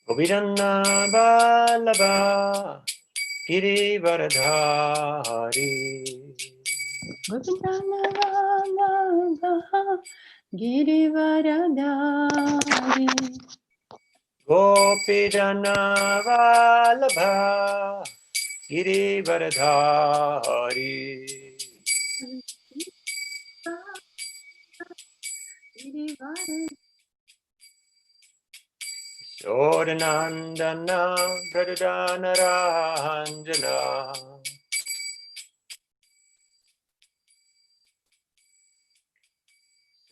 Govinda Vallabha Girivaradhari Girivaradhari Gopidana Vallabha Girivaradhari Sodanandana Pradana Ranjana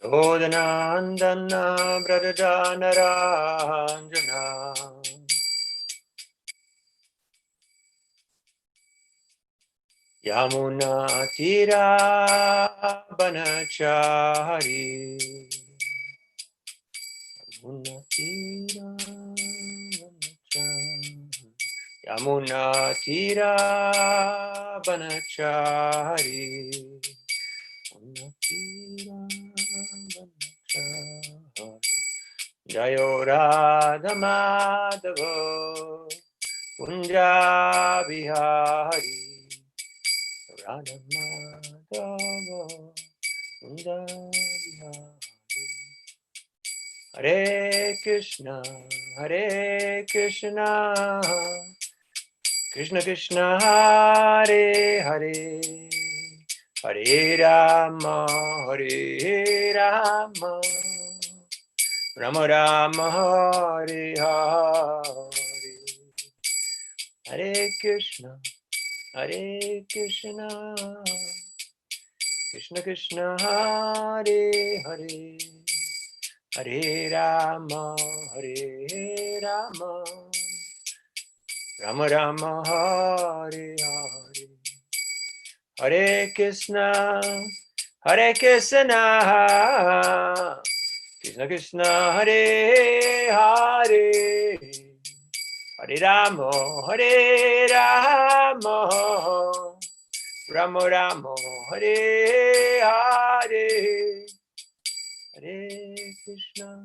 Sodanandana Pradana Ranjana Yamuna Tira Banachari Yamuna Tira Banachari Yamuna Tira Banachari Yamuna Tira Banachari Jayo Radha Madhava Kunja Bihari Radha Madhava Kunja Bihari Hare Krishna Krishna Krishna Hare Hare Hare Rama Rama Rama Hare Hare Hare Krishna Krishna Krishna Hare Hare Hare Rama Rama Rama Hare Hare Hare Krishna Krishna Krishna Hare Hare Hare Rama Rama Rama Hare Hare Hare Krishna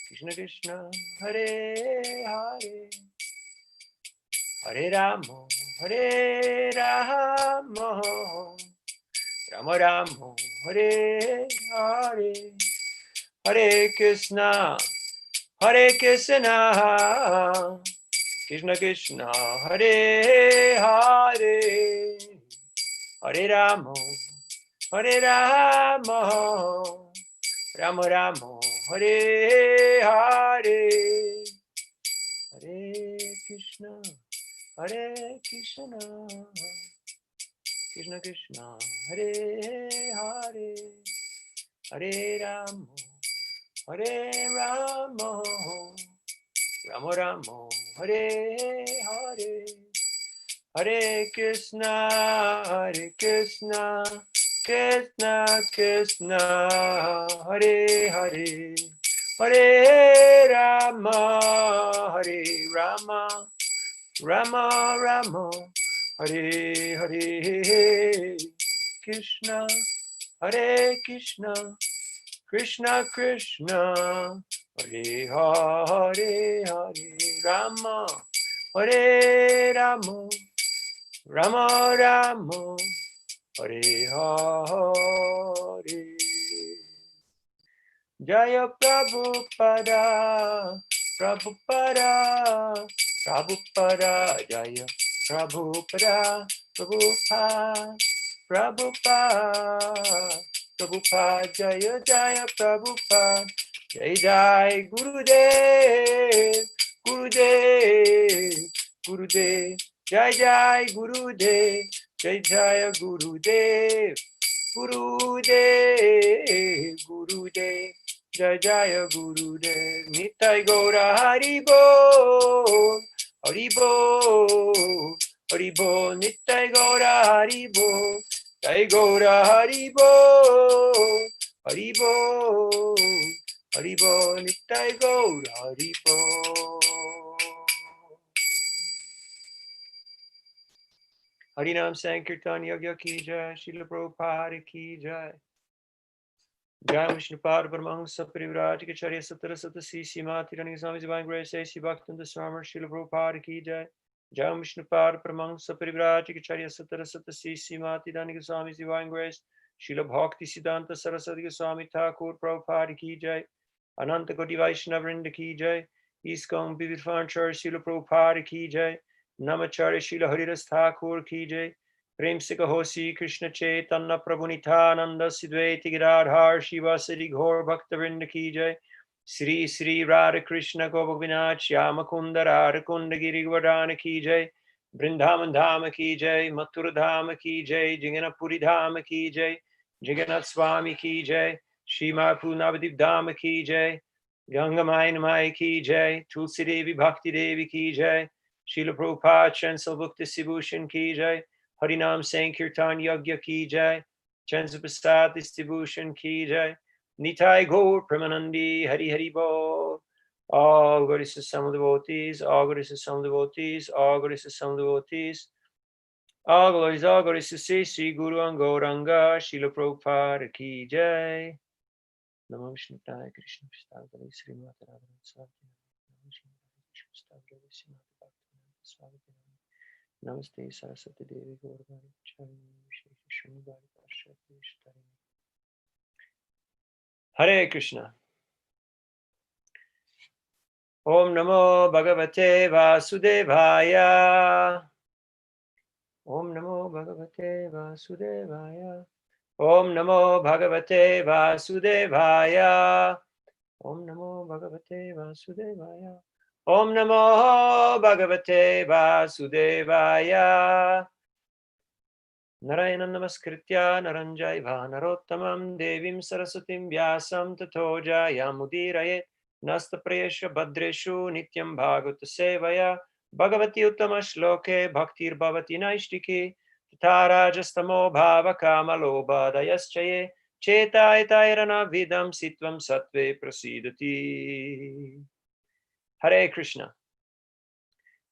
Krishna Krishna Hare Hare Hare Rama Rama Rama Hare Hare Hare Krishna Krishna Krishna Hare Hare Hare Rama Rama Rama Hare Hare Hare Krishna Krishna Krishna Hare Hare Hare Rama Rama Rama Hare Hare Hare Krishna Krishna Krishna Hare Hare Hare Rama Rama Rama Hare Hare Krishna Krishna Krishna Hare Hare Hare Rama Hare Rama Rama Rama Hare Hare Jaya Prabhupada Jaya Prabhupada Prabhupada Jaya Jaya Prabhupada Jai Jai Gurudev Jai Jai Gurudev Jai Jaya Gurudev Jai Jaya Gurudev Nitai Gaura Haribol Nitai Gaura Haribol Jai Gaura Haribol Nitai Gaura Haribol Harinam Sankirtan Yagya Ki Jai Srila Prabhupada Ki Jai Jai Vishnu Pada Paramahansa Parivrajika Acharya Satara Satasi Simati Running Swami Divine Grace A.C. Bhaktivinoda Swami Srila Prabhupada Ki Jai. Jai Vishnu Pada Paramahansa Parivrajika Acharya Satara Satasi Simati Running Swami Divine Grace Srila Bhakti Siddhanta Saraswati Goswami Thakur Prabhupada Ki Jai. Ananta Koti Vaishnava Vrinda Ki Jai. ISKCON Vividifan Church Srila Prabhupada Ki Jai. Namacharya Srila Haridas Thakur Ki Jai. Prem se kaho Sri Krishna Chaitanya Prabhu Nityananda Sidvaiti Giradhar Shivasari Ghor Bhakta Vrinda Ki Jai. Sri Sri Radha Krishna Govindanath Shyama Kunda Radha Kunda Giri Govardhana Ki Jai. Vrindavan Dhama Ki Jai. Mathura Dhama Ki Jai. Jagannathpuri Dhama Ki Jai. Jagannath Swami Ki Jai. Shri Mahaprabhu Navadip Dhama Ki Jai. Ganga Mai Namai Ki Jai. Tulsi Devi Bhakti Devi Ki Jai. Srila Prabhupada Chansal Bhukta Sibhushan Ki Jai. Harinam Sankirtan Yagya Ki Jai. Chansapasad Distribution Ki Jai. Nitai Gaur Pramanandi Hari Hari Bol. All glories to some devotees, all glories to some devotees, all glories to some devotees. All glories to Sri Guru Angoranga, Srila Prabhupada Ki Jai. Namo Vishnu Pai Krishna Prasthana Sri Mata Radha Swati. Namaste Saraswati Devi Gaurvari Chari. Hare Krishna. Om Namo Bhagavate Vasudevaya. Om Namo Bhagavate Vasudevaya. Om Namo Bhagavate Vasudevaya. Om Namo Bhagavate Vasudevaya. Om Namo Bhagavate Vasudevaya. Narayana Namaskritya Naranjaiva Narottamam Devim Saraswatim Vyasam Tato Jayamudiraye Nasta Prayesha Bhadreshu Nityam Bhagavata Sevaya Bhagavati Uttama Shloke Bhaktir Bhavati Naishtiki Tatarajastamo Bhava Kamaloba Dayaschaye Chetayatairana Vidam Sitvam Sattve Prasidati. Hare Krishna.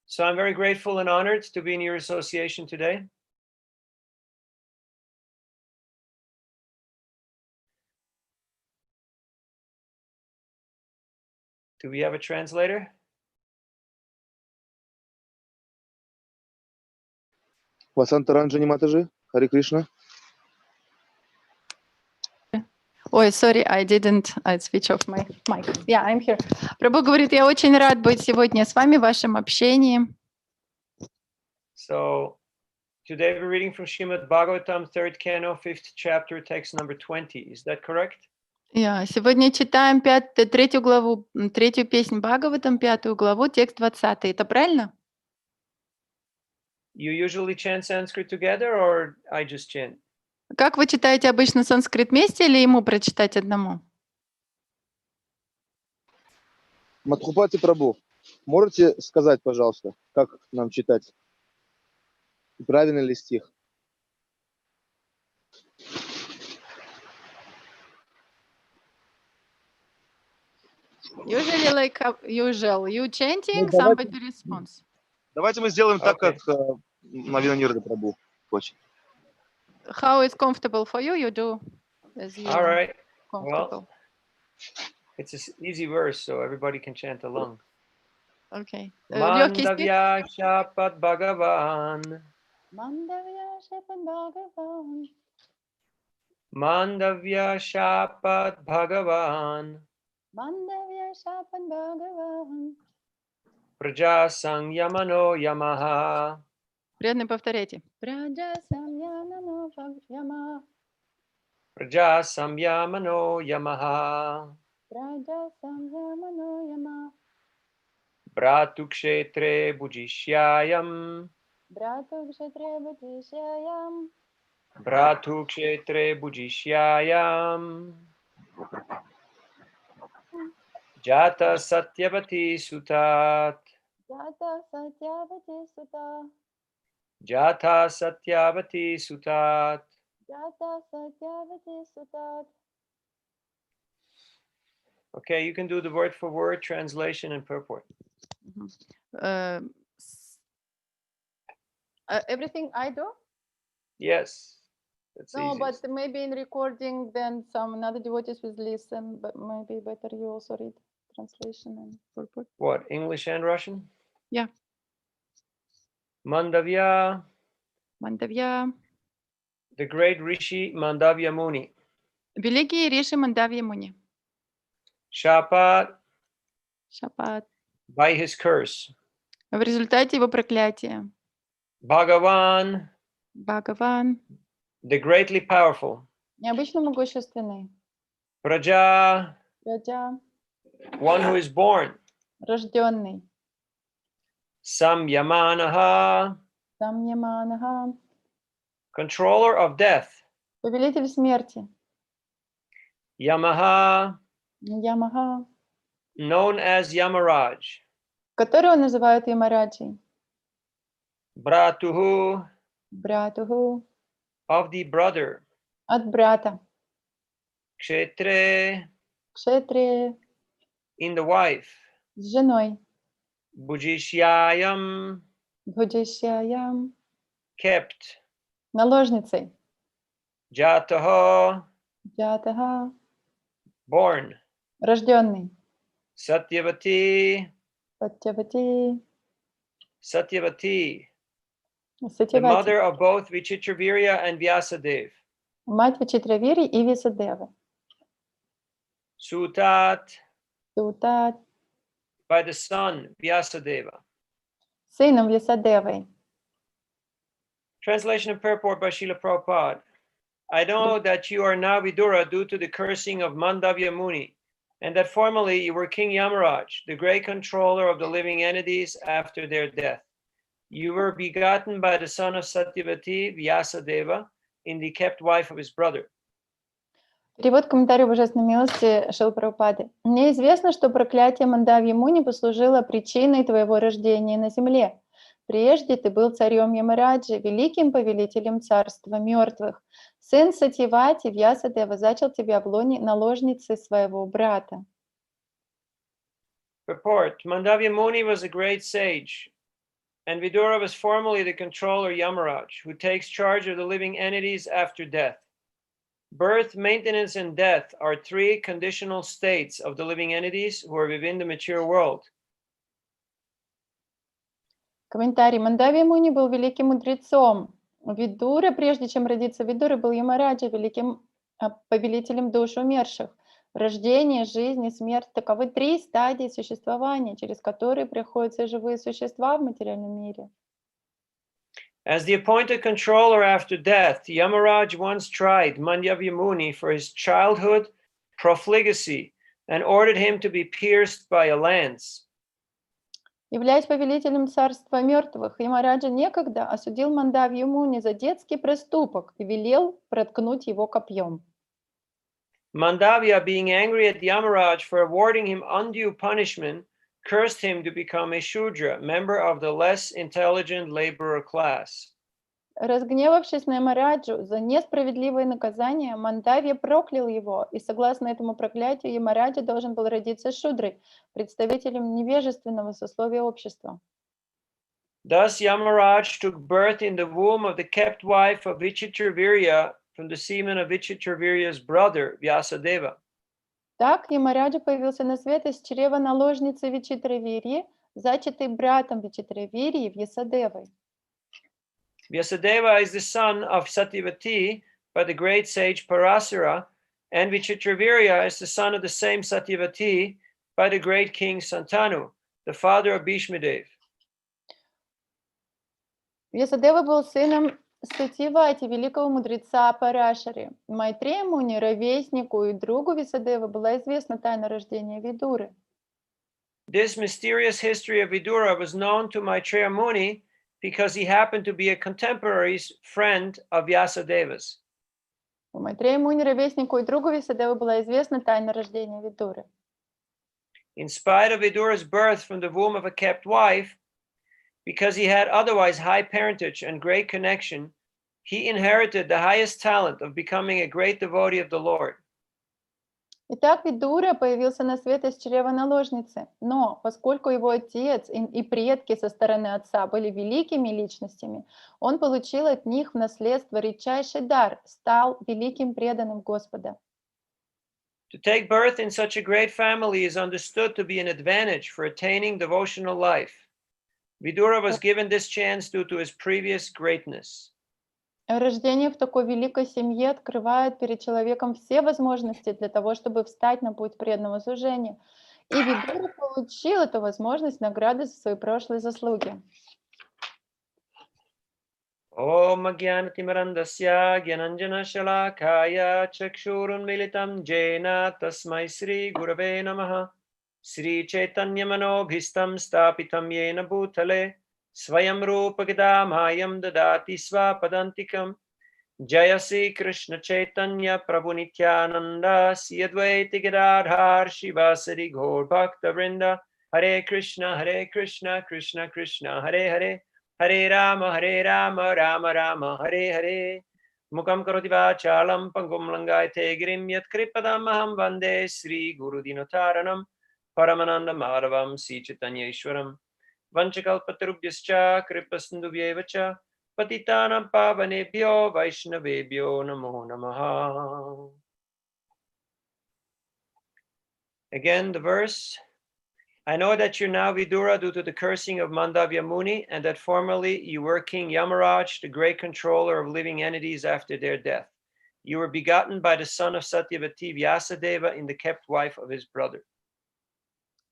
So I'm very grateful and honored to be in your association today. Do we have a translator? Vasanta Mataji, Hare Krishna. Ой, sorry, I didn't switch off my mic. Yeah, I'm here. Прабху говорит, я очень рад быть сегодня с вами в вашем общении. So today we're reading from Srimad Bhagavatam, 3rd canto, 5th chapter, text number 20. Is that correct? Yeah, сегодня читаем третью главу, третью песнь Бхагаватам, 5 главу, текст 20. Это правильно? You usually chant Sanskrit together or I just chant? Как вы читаете обычно санскрит вместе или ему прочитать одному? Мадхупати Прабху, можете сказать, пожалуйста, как нам читать? Правильный ли стих? Usually like usual, you chanting, somebody responds. Давайте мы сделаем так, как Навина Нирда Прабху хочет. How is comfortable for you, you do as you All right. comfortable. Well, it's an easy verse, so everybody can chant along. Okay. Mandavya Shapat Bhagavan. Мандавья Шапат Бхагаван. Mandavya Shapat Bhagavan. Мандавья Шапат Бхагаван. Praja Sangyamano Yamaha. Преданные, повторяйте. Праджа Самьямано Яма. Praja Samyamano Yamaha. Праджа Самьямано Яма. Bratukshetre Bujishyayam. Брату Кшетре Бхатишаям. Bratukshetre Bujishyayam. Jata Satyavati Sutat. Jata Satyavati Suta. Jata Satyavati Sutat. Jata Satyavati Sutat. Okay, you can do the word for word translation and purport. Everything I do? Yes. That's No, easiest. but maybe in recording, then some another devotees will listen. But maybe better you also read translation and purport. What, English and Russian? Yeah. Mандavья, Мандавья. the great Rishi Mандavьи Muni. Великий Риши Мандавьи Муни. Shapat Шапат. by his curse. В результате его проклятия. Bhagavan, Бхагаван. the greatly powerful. Необычно могущественный. Praja, Раджа. one who is born. Рожденный. Samyamanaha, Самьяманаха. controller of death. Повелитель смерти. Yamaha, Ямаха. known as Yamaraj. Которого называют Ямараджей. Bratuhu, Братуху. of the brother. От брата. Kshetre, Кшетри. in the wife. С женой. Bhujishyayam, Бхуджишьяям. kept. Наложницей. Jataha, Джатаха. born. Рожденный. Satyavati, Сатьявати. Satyavati, the Сатьявати. mother of both Vichitravirya and Vyasadev. Мать Вичитравири и Висадевы. Sutat, Сутат. by the son Vyasadeva. Сыном Висадевой. Translation and purport by Srila Prabhupada. I know that you are now Vidura due to the cursing of Mandavьи Muni, and that formerly you were King Yamaraj, the great controller of the living entities after their death. You were begotten by the son of Satyavati, Vyasadeva, in the kept wife of his brother. Перевод комментария Божественной милости Шрилы Прабхупады. Мне известно, что проклятие Мандавьи Муни послужило причиной твоего рождения на земле. Прежде ты был царем Ямараджи, великим повелителем царства мертвых. Сын Сатьявати, Вьясадева, зачал тебя в лоне наложницы своего брата. Purport. Mandavьи Muni was a great sage, and Vidura was formerly the controller Yamaraj, who takes charge of the living entities after death. Birth, maintenance, and death are three conditional states of the living entities who are within the mature world. Комментарий. Мандавьи Муни был великим мудрецом. Видура, прежде чем родиться Видурой, был Ямараджа, великим повелителем душ умерших. Рождение, жизнь и смерть – таковы три стадии существования, через которые приходят все живые существа в материальном мире. As the appointed controller after death, Yamaraj once tried Mандавьи Muni for his childhood profligacy and ordered him to be pierced by a lance. Являясь повелителем царства мертвых, Ямараджа некогда осудил Мандавьи Муни за детский проступок и велел проткнуть его копьем. Mandavya, being angry at Yamaraj for awarding him undue punishment, cursed him to become a Shudra, member of the less intelligent laborer class. Разгневавшись на Ямараджу за несправедливое наказание, Мандавья проклял его, и согласно этому проклятию Ямараджа должен был родиться Шудрой, представителем невежественного сословия общества. Thus Yamaraj took birth in the womb of the kept wife of Vichitravirya from the semen of Vichitravirya's brother, Vyasadeva. Так Ямараджа появился на свет из чрева наложницы Вичитравирьи, зачатой братом Вичитравирьи Вьясадевой. Vyasadeva is the son of Satyavati by the great sage Parasara, and Vichitravirya is the son of the same Satyavati by the great king Santanu, the father of Bhishmadev. Вьясадева был сыном Сатьявати, великого мудреца Парашари. Майтрейя Муни, ровеснику и другу Вьясадевы, была известна тайна рождения Видуры. This mysterious history of Vidura was known to Maitreya Muni because he happened to be a contemporary friend of Vyasadeva's. У Майтрейя Муни, ровеснику и другу Вьясадевы, была известна тайна рождения Видуры. In spite of Vidura's birth from the womb of a kept wife, because he had otherwise high parentage and great connection, he inherited the highest talent of becoming a great devotee of the Lord. Итак, Видура появился на свет из чрева наложницы, но поскольку его отец и предки со стороны отца были великими личностями, он получил от них в наследство редчайший дар, стал великим преданным Господа. To take birth in such a great family is understood to be an advantage for attaining devotional life. Vidura was given this chance due to his previous greatness. Рождение в такой великой семье открывает перед человеком все возможности для того, чтобы встать на путь преданного служения. И Видура получил эту возможность награды за свои прошлые заслуги. Om Jnanatimirandasya Gyananjana Shalakaya Chakshurunmilitam Jena Tasmai Sri Gurave Namaha Sri Chaitanya Manobhistam Stapitam Yena Bhutale Swayam Rupa Gadamayam Dadati Swapadantikam Jayasi Krishna Chaitanya Prabhu Nityananda Siyadvaiti Gadadhar Shivasari Gaur Bhakta Vrinda Hare Krishna Krishna Krishna Hare Hare Hare Rama Rama Rama Hare Hare Mukam Karoti Vachalam Pangum Langayate Girim Yat Kripadamaham Vande Sri Guru Dinotaranam Paramananda Madhavam Sri Chaitanya Ishwaram Vanchakalpatarubhyascha Kripasindubhyevacha Patitanam Pavanebhyo Vaishnavebhyo Namo Namaha. Again, the verse. I know that you're now Vidura due to the cursing of Mandavьи Muni, and that formerly you were King Yamaraджа, the great controller of living entities after their death. You were begotten by the son of Satyavati Vyasadeva in the kept wife of his brother.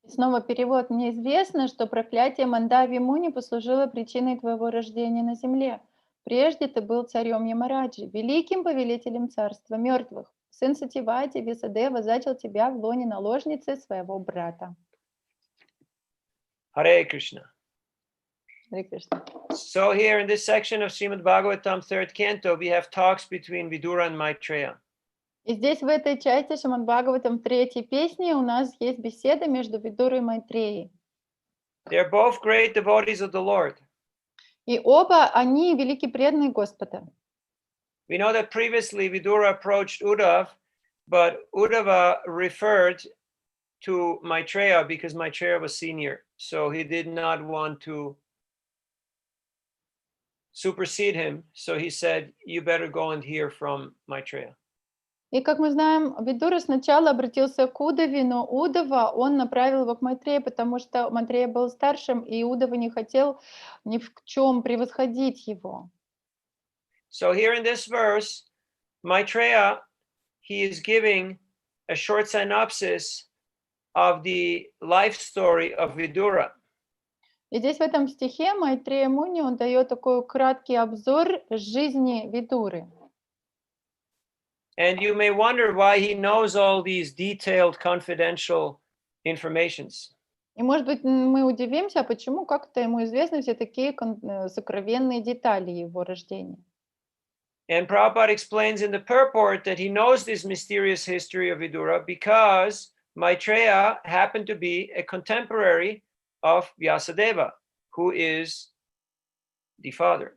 Снова перевод. Мне известно, что проклятие Мандавьи Муни послужило причиной твоего рождения на земле. Прежде ты был царем Ямараджи, великим повелителем царства мертвых. Сын Сатьявати Вьясадева зачал тебя в лоне наложницы своего брата. Hare Krishna. Hare Krishna. So here in this section of Srimad Bhagavatam, 3rd canto, we have talks between Vidura and Maitreya. И здесь в этой части Шримад Бхагаватам 3-й песни у нас есть беседа между Видурой и Майтреей. They are both great devotees of the Lord. И оба они великие преданные Господа. We know that previously Vidura approached Uddhava, but Uddhava referred to Maitreya because Maitreya was senior. So he did not want to supersede him. So he said, you better go and hear from Maitreya. И как мы знаем, Видура сначала обратился к Удаве, но Удава он направил его к Майтрее, потому что Майтрея был старшим, и Удава не хотел ни в чем превосходить его. So here in this verse, Maitreya, he is giving a short synopsis of the life story of Vidura. И здесь в этом стихе Майтрейя Муни он дает такой краткий обзор жизни Видуры. And you may wonder why he knows all these detailed, confidential informations. И, может быть, мы удивимся, почему как-то ему известны все такие сокровенные детали его рождения. And Prabhupada explains in the purport that he knows this mysterious history of Vidura because Maitreya happened to be a contemporary of Vyasadeva, who is the father.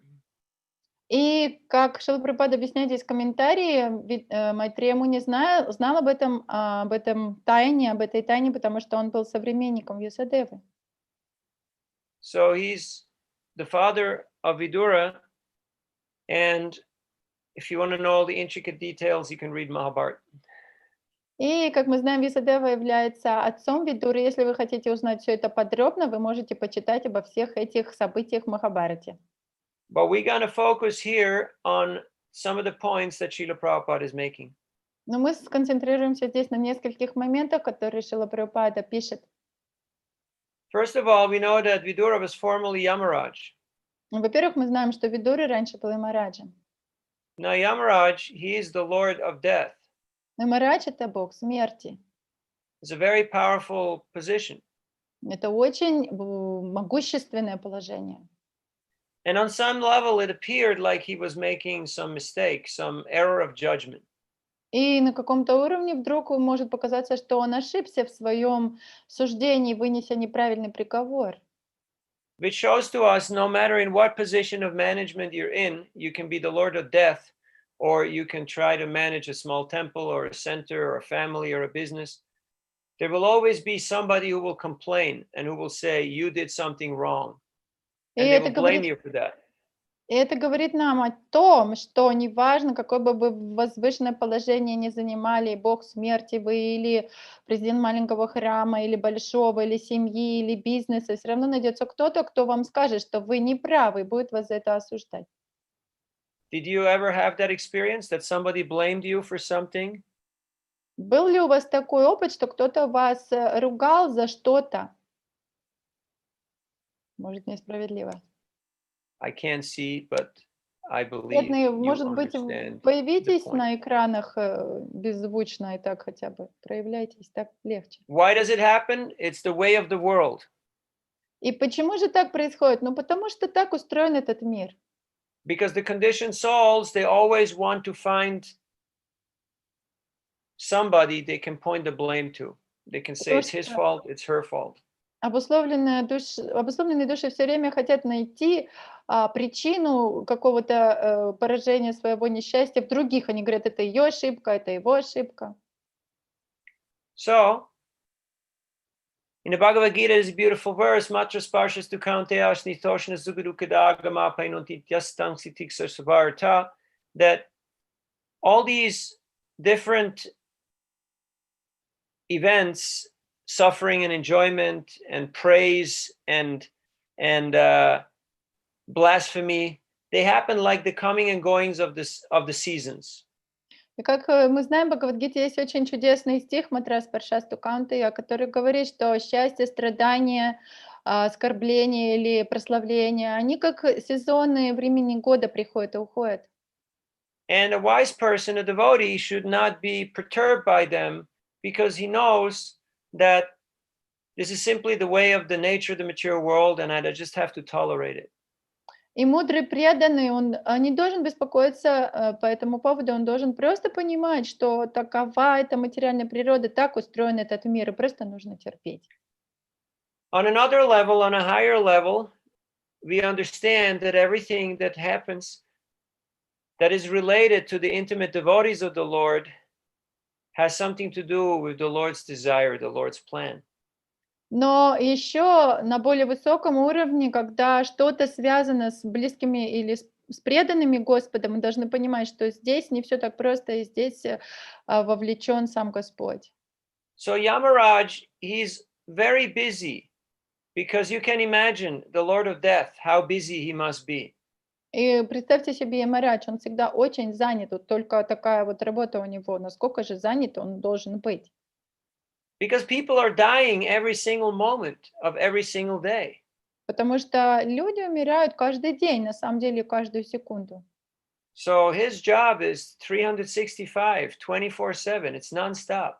И как Шрила Прабхупада объясняет здесь в комментарии, Майтрейя Муни знал об этой тайне, потому что он был современником Вьясадевы. So he's the father of Vidura, and if you want to know all the intricate details, you can read Mahabharata. И, как мы знаем, Вьясадева является отцом Видуры. Если вы хотите узнать все это подробно, вы можете почитать обо всех этих событиях в Махабхарате. But we're going to focus here on some of the points that Srila Prabhupada is making. Но мы сконцентрируемся здесь на нескольких моментах, которые Шрила Прабхупада пишет. First of all, we know that Vidura was formerly Ямараджа. Во-первых, мы знаем, что Видура раньше был Ямараджа. Now Ямараджа, he is the Lord of death. Ямарадж — это бог смерти. It's a very powerful position. Это очень могущественное положение. And on some level, it appeared like he was making some mistake, some error of judgment. И на каком-то уровне вдруг может показаться, что он ошибся в своем суждении, вынеся неправильный приговор. Which shows to us, no matter in what position of management you're in, you can be the Lord of death or you can try to manage a small temple or a center or a family or a business, there will always be somebody who will complain and who will say, you did something wrong. И And they это will blame говорит, you for that. и это говорит нам о том, что неважно, какое бы вы возвышенное положение ни занимали, бог смерти вы или президент маленького храма, или большого, или семьи, или бизнеса, все равно найдется кто-то, кто вам скажет, что вы не правы, и будет вас за это осуждать. Did you ever have that experience that somebody blamed you for something? Был ли у вас такой опыт, что кто-то вас ругал за что-то? Может, несправедливо. I can't see, but I believe Бедные, you может быть, understand the появитесь point. на экранах беззвучно и так хотя бы проявляйтесь, так легче. Why does it happen? It's the way of the world. И почему же так происходит? Ну, потому что так устроен этот мир. Because the conditioned souls, they always want to find somebody they can point the blame to. They can say it's his fault, it's her fault. Обусловленные души все время хотят найти причину какого-то поражения своего несчастья в других. Они говорят, это ее ошибка, это его ошибка. So, in the Bhagavad Gita, there's a beautiful verse, Matra Sparshas tu Kaunteya Ashnitoshna Zugurukadagama Painotityastaং Sitiksa Savarta, that all these different events, suffering and enjoyment and praise and blasphemy, they happen like the coming and goings of the seasons. И как мы знаем, в Бхагавад-гите есть очень чудесный стих Матра Спаршасту Каунтея, который говорит, что счастье, страдания, оскорбления или прославления, они как сезонные времени года приходят и уходят. And a wise person, a devotee, should not be perturbed by them because he knows that this is simply the way of the nature of the material world and I just have to tolerate it. И мудрый преданный, он не должен беспокоиться по этому поводу, он должен просто понимать, что такова эта материальная природа, так устроен этот мир, и просто нужно терпеть. On another level, on a higher level, we understand that everything that happens that is related to the intimate devotees of the Lord has something to do with the Lord's desire, the Lord's plan. Но еще на более высоком уровне, когда что-то связано с близкими или с преданными Господом, мы должны понимать, что здесь не все так просто, и здесь вовлечен сам Господь. So Yamaraj, he's very busy because you can imagine the Lord of Death, how busy he must be. И представьте себе Ямарадж, он всегда очень занят, вот только такая вот работа у него, насколько же занят он должен быть. Because people are dying every single moment of every single day. Потому что люди умирают каждый день, на самом деле каждую секунду. So his job is 365, 24/7. It's non-stop.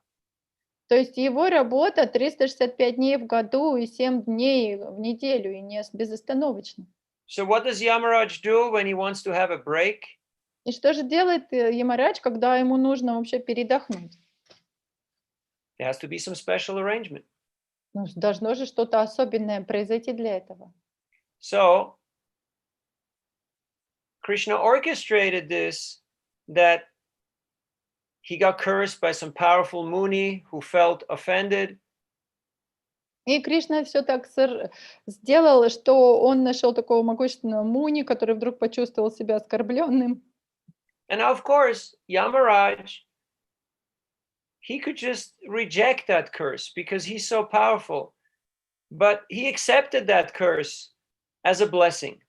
То есть его работа 365 дней в году и 7 дней в неделю, и не безостановочно. So what does Yamaraj do when he wants to have a break? И что же делает Ямарадж, когда ему нужно вообще передохнуть? There has to be some special arrangement. Ну, должно же что-то особенное произойти для этого. So Krishna orchestrated this, that he got cursed by some powerful Muni who felt offended. И Кришна все так сделал, что он нашел такого могущественного Муни, который вдруг почувствовал себя оскорбленным. And of course, Yamaraj, he could just reject that curse because he's so powerful. But he accepted that curse as a blessing.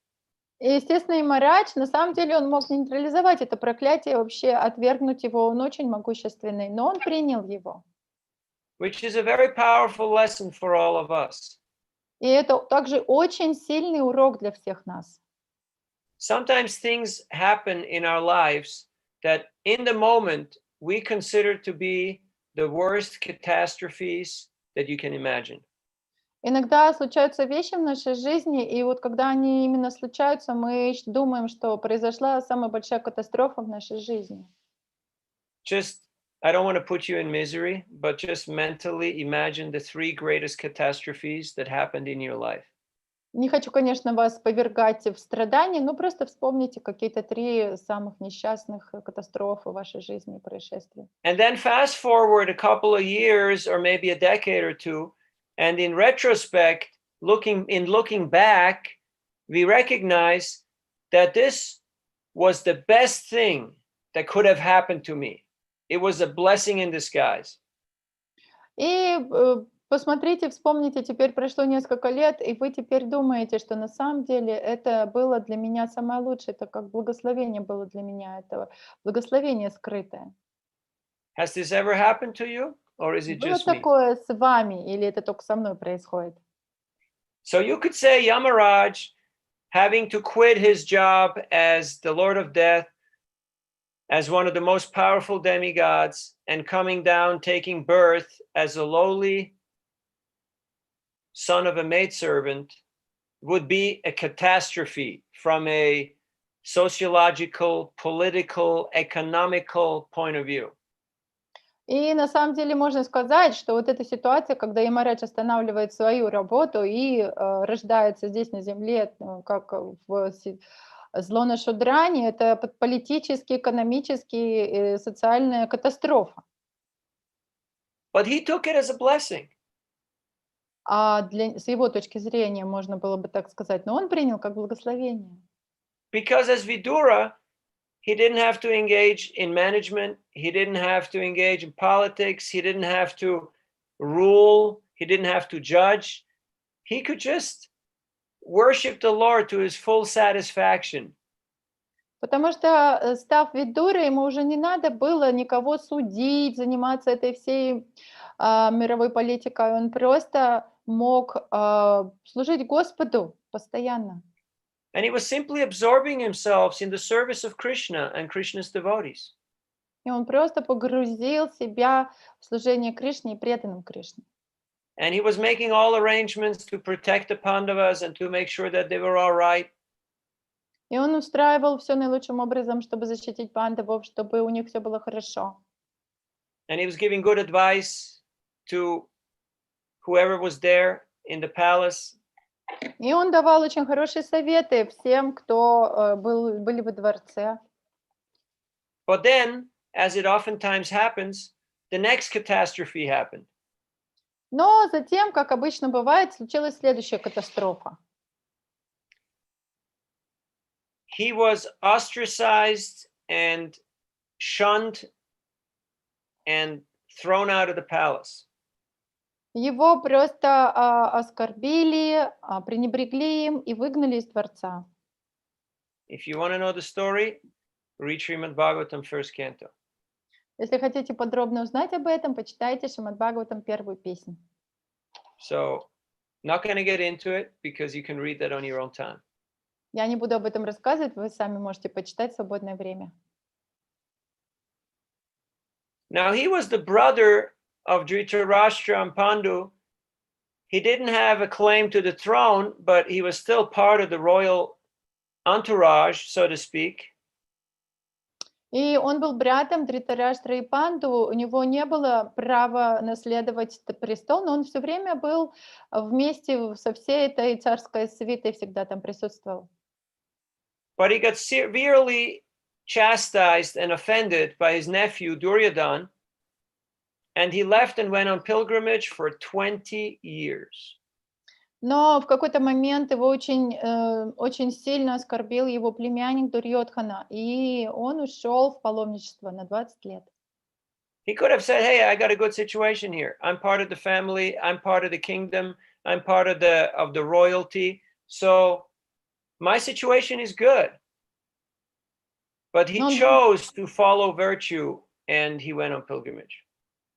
И, естественно, Ямарадж, на самом деле, он мог нейтрализовать это проклятие, вообще отвергнуть его, он очень могущественный, но он принял его. Which is a very powerful lesson for all of us. И это также очень сильный урок для всех нас. Sometimes things happen in our lives that in the moment we consider to be the worst catastrophes that you can imagine. Иногда случаются вещи в нашей жизни, и вот когда они именно случаются, мы думаем, что произошла самая большая катастрофа в нашей жизни. Just, I don't want to put you in misery, but just mentally imagine the 3 greatest catastrophes that happened in your life. Не хочу, конечно, вас повергать в страдания, но просто вспомните какие-то 3 самых несчастных катастрофы в вашей жизни, происшествия. And then fast forward a couple of years or maybe a decade or two, and in retrospect, looking back, we recognize that this was the best thing that could have happened to me. It was a blessing in disguise. И посмотрите, вспомните, теперь прошло несколько лет, и вы теперь думаете, что на самом деле это было для меня самое лучшее, это как благословение было для меня, это благословение скрытое. Has this ever happened to you, or is it Было just me? такое с вами, или это только со мной происходит? So you could say Yamaraj, having to quit his job as the Lord of Death, as one of the most powerful demigods, and coming down, taking birth as a lowly son of a maidservant, would be a catastrophe from a sociological, political, economical point of view. И на самом деле можно сказать, что вот эта ситуация, когда Ямарадж останавливает свою работу и рождается здесь на земле, как в зло шудрани, это политически, экономически, социальная катастрофа. But he took it as a blessing. А с его точки зрения можно было бы так сказать, но он принял как благословение. Because as Vidura, he didn't have to engage in management, he didn't have to engage in politics, he didn't have to rule, he didn't have to judge. He could just worship the Lord to his full satisfaction. Потому что, став Видурой, ему уже не надо было никого судить, заниматься этой всей мировой политикой. Он просто мог служить Господу постоянно. And he was simply absorbing himself in the service of Krishna and Krishna's devotees. И он просто погрузил себя в служение Кришне и преданным Кришне. And he was making all arrangements to protect the Pandavas and to make sure that they were all right. И он устраивал все наилучшим образом, чтобы защитить пандавов, чтобы у них все было хорошо. And he was giving good advice to whoever was there in the palace. И он давал очень хорошие советы всем, кто были во дворце. But then, as it oftentimes happens, the next catastrophe happened. Но затем, как обычно бывает, случилась следующая катастрофа. He was ostracized and shunned and thrown out of the palace. Его просто оскорбили, пренебрегли им и выгнали из дворца. If you want to know the story, read Srimad Bhagavatam first canto. Если хотите подробно узнать об этом, почитайте Шримад Бхагаватам первую песню. So, not going to get into it because you can read that on your own time. Я не буду об этом рассказывать, вы сами можете почитать в свободное время. Now, he was the brother of Dhritarashtra and Pandu. He didn't have a claim to the throne, but he was still part of the royal entourage, so to speak. И он был братом Дhrитараштры и Панду, у него не было права наследовать престол, но он все время был вместе со всей этой царской свитой, всегда там присутствовал. But he got severely chastised and offended by his nephew Duryodhan, and he left and went on pilgrimage for 20 years. Но в какой-то момент его очень сильно оскорбил его племянник Дурьодхана, и он ушел в паломничество на 20 лет. He could have said, hey, I got a good situation here. I'm part of the family, I'm part of the kingdom, I'm part of the royalty, so my situation is good. But he chose to follow virtue, and he went on pilgrimage.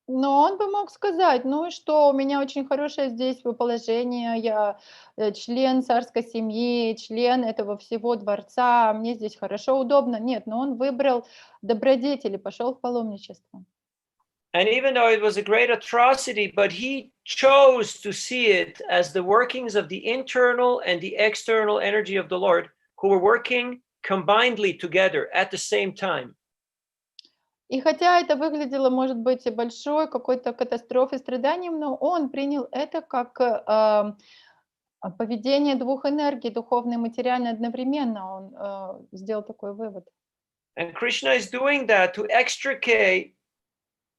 Но он бы мог сказать, ну и что, у меня очень хорошее здесь положение, я член царской семьи, член этого всего дворца, мне здесь хорошо, удобно. Нет, но он выбрал добродетель и пошел в паломничество. And even though it was a great atrocity, but he chose to see it as the workings of the internal and the external energy of the Lord, who were working combinedly together at the same time. И хотя это выглядело, может быть, большой какой-то катастрофой, страданием, но он принял это как Поведение двух энергий, духовной и материальной, одновременно, он сделал такой вывод. And Krishna is doing that to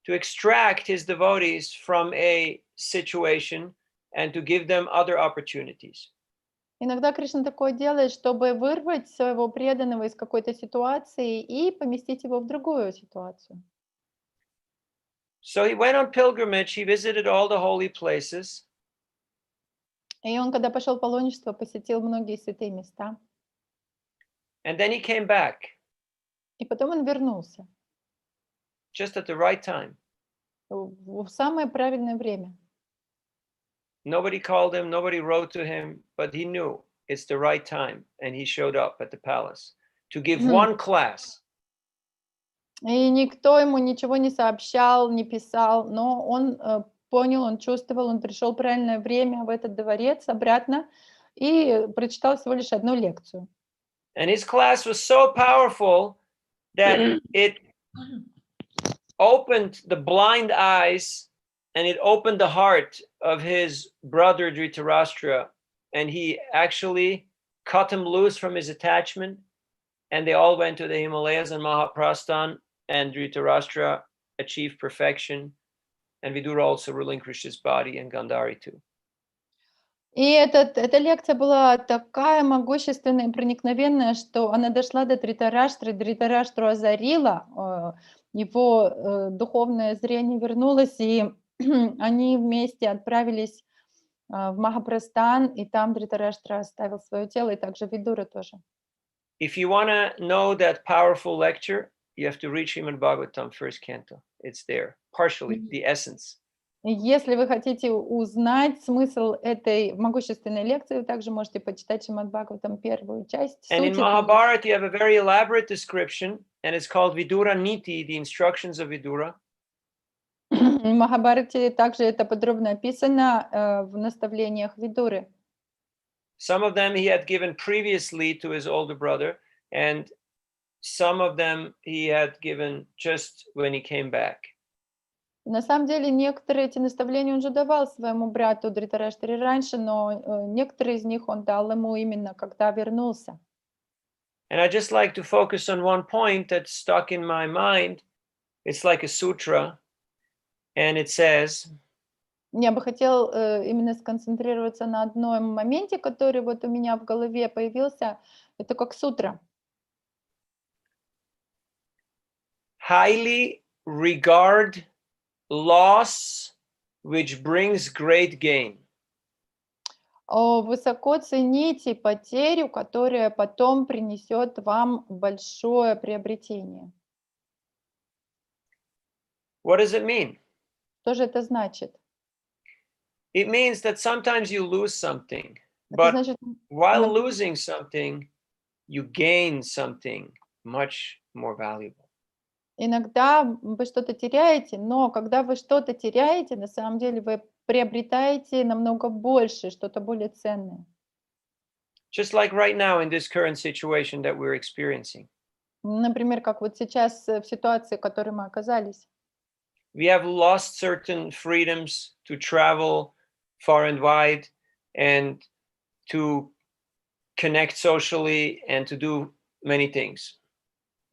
extract his devotees from a situation and to give them other opportunities. Иногда Кришна такое делает, чтобы вырвать своего преданного из какой-то ситуации и поместить его в другую ситуацию. So he went on pilgrimage, he visited all the holy places. И он, когда пошел в паломничество, посетил многие святые места. And then he came back И потом он вернулся just at the right time. в самое правильное время. Nobody called him, nobody wrote to him, but he knew it's the right time. And he showed up at the palace to give one class. И никто ему ничего не сообщал, не писал, но он понял, он чувствовал, он пришел в правильное время в этот дворец обратно и прочитал всего лишь одну лекцию. And his class was so powerful that it opened the blind eyes and it opened the heart of his brother Dhritarashtra. And he actually cut him loose from his attachment. And they all went to the Himalayas and Mahaprasthan. And Dhritarashtra achieved perfection. And Vidura also relinquished his body, and Gandhari too. И эта лекция была такая могущественная и проникновенная, что она дошла до Дхритараштры, Дхритараштру озарила, его духовное зрение вернулось, и они вместе отправились в Махапрастан, и там Дхритараштра оставил свое тело, и также Видура тоже. If you want to know that powerful lecture, you have to read Srimad Bhagavatam first canto. It's there, partially, the essence. Если вы хотите узнать смысл этой могущественной лекции, вы также можете почитать Шримад Бхагаватам первую часть. And in Mahabharata, you have a very elaborate description, and it's called Vidura Niti, the instructions of Vidura. В Махабхарате также это подробно описано в наставлениях Видуры. Some of them he had given previously to his older brother, and some of them he had given just when he came back. На самом деле, некоторые эти наставления он уже давал своему брату Дхритараштре раньше, но некоторые из них он дал ему именно, когда вернулся. And I just like to focus on one point that's stuck in my mind. It's like a sutra, and it says, Я бы хотел именно сконцентрироваться на одном моменте, который вот у меня в голове появился. Это как сутра. highly regard loss which brings great gain. Высоко цените потерю, которая потом принесет вам большое приобретение. What does it mean? Что же это значит? It means that sometimes you lose something, Это but значит, while losing something, you gain something much more valuable. иногда вы что-то теряете, но когда вы что-то теряете, на самом деле вы приобретаете намного больше, что-то более ценное. Just like right now in this current situation that we're experiencing. Например, как вот сейчас в ситуации, в которой мы оказались. We have lost certain freedoms to travel far and wide and to connect socially and to do many things.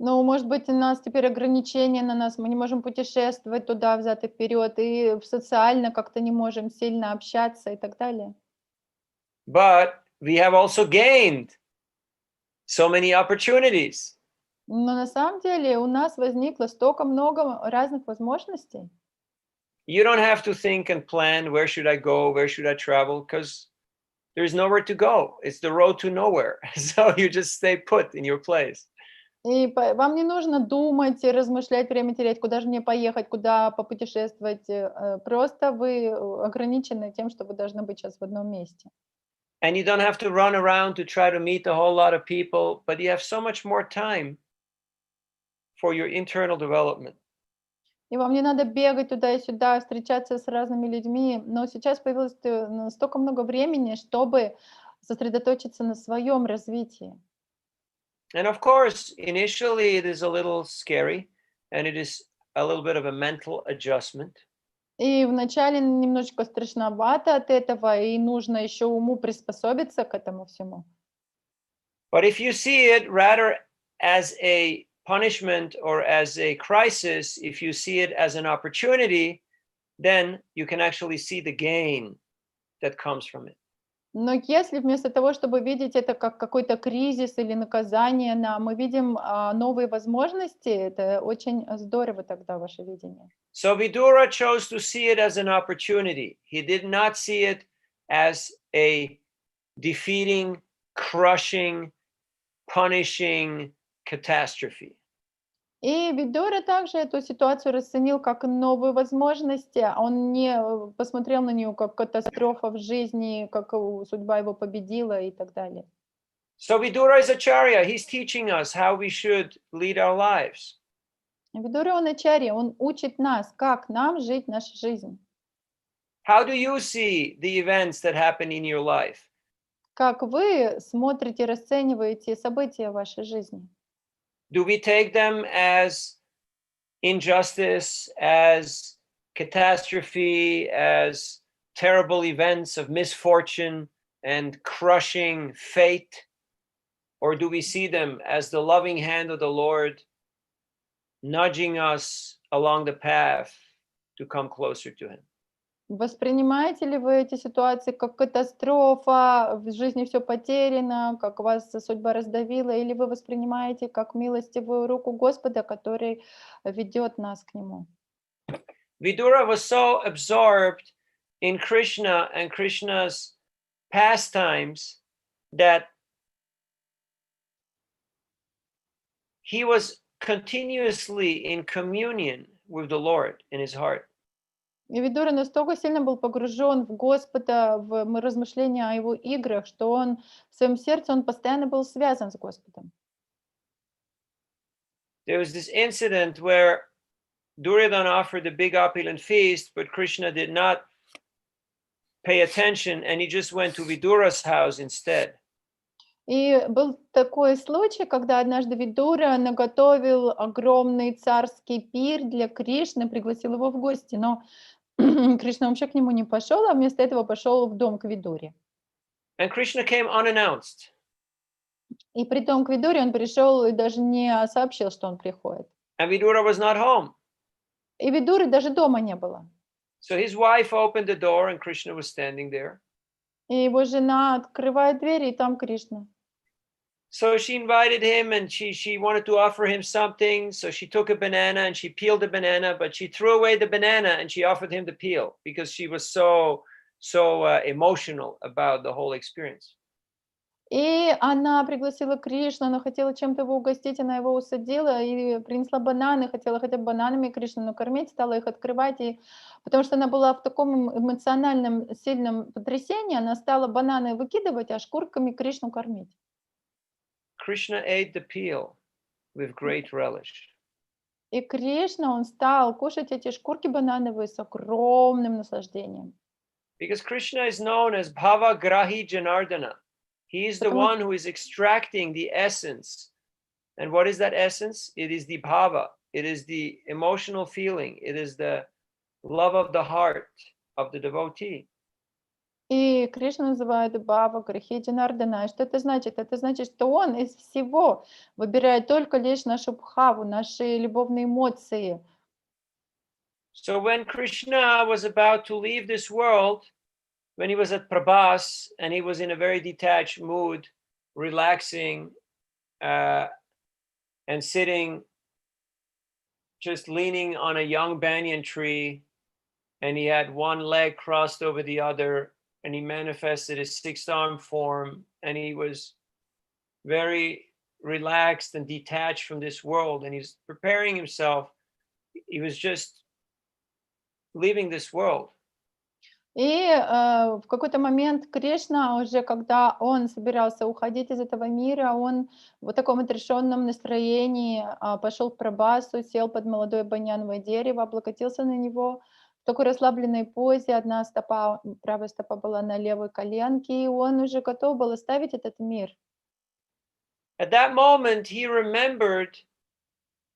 Ну, может быть, у нас теперь ограничения на нас, мы не можем путешествовать туда, взад и вперед, и социально как-то не можем сильно общаться и так далее. But we have also gained so many opportunities. Но на самом деле у нас возникло столько много разных возможностей. You don't have to think and plan, where should I go, where should I travel, because there's nowhere to go. It's the road to nowhere. So you just stay put in your place. И вам не нужно думать, размышлять, время терять, куда же мне поехать, куда попутешествовать. Просто вы ограничены тем, что вы должны быть сейчас в одном месте. And you don't have to run around to try to meet a whole lot of people, but you have so much more time for your internal development. И вам не надо бегать туда и сюда, встречаться с разными людьми, но сейчас появилось столько много времени, чтобы сосредоточиться на своем развитии. And of course, initially it is a little scary, and it is a little bit of a mental adjustment. И вначале немножечко страшновато от этого, и нужно еще уму приспособиться к этому всему. But if you see it rather as a punishment or as a crisis, if you see it as an opportunity, then you can actually see the gain that comes from it. Но если вместо того, чтобы видеть это как какой-то кризис или наказание, мы видим новые возможности, это очень здорово тогда ваше видение. So Vidura chose to see it as an opportunity. He did not see it as a defeating, crushing, punishing catastrophe. И Видура также эту ситуацию расценил как новые возможности. Он не посмотрел на нее как катастрофа в жизни, как судьба его победила и так далее. So Vidura is ачарья. He's teaching us how we should lead our lives. Видура он ачарья, он учит нас, как нам жить нашу жизнь. How do you see the events that happen in your life? Как вы смотрите, расцениваете события в вашей жизни? Do we take them as injustice, as catastrophe, as terrible events of misfortune and crushing fate? Or do we see them as the loving hand of the Lord nudging us along the path to come closer to Him? Воспринимаете ли вы эти ситуации как катастрофа, в жизни все потеряно, как вас судьба раздавила, или вы воспринимаете как милостивую руку Господа, который ведет нас к Нему? Vidura was so absorbed in Krishna and Krishna's pastimes that he was continuously in communion with the Lord in his heart. И Видура настолько сильно был погружен в Господа, в размышления о Его играх, что он в своем сердце, он постоянно был связан с Господом. There was this incident where Duryodhana offered a big opulent feast, but Krishna did not pay attention and he just went to Vidura's house instead. И был такой случай, когда однажды Видура наготовил огромный царский пир для Кришны, пригласил его в гости, но Кришна вообще к нему не пошел, а вместо этого пошел в дом к Видуре. And Krishna came unannounced. И при том к Видуре он пришел и даже не сообщил, что он приходит. And Vidura was not home. И Видуры даже дома не было. So his wife opened the door and Krishna was standing there. И его жена открывает дверь, и там Кришна. So she invited him and she wanted to offer him something. So she took a banana and she peeled the banana, but she threw away the banana and she offered him the peel because she was so emotional about the whole experience. И она пригласила Кришну, она хотела чем-то его угостить, она его усадила и принесла бананы, хотела хотя бы бананами Кришну накормить, стала их открывать, и потому что она была в таком эмоциональном сильном потрясении, она стала бананы выкидывать, а шкурками Кришну кормить. Krishna ate the peel with great relish. И Кришна, он стал кушать эти шкурки банановые с огромным наслаждением. Because Krishna is known as Bhava Grahi Janardana. He is the one who is extracting the essence. And what is that essence? It is the bhava. It is the emotional feeling. It is the love of the heart of the devotee. И Кришна называет Бхава Грахи Джанардана. Что это значит? Это значит, что он из всего выбирает только лишь нашу бхаву, наши любовные эмоции. So when Krishna was about to leave this world, when he was at Prabhas and he was in a very detached mood, relaxing and sitting, just leaning on a young banyan tree, and he had one leg crossed over the other, and he manifested his six-arm form, and he was very relaxed and detached from this world, and he's preparing himself. He was just leaving this world. И в какой-то момент Кришна уже, когда он собирался уходить из этого мира, он в таком отрешенном настроении пошел в Прабхасу, сел под молодое баньяновое дерево, облокотился на него в такой расслабленной позе, одна стопа, правая стопа была на левой коленке, и он уже готов был оставить этот мир. At that moment, he remembered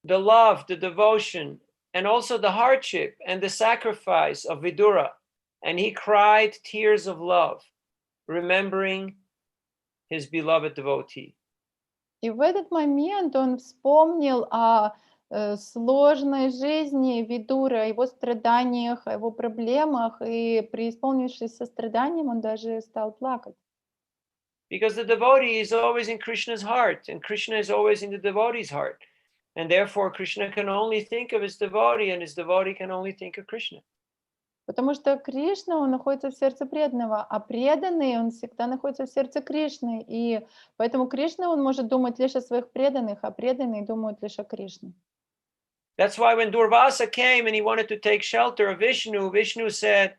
the love, the devotion, and also the hardship and the sacrifice of Vidura. And he cried tears of love, remembering his beloved devotee. И в этот момент он вспомнил о сложной жизни Видуры, о его страданиях, о его проблемах, и преисполнившись состраданием, он даже стал плакать. Because the devotee is always in Krishna's heart, and Krishna is always in the devotee's heart. And therefore, Krishna can only think of his devotee, and his devotee can only think of Krishna. Потому что Кришна, он находится в сердце преданного, а преданный, он всегда находится в сердце Кришны. И поэтому Кришна, он может думать лишь о своих преданных, а преданные думают лишь о Кришне. That's why when Durvasa came and he wanted to take shelter of Vishnu, Vishnu said,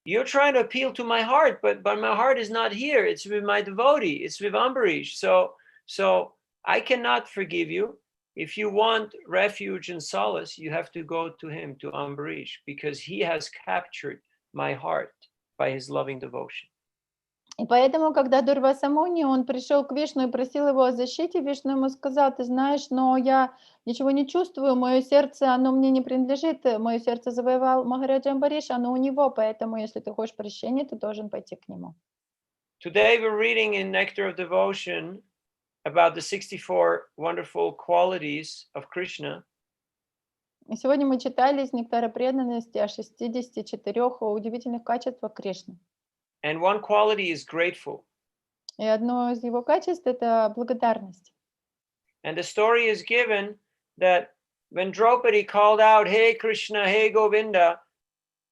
"You're trying to appeal to my heart, but my heart is not here. It's with my devotee. It's with Ambarish. So I cannot forgive you. If you want refuge and solace, you have to go to him, to Ambarish, because he has captured my heart by his loving devotion." И поэтому, когда Дурваса Муни, он пришел к Вишну и просил его о защите, Вишну ему сказал: ты знаешь, но я ничего не чувствую, мое сердце, оно мне не принадлежит, мое сердце завоевал Махараджа Амбариш, оно у него, поэтому, если ты хочешь прощения, ты должен пойти к нему. Today we're reading in Nectar of Devotion about the 64 wonderful qualities of Krishna. И сегодня мы читали из Нектара преданности о 64 удивительных качествах Кришны. And one quality is grateful. И одно из его качеств — это благодарность. And the story is given that when Draupadi called out, "Hey Krishna, hey Govinda,"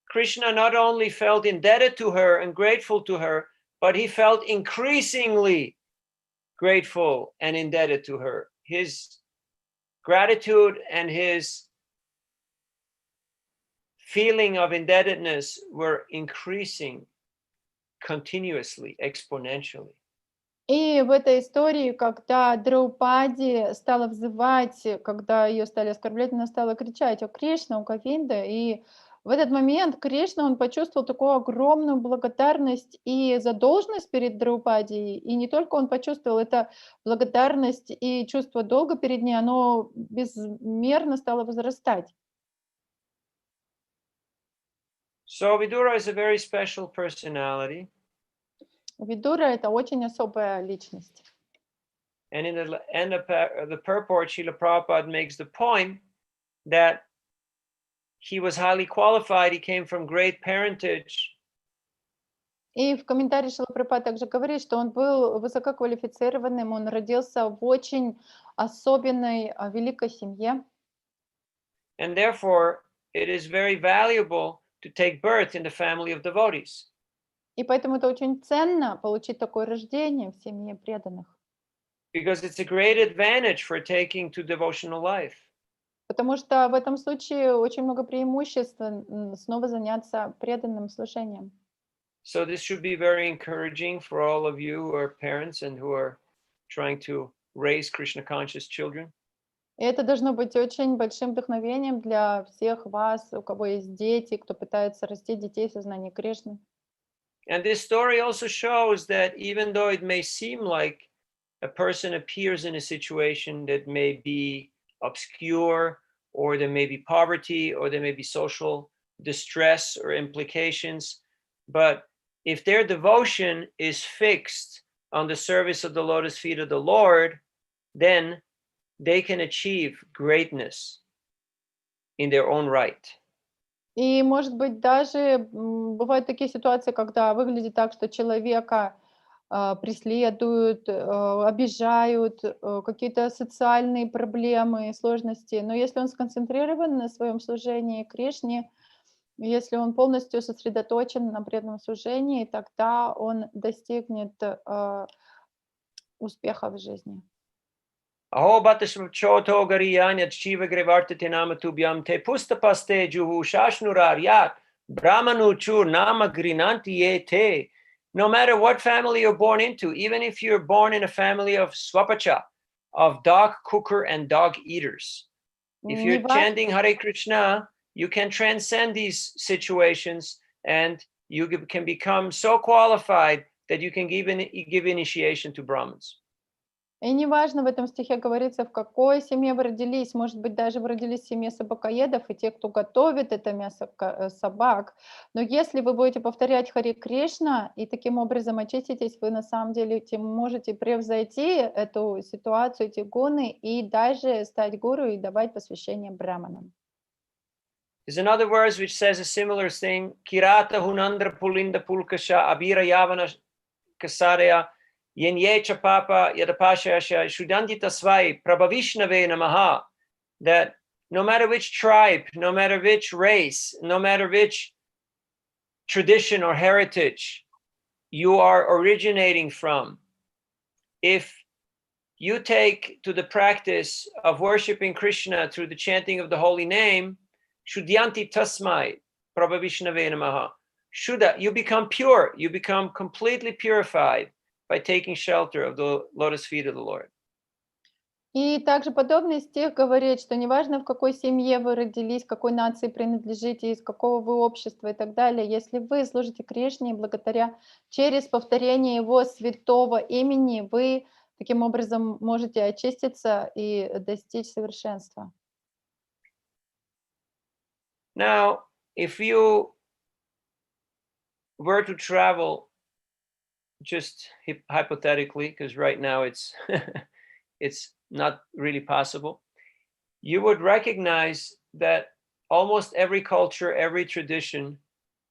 Krishna not only felt indebted to her and grateful to her, but he felt increasingly grateful and indebted to her. His gratitude and his feeling of indebtedness were increasing continuously, exponentially. И в этой истории, когда Драупади стала взывать, когда ее стали оскорблять, она стала кричать: «О Кришна, о Говинда!» И в этот момент Кришна, он почувствовал такую огромную благодарность и задолженность перед Драупади. И не только он почувствовал, это благодарность и чувство долга перед ней, оно безмерно стало возрастать. So Vidura is a very special personality. Видура — это очень особая личность. And in the end of the purport, Srila Prabhupada makes the point that he was highly qualified, he came from great parentage. И в комментарии Шрила Прабхупада также говорит, что он был высококвалифицированным, он родился в очень особенной, великой семье. And therefore, it is very valuable to take birth in the family of devotees. И поэтому это очень ценно получить такое рождение в семье преданных. Because it's a great advantage for taking to devotional life. Потому что в этом случае очень много преимуществ снова заняться преданным служением. So this should be very encouraging for all of you who are parents and who are trying to raise Krishna conscious children. И это должно быть очень большим вдохновением для всех вас, у кого есть дети, кто пытается растить детей в сознании Кришны. And this story also shows that even though it may seem like a person appears in a situation that may be obscure, or there may be poverty, or there may be social distress or implications, but if their devotion is fixed on the service of the lotus feet of the Lord, then they can achieve greatness in their own right. И, может быть, даже бывают такие ситуации, когда выглядит так, что человека преследуют, обижают, какие-то социальные проблемы, сложности. Но если он сконцентрирован на своем служении Кришне, если он полностью сосредоточен на преданном служении, тогда он достигнет успеха в жизни. Aho batashm choto gariyanyat shiva grevartate namatubhyam te pustapaste juhu shashnurar brahmanu chur nama grinanti ye te. No matter what family you're born into, even if you're born in a family of swapacha, of dog cooker and dog eaters, if you're chanting Hare Krishna, you can transcend these situations and you can become so qualified that you can give initiation to Brahmins. И неважно, в этом стихе говорится, в какой семье вы родились. Может быть, даже вы родились в семье собакоедов, и те, кто готовит это мясо собак. Но если вы будете повторять Харе Кришна и таким образом очиститесь, вы на самом деле можете превзойти эту ситуацию, эти гуны, и даже стать гуру и давать посвящение браманам. There's another verse which says a similar thing. Kirata hunandra pulinda pulkasha abira yavana kasarya yenyecha papa yadapashasha shudandita svai prabhavishnave namaha. That no matter which tribe, no matter which race, no matter which tradition or heritage you are originating from, if you take to the practice of worshiping Krishna through the chanting of the holy name, Shudyanti Tasmai Prabhavishnave Namaha. Shuddha, you become pure, you become completely purified by taking shelter of the lotus feet of the Lord. И также подобный стих говорит, что неважно, в какой семье вы родились, какой нации принадлежите, из какого вы общества и так далее, если вы служите Кришне, благодаря через повторение Его святого имени, вы таким образом можете очиститься и достичь совершенства. Now, if you were to travel, just hypothetically, because right now it's it's not really possible, you would recognize that almost every culture, every tradition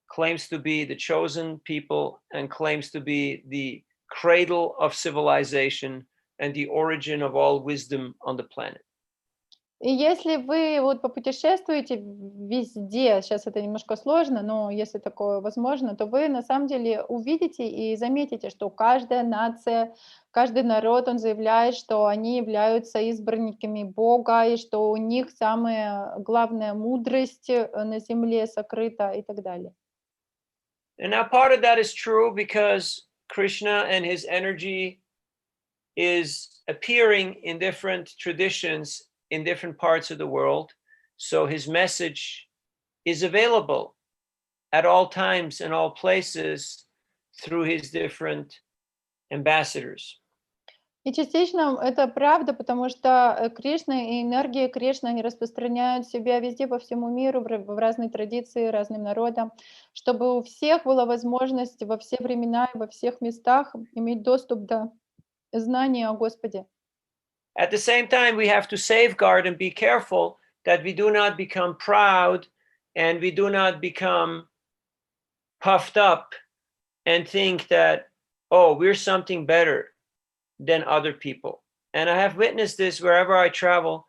claims to be the chosen people and claims to be the cradle of civilization and the origin of all wisdom on the planet. И если вы вот попутешествуете везде, сейчас это немножко сложно, но если такое возможно, то вы на самом деле увидите и заметите, что каждая нация, каждый народ, он заявляет, что они являются избранниками Бога, и что у них самая главная мудрость на земле сокрыта и так далее. And now part of that is true because Krishna and his energy is appearing in different traditions in different parts of the world. So his message is available at all times and all places through his different ambassadors. И частично это правда, потому что Кришна и энергия Кришны, они распространяют себя везде по всему миру, в разные традиции, разным народам, чтобы у всех была возможность во все времена и во всех местах иметь доступ до знания о Господе. At the same time, we have to safeguard and be careful that we do not become proud and we do not become puffed up and think that, oh, we're something better than other people. And I have witnessed this wherever I travel,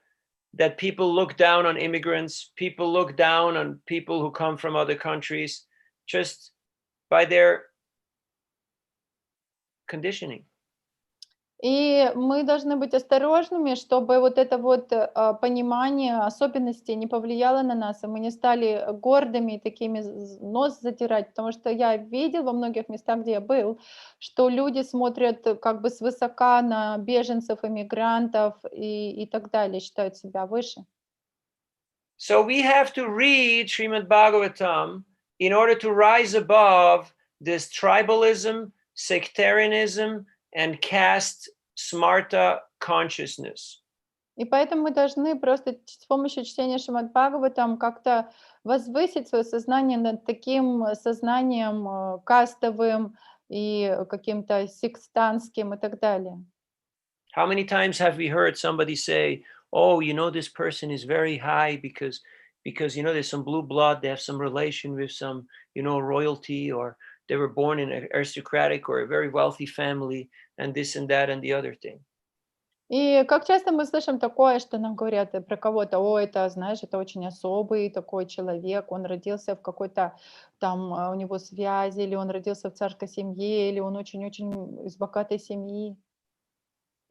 that people look down on immigrants, people look down on people who come from other countries just by their conditioning. И мы должны быть осторожными, чтобы вот это вот понимание особенностей не повлияло на нас, и мы не стали гордыми и такими нос затирать, потому что я видел во многих местах, где я был, что люди смотрят как бы свысока на беженцев, иммигрантов и так далее, считают себя выше. So we have to read Srimad Bhagavatam in order to rise above this tribalism, sectarianism, and caste smarta consciousness. И поэтому мы должны просто с помощью чтения Шримад Бхагаватам как-то возвысить свое сознание над таким сознанием кастовым и каким-то секстанским и так далее. How many times have we heard somebody say, oh, you know, this person is very high because you know, there's some blue blood, they have some relation with some, you know, royalty, or they were born in an aristocratic or a very wealthy family, and this and that and the other thing. И как часто мы слышим такое, что нам говорят про кого-то, о, это, знаешь, это очень особый такой человек, он родился в какой-то там, у него связи, или он родился в царской семье, или он очень-очень из богатой семьи.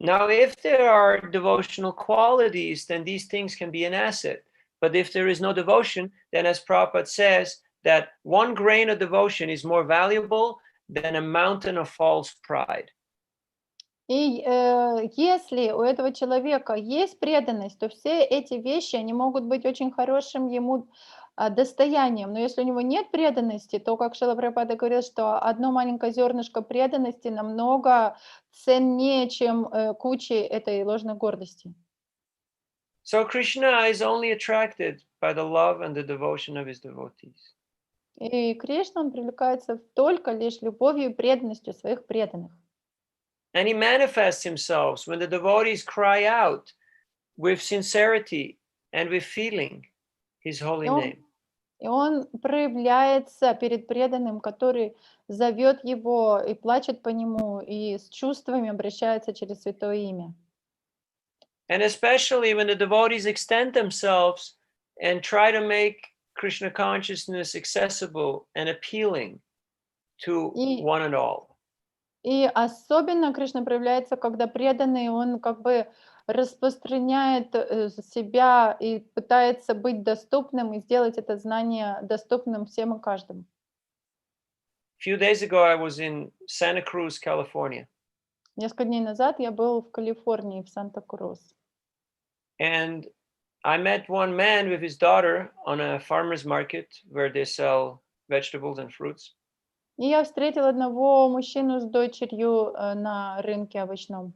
Now, if there are devotional qualities, then these things can be an asset. But if there is no devotion, then as Prabhupada says, that one grain of devotion is more valuable than a mountain of false pride. И если у этого человека есть преданность, то все эти вещи, они могут быть очень хорошим ему достоянием. Но если у него нет преданности, то, как Шрила Прабхупада говорил, что одно маленькое зернышко преданности намного ценнее, чем куча этой ложной гордости. So Krishna is only attracted by the love and the devotion of his devotees. И Кришна, он привлекается только лишь любовью и преданностью своих преданных. And he manifests himself when the devotees cry out with sincerity and with feeling his holy name. И он проявляется перед преданным, который зовет его и плачет по нему, и с чувствами обращается через святое имя. And especially when the devotees extend themselves and try to make Krishna consciousness accessible and appealing to one and all. И особенно Кришна проявляется, когда преданный, он как бы распространяет себя и пытается быть доступным и сделать это знание доступным всем и каждому. A few days ago, I was in Santa Cruz, California. Несколько дней назад я был в Калифорнии, в Санта-Крус. And I met one man with his daughter on a farmer's market where they sell vegetables and fruits. И я встретил одного мужчину с дочерью на рынке овощном.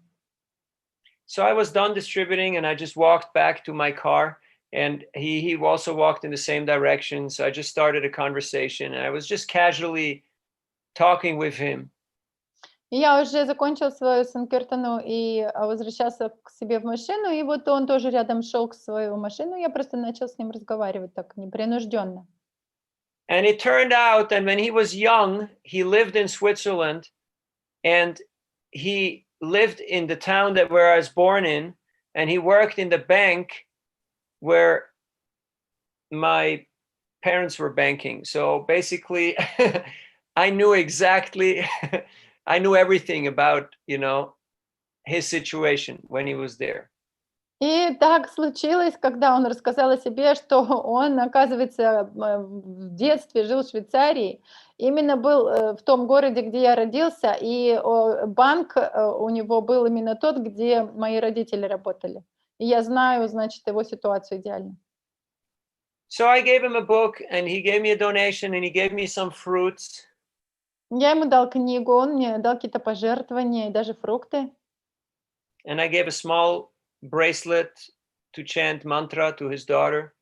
So I was done distributing and I just walked back to my car, and he also walked in the same direction. So I just started a conversation and I was just casually talking with him. И я уже закончил свою санкиртану и возвращался к себе в машину, и вот он тоже рядом шел к свою машину, я просто начал с ним разговаривать так непринужденно. And it turned out that when he was young, he lived in Switzerland, and he lived in the town where I was born in, and he worked in the bank where my parents were banking. So basically, I knew exactly, I knew everything about, his situation when he was there. И так случилось, когда он рассказал о себе, что он, оказывается, в детстве жил в Швейцарии, именно был в том городе, где я родился, и банк у него был именно тот, где мои родители работали. И я знаю, значит, его ситуацию идеально. So I gave him a book, and he gave me a donation, and he gave me some fruits. Я ему дал книгу, он мне дал какие-то пожертвования и даже фрукты. And I gave a small bracelet to chant mantra to his daughter.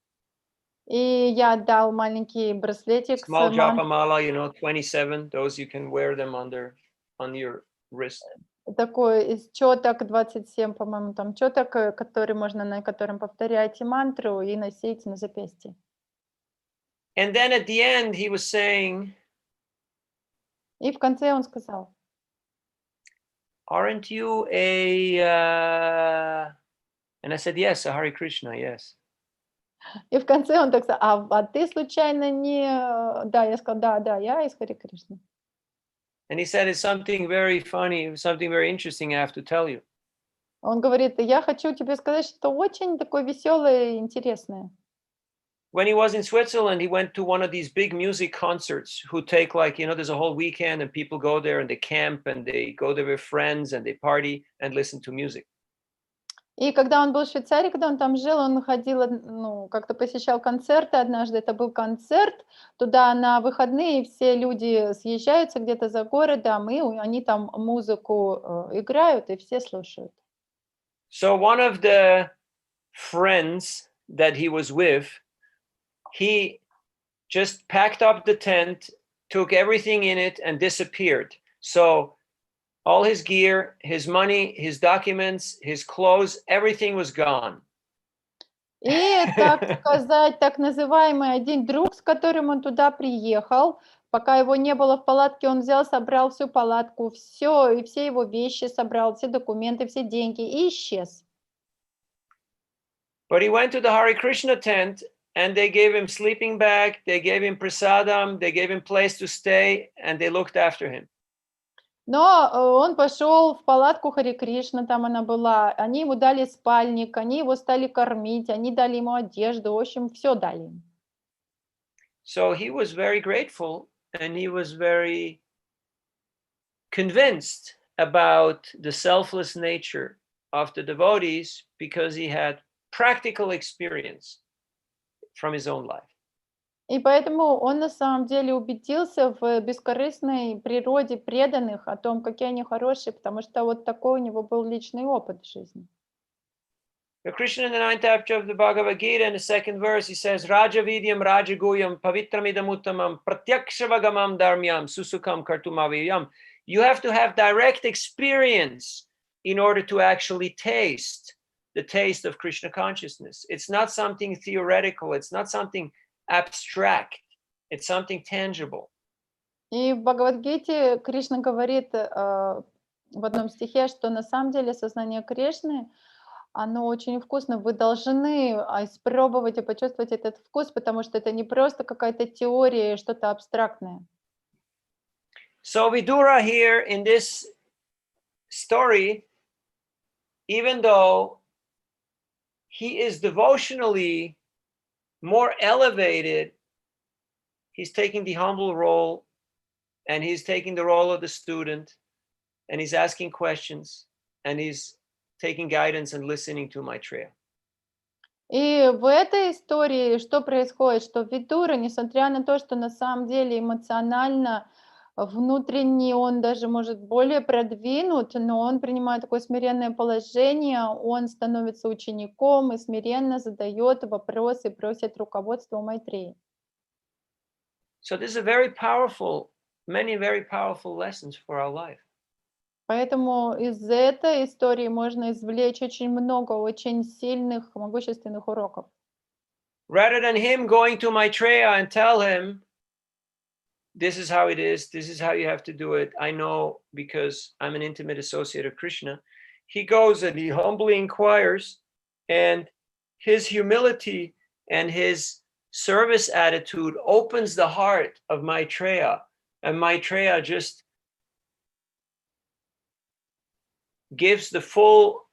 И я дал маленький браслетик Small с japa mala, 27. Those you can wear them on your wrist. такой из четок 27, по-моему, там четок, который можно, на котором повторять мантру и носить на запястье. And then at the end, he was saying, И в конце он сказал: "Aren't you And I said, yes, a Hare Krishna, yes. И в конце он так сказал: а ты случайно не... Да, я сказал, да, я из Харе Кришны. And he said, it's something very funny, something very interesting I have to tell you. Он говорит: я хочу тебе сказать, что очень такое веселое и интересное. When he was in Switzerland, he went to one of these big music concerts who take there's a whole weekend and people go there and they camp and they go there with friends and they party and listen to music. И когда он был в Швейцарии, когда он там жил, он ходил, как-то посещал концерты. Однажды это был концерт, туда на выходные все люди съезжаются где-то за городом, и они там музыку играют, и все слушают. So one of the friends that he was with, he just packed up the tent, took everything in it and disappeared. So all his gear, his money, his documents, his clothes, everything was gone. И, так сказать, так называемый один друг, с которым он туда приехал, пока его не было в палатке, он взял, собрал всю палатку, все, и все его вещи собрал, все документы, все деньги, и исчез. But he went to the Hare Krishna tent, and they gave him sleeping bag, they gave him prasadam, they gave him place to stay, and they looked after him. Но он пошел в палатку Харе Кришна, там она была, они ему дали спальник, они его стали кормить, они дали ему одежду, в общем, все дали ему. So he was very grateful, and he was very convinced about the selfless nature of the devotees because he had practical experience from his own life. И поэтому он на самом деле убедился в бескорыстной природе преданных, о том, какие они хорошие, потому что вот такой у него был личный опыт в жизни. Krishna in the 9th chapter of the Bhagavad Gita, in the 2nd verse, he says, Raja Vidyam Raja Guyam Pavitramidam Uttamam Pratyaksavagamam Dharmyam Susukam Kartumaviyam. You have to have direct experience in order to actually taste the taste of Krishna consciousness. It's not something theoretical, it's not something abstract, it's something tangible. И в Бхагавад-гите Кришна говорит в одном стихе, что на самом деле сознание Кришны, оно очень вкусно. Вы должны испробовать и почувствовать этот вкус, потому что это не просто какая-то теория, что-то абстрактное. So Vidura here in this story, even though he is devotionally more elevated, he's taking the humble role, and he's taking the role of the student, and he's asking questions, and he's taking guidance and listening to Maitreya. И в этой истории что происходит? Что Видура, несмотря на то, что на самом деле эмоционально, внутренне он даже может более продвинут, но он принимает такое смиренное положение, он становится учеником и смиренно задает вопросы, просит руководства у Майтрейи. So this is a very powerful, many very powerful lessons for our life. Поэтому из этой истории можно извлечь очень много очень сильных, могущественных уроков. Rather than him going to Maitreya and tell him, this is how it is, this is how you have to do it, I know because I'm an intimate associate of Krishna, he goes and he humbly inquires, and his humility and his service attitude opens the heart of Maitreya, and Maitreya just gives the full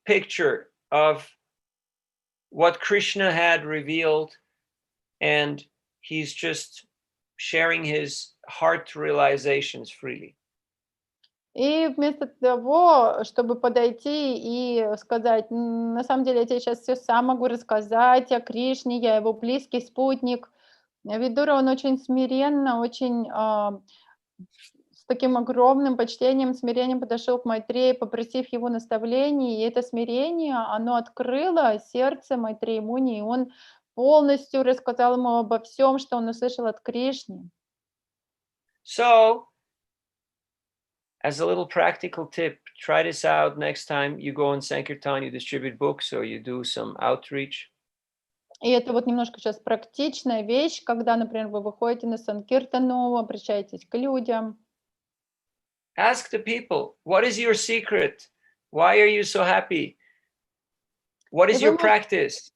picture of what Krishna had revealed, and he's just sharing his heart realizations freely. И вместо того, чтобы подойти и сказать, на самом деле я тебе сейчас все сам могу рассказать о Кришне, я его близкий спутник. Видура, он очень смиренно, очень с таким огромным почтением, смирением подошел к Майтрее, попросив его наставлений, и это смирение, оно открыло сердце Майтрейи Муни, и он полностью рассказал ему обо всем, что он услышал от Кришны. So, as a little practical tip, try this out next time you go on Sankirtan, you distribute books or you do some outreach. И это вот немножко сейчас практичная вещь, когда, например, вы выходите на Санкиртану, обращаетесь к людям. Ask the people, what is your secret? Why are you so happy? What is И your вы practice?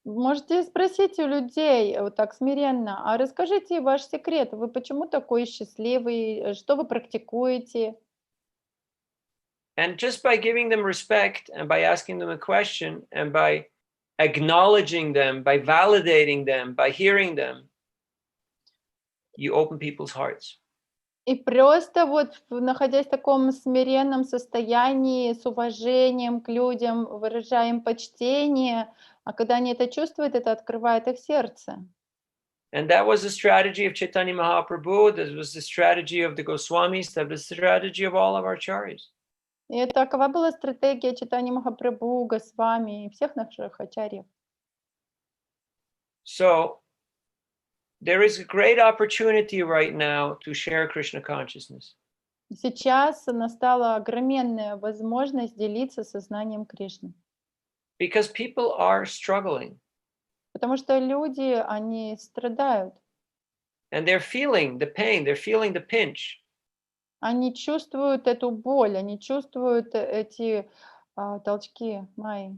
можете спросить у людей вот так смиренно, а расскажите ваш секрет, вы почему такой счастливый, что вы практикуете? And just by giving them respect and by asking them a question and by acknowledging them, by validating them, by hearing them, you open people's hearts. И просто вот, находясь в таком смиренном состоянии, с уважением к людям, выражая им почтение, а когда они это чувствуют, это открывает их сердце. And that was the strategy of Chaitanya Mahaprabhu, that was the strategy of the Goswamis, that was the strategy of all of our acharyas. И такова была стратегия Чайтаньи Махапрабху, Госвами и всех наших ачарьев. So, there is a great opportunity right now to share Krishna consciousness. Сейчас настала огроменная возможность делиться сознанием Кришны. Because people are struggling. Потому что люди, они страдают. And they're feeling the pain, they're feeling the pinch. Они чувствуют эту боль, они чувствуют эти толчки майи.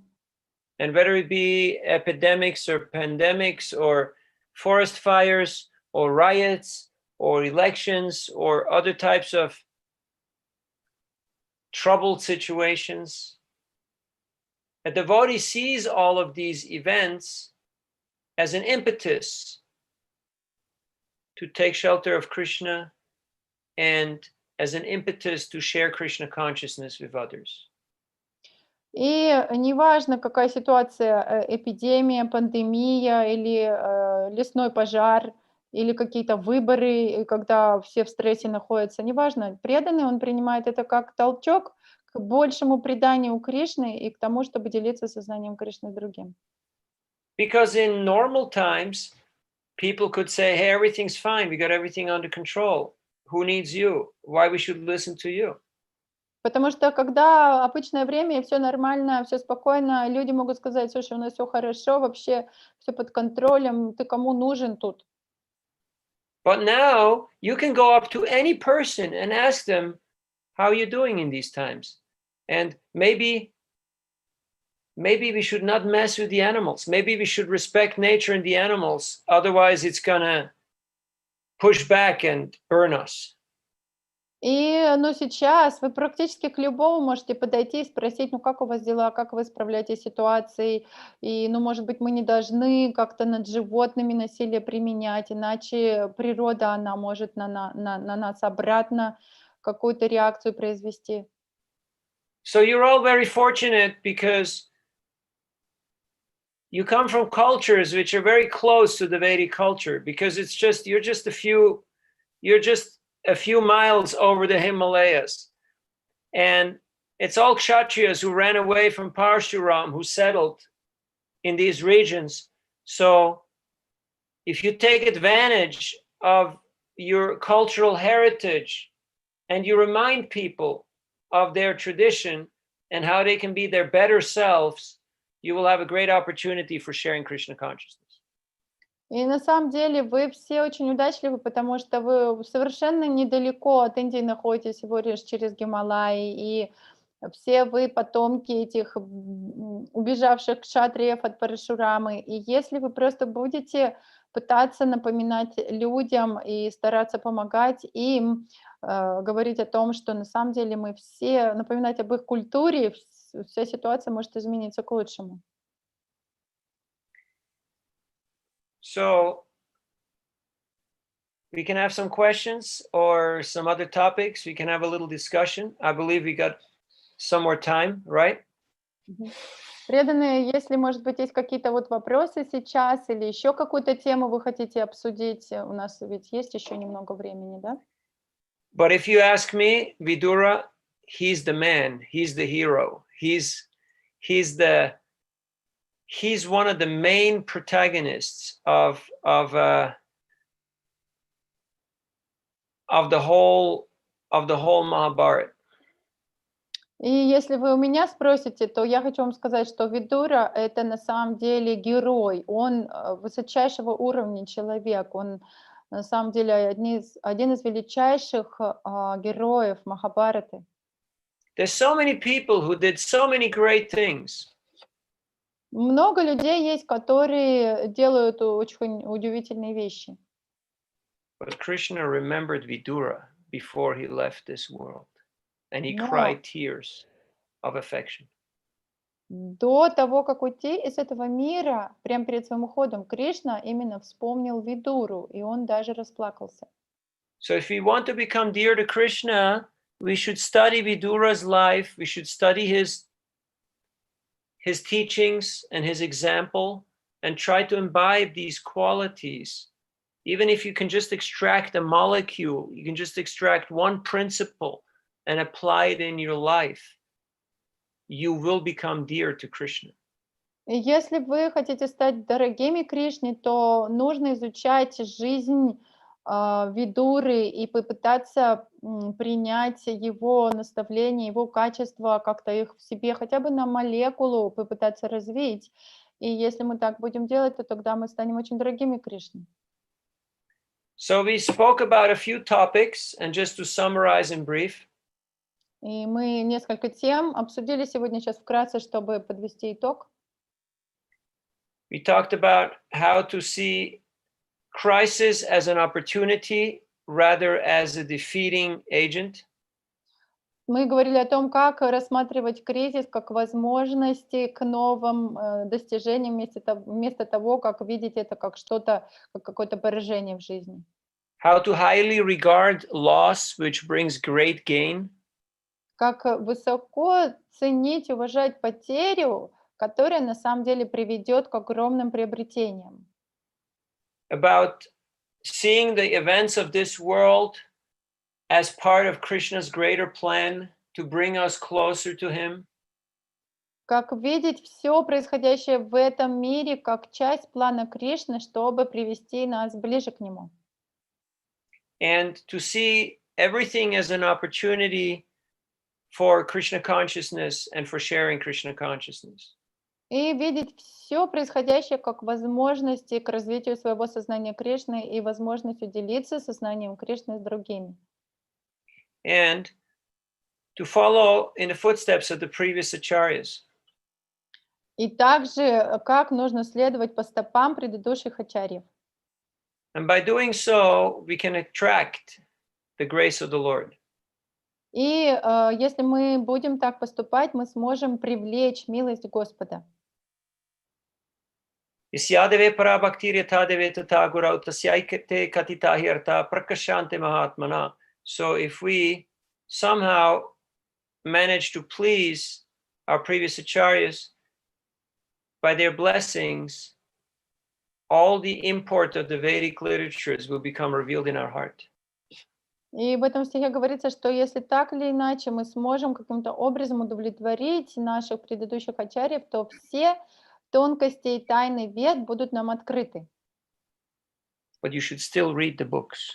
And whether it be epidemics or pandemics or forest fires or riots or elections or other types of troubled situations, a devotee sees all of these events as an impetus to take shelter of Krishna and as an impetus to share Krishna consciousness with others. И неважно, какая ситуация, эпидемия, пандемия или лесной пожар, или какие-то выборы, и когда все в стрессе находятся, неважно, преданный, он принимает это как толчок к большему преданию Кришны и к тому, чтобы делиться сознанием Кришны с другим. Because in normal times, people could say, hey, everything's fine. We got everything under control. Who needs you? Why we should listen to you? Потому что когда обычное время и все нормально, все спокойно, люди могут сказать: слушай, у нас все хорошо, вообще все под контролем, ты кому нужен тут? But now you can go up to any person and ask them, how are you doing in these times? And maybe we should not mess with the animals. Maybe we should respect nature and the animals. Otherwise, it's gonna push back and burn us. Ну, сейчас вы практически к любому можете подойти и спросить: ну, как у вас дела, как вы справляетесь с ситуацией, и, ну, может быть, мы не должны как-то над животными насилие применять, иначе природа, она может на нас обратно какую-то реакцию произвести. So you're all very fortunate because you come from cultures which are very close to the Vedic culture, because you're just a few miles over the Himalayas. And it's all kshatriyas who ran away from Parshuram, who settled in these regions. So if you take advantage of your cultural heritage and you remind people of their tradition and how they can be their better selves, you will have a great opportunity for sharing Krishna consciousness. И на самом деле вы все очень удачливы, потому что вы совершенно недалеко от Индии находитесь, всего лишь через Гималаи, и все вы потомки этих убежавших кшатриев от Парашурамы. И если вы просто будете пытаться напоминать людям и стараться помогать им, говорить о том, что на самом деле мы все, напоминать об их культуре, вся ситуация может измениться к лучшему. So we can have some questions or some other topics. We can have a little discussion. I believe we got some more time, right? Преданные, если, может быть, есть какие-то вот вопросы сейчас или еще какую-то тему вы хотите обсудить, у нас ведь есть еще немного времени, да? But if you ask me, Vidura, he's the man, he's the hero, he's one of the main protagonists of the whole Mahabharata. И если вы у меня спросите, то я хочу вам сказать, что Видура — это на самом деле герой, он высочайшего уровня человек, он на самом деле один из величайших героев Махабхараты. There's so many people who did so many great things. Много людей есть, которые делают очень удивительные вещи. But Krishna remembered Vidura before he left this world, and he cried tears of affection. До того, как уйти из этого мира, прямо перед своим уходом, Кришна именно вспомнил Видуру, и он даже расплакался. So if we want to become dear to Krishna, we should study Vidura's life, we should study his teachings and his example, and try to imbibe these qualities. Even if you can just extract a molecule, you can just extract one principle and apply it in your life, you will become dear to Krishna. И если вы хотите стать дорогими Кришне, то нужно изучать жизнь Видуры и попытаться принять его наставления, его качества, как-то их в себе хотя бы на молекулу попытаться развить. И если мы так будем делать, то тогда мы станем очень дорогими Кришне. So we spoke about a few topics, and just to summarize in brief. И мы несколько тем обсудили сегодня сейчас вкратце, чтобы подвести итог. We talked about how to see crisis as an opportunity rather as a defeating agent. Мы говорили о том, как рассматривать кризис как возможности к новым достижениям вместо того, как видеть это как что-то, как какое-то поражение в жизни. How to highly regard loss, which brings great gain. как высоко ценить, уважать потерю, которая на самом деле приведет к огромным приобретениям. About seeing the events of this world as part of Krishna's greater plan to bring us closer to Him. Как видеть все происходящее в этом мире как часть плана Кришны, чтобы привести нас ближе к Нему. And to see everything as an opportunity for Krishna consciousness and for sharing Krishna consciousness. И видеть все происходящее как возможности к развитию своего сознания Кришны и возможностью делиться сознанием Кришны с другими. And to follow in the footsteps of the previous acharyas. И также, как нужно следовать по стопам предыдущих ачарьев. And by doing so, we can attract the grace of the Lord. И если мы будем так поступать, мы сможем привлечь милость Господа. Isyadeve parabhaktiri tadeve tatagura utasyakate katitahirta prakashante mahatmana. So if we somehow manage to please our previous acharyas by their blessings, all the import of the Vedic literatures will become revealed in our heart. И в этом стихе говорится, что если так или иначе мы сможем каким-то образом удовлетворить наших предыдущих ачарьев, то все тонкости и тайны вед будут нам открыты. But you should still read the books.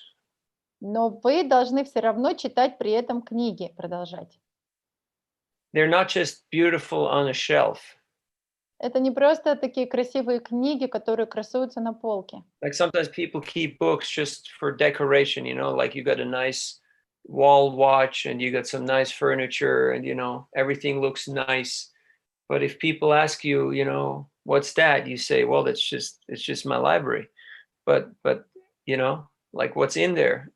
Но вы должны все равно читать при этом книги, продолжать. They're not just beautiful on a shelf. Это не просто такие красивые книги, которые красуются на полке. Like sometimes people keep books just for decoration, like you got a nice wall watch and you got some nice furniture and, everything looks nice. But if people ask you, what's that? You say, well, it's just my library. But like what's in there?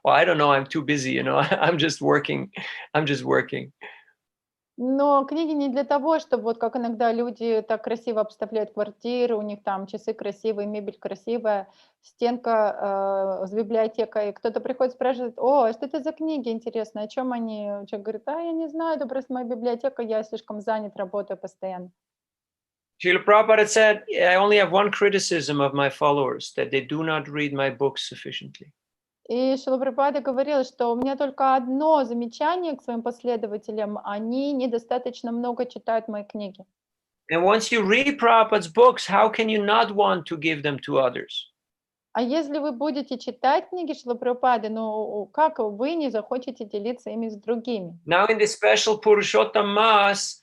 Well, I don't know. I'm too busy, I'm just working. Но книги не для того, чтобы вот как иногда люди так красиво обставляют квартиру, у них там часы красивые, мебель красивая, стенка с библиотекой. Кто-то приходит, спрашивает: о, что это за книги, интересно, о чем они? Человек говорит: я не знаю, это просто моя библиотека, я слишком занят, работаю постоянно. Srila Prabhupada said, I only have one criticism of my followers, that they do not read my books sufficiently. И Шрила Прабхупада говорил, что у меня только одно замечание к своим последователям: они недостаточно много читают мои книги. And once you read Prabhupada's books, how can you not want to give them to others? А если вы будете читать книги Шрилы Прабхупады, как вы не захотите делиться ими с другими? Now in this special Purushottam Mass,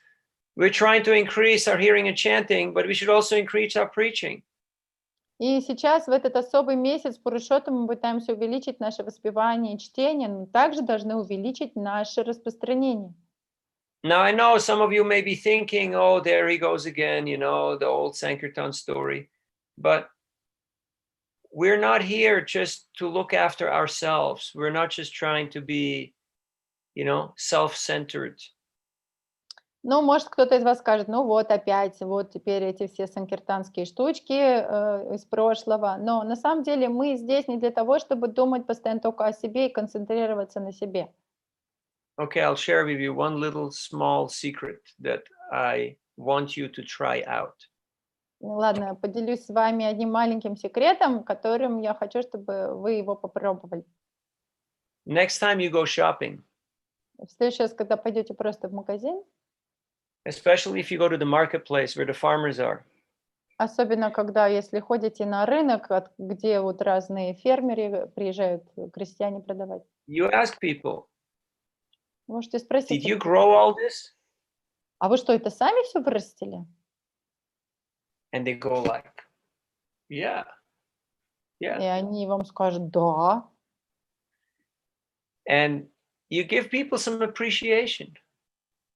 we're trying to increase our hearing and chanting, but we should also increase our preaching. И сейчас, в этот особый месяц Пурушоттам, мы пытаемся увеличить наше воспевание и чтение, но также должны увеличить наше распространение. Now I know some of you may be thinking, oh, there he goes again, the old Sankirtan story. But we're not here just to look after ourselves. We're not just trying to be, self-centered. Ну, может, кто-то из вас скажет: ну вот опять, вот теперь эти все санкиртанские штучки из прошлого. Но на самом деле мы здесь не для того, чтобы думать постоянно только о себе и концентрироваться на себе. Okay, I'll share with you one little small secret that I want you to try out. Ладно, поделюсь с вами одним маленьким секретом, которым я хочу, чтобы вы его попробовали. Next time you go shopping, В следующий раз, когда пойдете просто в магазин, especially if you go to the marketplace where the farmers are, особенно если ходите на рынок, где вот разные фермеры приезжают, крестьяне продавать, you ask people, можете did спросить: you grow all this? а вы что, это сами все вырастили? And they go like, yeah. И они вам скажут: да. And you give people some appreciation.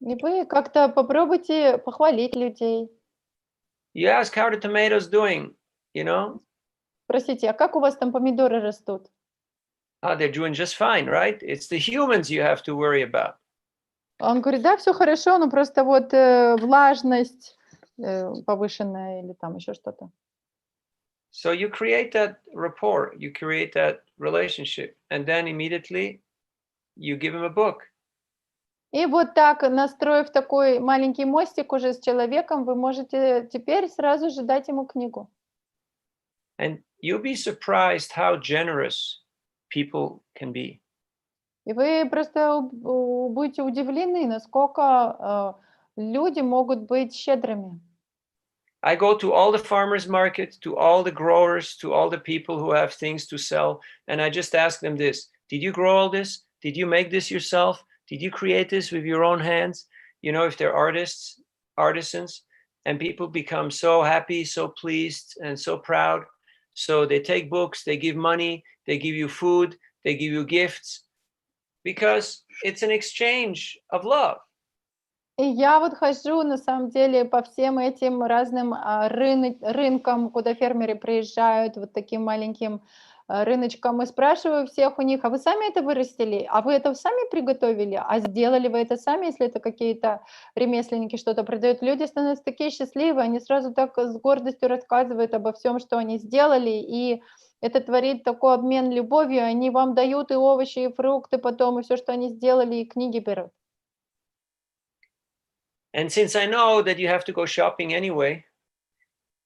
И вы как-то попробуйте похвалить людей. You ask how the tomatoes doing, Спросите: а как у вас там помидоры растут? They're doing just fine, right? It's the humans you have to worry about. Он говорит: да, все хорошо, но просто вот влажность повышенная или там еще что-то. So you create that rapport, you create that relationship, and then immediately you give him a book. И вот так, настроив такой маленький мостик уже с человеком, вы можете теперь сразу же дать ему книгу. And you'll be surprised how generous people can be. И вы просто будете удивлены, насколько люди могут быть щедрыми. I go to all the farmers markets, to all the growers, to all the people who have things to sell, and I just ask them this: did you grow all this? Did you make this yourself? Did you create this with your own hands? You know, if they're artists, artisans, and people become so happy, so pleased, and so proud. So they take books, they give money, they give you food, they give you gifts, because it's an exchange of love. И я вот хожу, на самом деле, по всем этим разным рынкам, куда фермеры приезжают, вот таким маленьким рыночкам, и спрашиваю всех у них: а вы сами это вырастили? А вы это сами приготовили? А сделали вы это сами, если это какие-то ремесленники что-то продают? Люди становятся такие счастливые, они сразу так с гордостью рассказывают обо всем, что они сделали, и это творит такой обмен любовью, они вам дают и овощи, и фрукты потом, и все, что они сделали, и книги берут. And since I know that you have to go shopping anyway,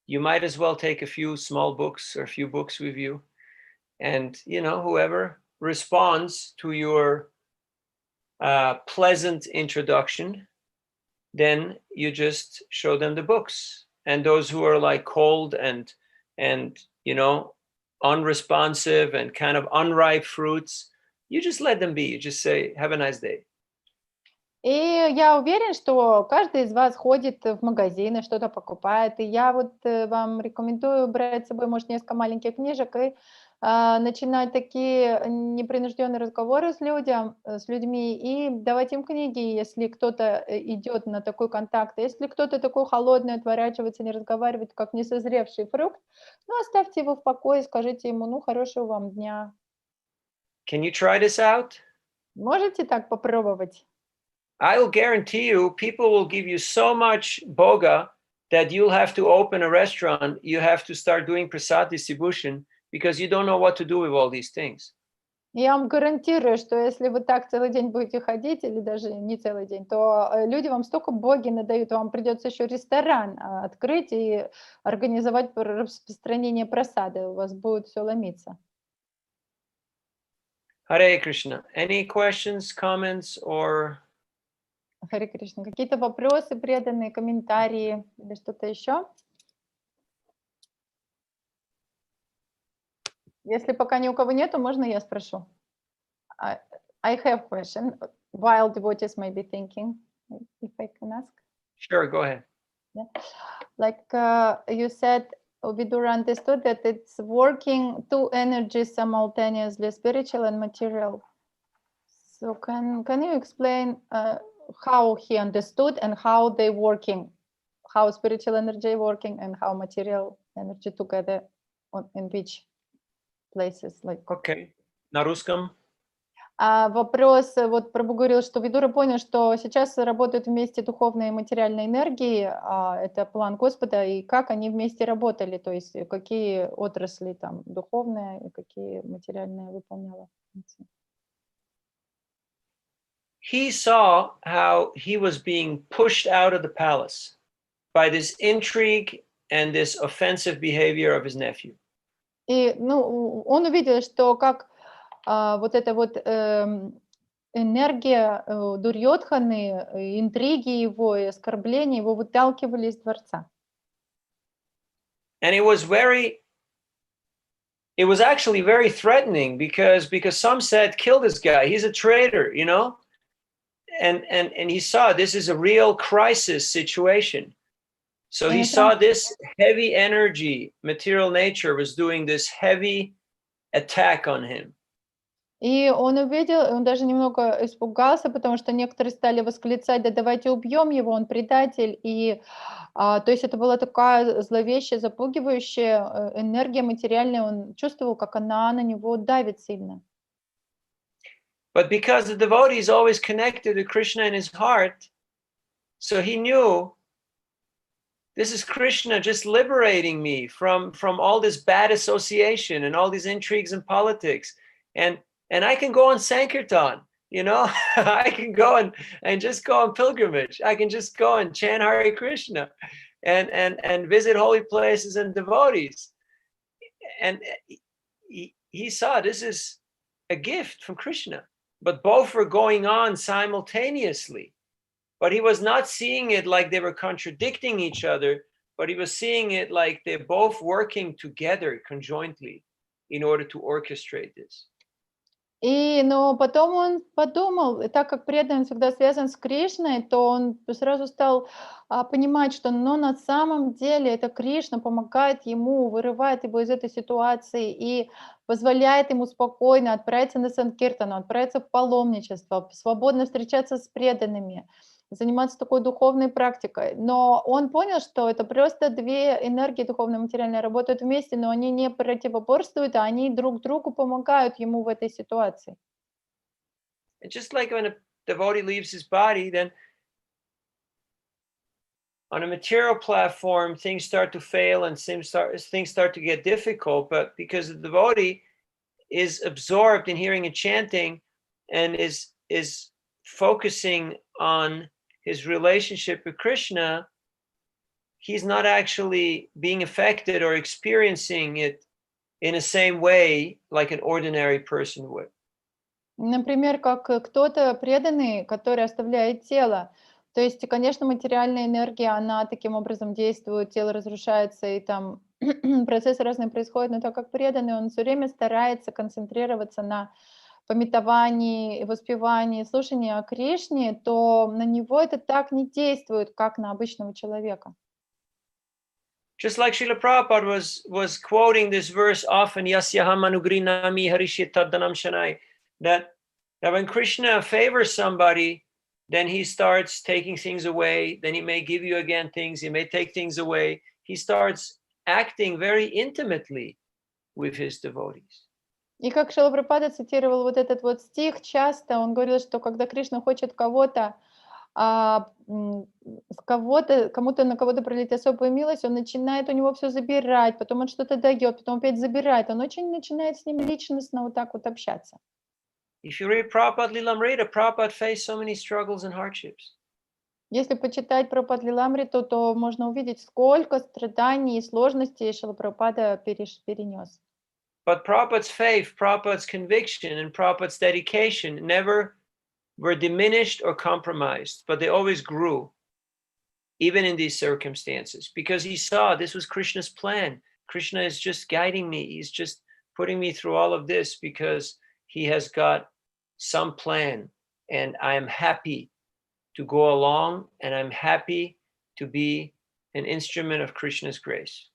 you might as well take a few small books or a few books with you. And, you know, whoever responds to your pleasant introduction, then you just show them the books. And those who are like cold and you know, unresponsive and kind of unripe fruits, you just let them be. You just say, have a nice day. И я уверен, что каждый из вас ходит в магазины, что-то покупает. И я вот вам рекомендую брать с собой, может, несколько маленьких книжек и начинать такие непринужденные разговоры с людьми и давать им книги, если кто-то идет на такой контакт. Если кто-то такой холодный, отворачивается, не разговаривает, как несозревший фрукт, ну, оставьте его в покое, скажите ему: ну, хорошего вам дня. Can you try this out? Можете так попробовать? I'll guarantee you, people will give you so much boga that you'll have to open a restaurant. You have to start doing prasad distribution because you don't know what to do with all these things. Я вам гарантирую, что если вы так целый день будете ходить, или даже не целый день, то люди вам столько боги надают, вам придется еще ресторан открыть и организовать распространение просады, у вас будет все ломиться. Hare Krishna. Any questions, comments, or... Харе Кришна. Какие-то вопросы, преданные, комментарии или что-то еще? Если пока ни у кого нету, можно я спрошу? I have question. While devotees may be thinking, if I can ask. Sure, go ahead. Yeah. Like you said, Vidura understood that it's working two energies simultaneously, spiritual and material. So can you explain how he understood and how they working, how spiritual energy working and how material energy together in which places? Like. Okay. На русском. Вопрос, вот Прабху говорил, что Видура понял, что сейчас работают вместе духовные и материальные энергии, это план Господа, и как они вместе работали, то есть какие отрасли там духовные и какие материальные выполняла. He saw how he was being pushed out of the palace by this intrigue and this offensive behavior of his nephew. И он увидел, что как вот эта вот энергия Дурьодханы, интриги его и оскорбления его выталкивали из дворца. And it was actually very threatening because some said, kill this guy, he's a traitor, you know? And he saw this is a real crisis situation. So he saw this heavy energy, material nature was doing this heavy attack on him. И он увидел, он даже немного испугался, потому что некоторые стали восклицать: да давайте убьем его, он предатель. И то есть это была такая зловещая, запугивающая энергия материальная, он чувствовал, как она на него давит сильно. But because the devotee is always connected to Krishna in his heart, so he knew this is Krishna just liberating me from all this bad association and all these intrigues and politics. And I can go on Sankirtan You know, I can go and just go on pilgrimage. I can just go and chant Hare Krishna and visit holy places and devotees. And he saw this is a gift from Krishna, but both were going on simultaneously. But he was not seeing it like they were contradicting each other, but he was seeing it like they're both working together conjointly in order to orchestrate this. Но потом он подумал, и так как преданный всегда связан с Кришной, то он сразу стал понимать, что на самом деле это Кришна помогает ему, вырывает его из этой ситуации и позволяет ему спокойно отправиться на Санкиртану, отправиться в паломничество, свободно встречаться с преданными, заниматься такой духовной практикой. Но он понял, что это просто две энергии духовно материальной работают вместе, но они не противоборствуют, а они друг другу помогают ему в этой ситуации. And just like when a devotee leaves his body, then on a material platform, things start to fail and things start to get difficult. But because the devotee is absorbed in hearing and chanting and is focusing on his relationship with Krishna, he's not actually being affected or experiencing it in the same way like an ordinary person would. Например, как кто-то преданный, который оставляет тело. То есть, конечно, материальная энергия, она таким образом действует, тело разрушается, и там процессы разные происходят, но так как преданный, он все время старается концентрироваться на памятовании, воспевании, слушании о Кришне, то на него это так не действует, как на обычного человека. Just like Srila Prabhupada was quoting this verse often, Yasyaham anugrinami harishit taddanam shanai, that when Krishna favors somebody, then he starts taking things away, then he may give you again things, he may take things away. He starts acting very intimately with his devotees. И как Шрила Прабхупада цитировал вот этот вот стих часто, он говорил, что когда Кришна хочет кому-то на кого-то пролить особую милость, он начинает у него все забирать, потом он что-то дает, потом опять забирает. Он очень начинает с ним личностно вот так вот общаться. If you read Prabhupada Lilamrita, Prabhupada faced so many struggles and hardships. Если почитать Прабхупад Лиламриту, то можно увидеть, сколько страданий и сложностей Шрила Прабхупада перенес. But Prabhupada's faith, Prabhupada's conviction, and Prabhupada's dedication never were diminished or compromised, but they always grew, even in these circumstances, because he saw this was Krishna's plan. Krishna is just guiding me. He's just putting me through all of this because he has got some plan, and I am happy to go along, and I'm happy to be an instrument of Krishna's grace.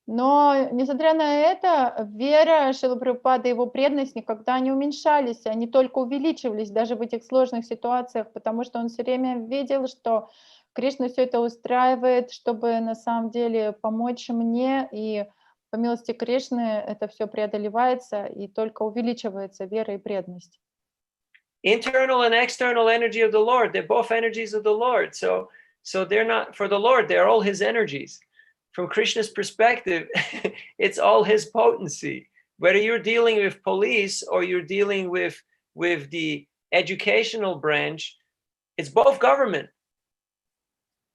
Но, несмотря на это, вера Шрилы Прабхупады и его преданность никогда не уменьшались, они только увеличивались даже в этих сложных ситуациях, потому что он все время видел, что Кришна все это устраивает, чтобы на самом деле помочь мне, и по милости Кришны это все преодолевается и только увеличивается вера и преданность. Internal and external energy of the Lord, they're both energies of the Lord. So they're not, for the Lord, they're all his energies. From Krishna's perspective, it's all his potency. Whether you're dealing with police or you're dealing with the educational branch, it's both government.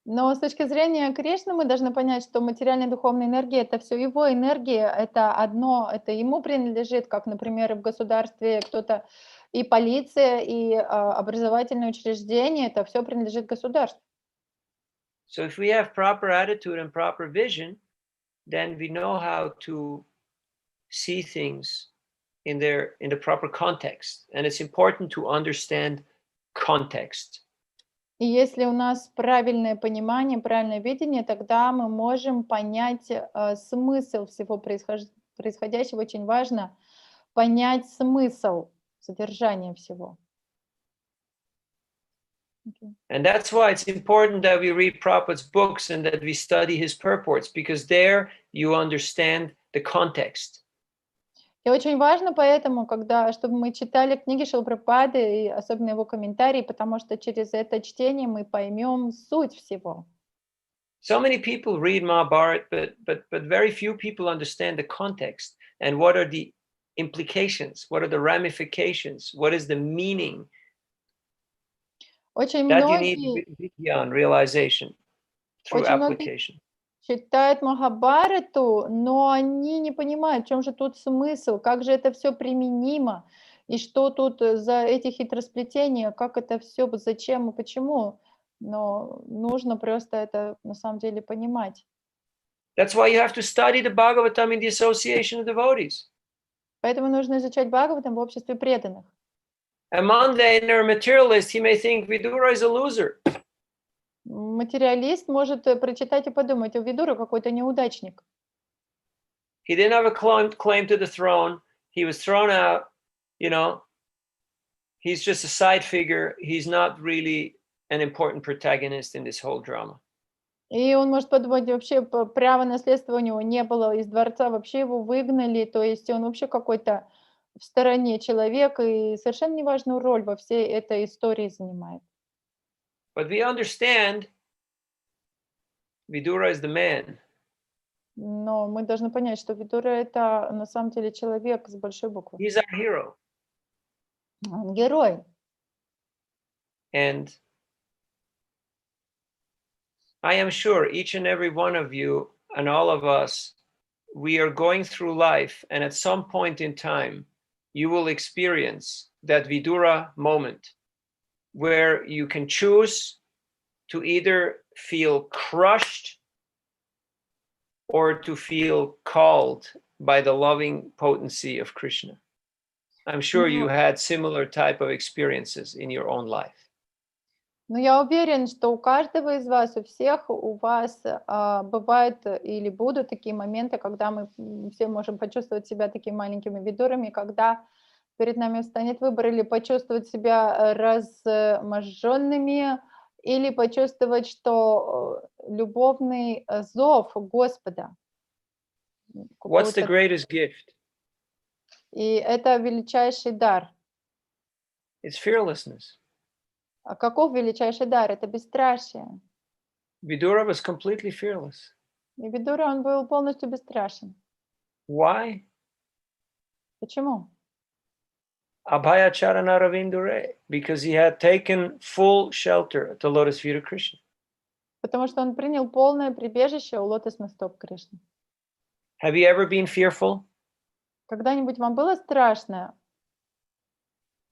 Но с точки зрения Кришны мы должны понять, что материальная и духовная энергия — это все его энергия, это одно, это ему принадлежит, как, например, в государстве кто-то, и полиция, и образовательные учреждения, это все принадлежит государству. So if we have proper attitude and proper vision, then we know how to see things in the proper context. And it's important to understand context. И если у нас правильное понимание, правильное видение, тогда мы можем понять смысл всего происходящего. Очень важно понять смысл, содержание всего. Okay. And that's why it's important that we read Prabhupada's books and that we study his purports, because there you understand the context. И очень важно поэтому, чтобы мы читали книги Шрилы Прабхупады, и особенно его комментарии, потому что через это чтение мы поймем суть всего. So many people read Mahabharata, but very few people understand the context and what are the implications? What are the ramifications? What is the meaning? Очень That you need многие, beyond realization through очень многие application. читают Махабхарату, но они не понимают, в чем же тут смысл, как же это все применимо, и что тут за эти хитросплетения, как это все, зачем и почему. Но нужно просто это на самом деле понимать. That's why you have to study the Bhagavatam in the association of devotees. Поэтому нужно изучать Бхагаватам в обществе преданных. A mundane or a materialist, he may think Vidura is a loser. Материалист может прочитать и подумать, у Видуры какой-то неудачник. He didn't have a claim to the throne. He was thrown out, you know. He's just a side figure. He's not really an important protagonist in this whole drama. И он может подумать, вообще права наследства у него не было, из дворца вообще его выгнали, то есть он вообще какой-то в стороне человек и совершенно неважную роль во всей этой истории занимает. But we understand Vidura is the man. Но мы должны понять, что Видура — это на самом деле человек с большой буквы. He's our hero. Он герой. And I am sure each and every one of you and all of us, we are going through life, and at some point in time, you will experience that Vidura moment where you can choose to either feel crushed or to feel called by the loving potency of Krishna. I'm sure you had similar type of experiences in your own life. Но я уверен, что у каждого из вас, у всех, у вас бывают или будут такие моменты, когда мы все можем почувствовать себя такими маленькими видурами, когда перед нами встанет выбор или почувствовать себя разможженными, или почувствовать, что любовный зов Господа. What's the greatest gift? И это величайший дар. It's fearlessness. А каков величайший дар? Это бесстрашие. Vidura was completely fearless. И Видура, он был полностью бесстрашен. Why? Почему? Abhayacharana Ravindure, because he had taken full shelter at the lotus feet of Krishna. Потому что он принял полное прибежище у лотосных стоп Кришны. Have you ever been fearful? Когда-нибудь вам было страшно?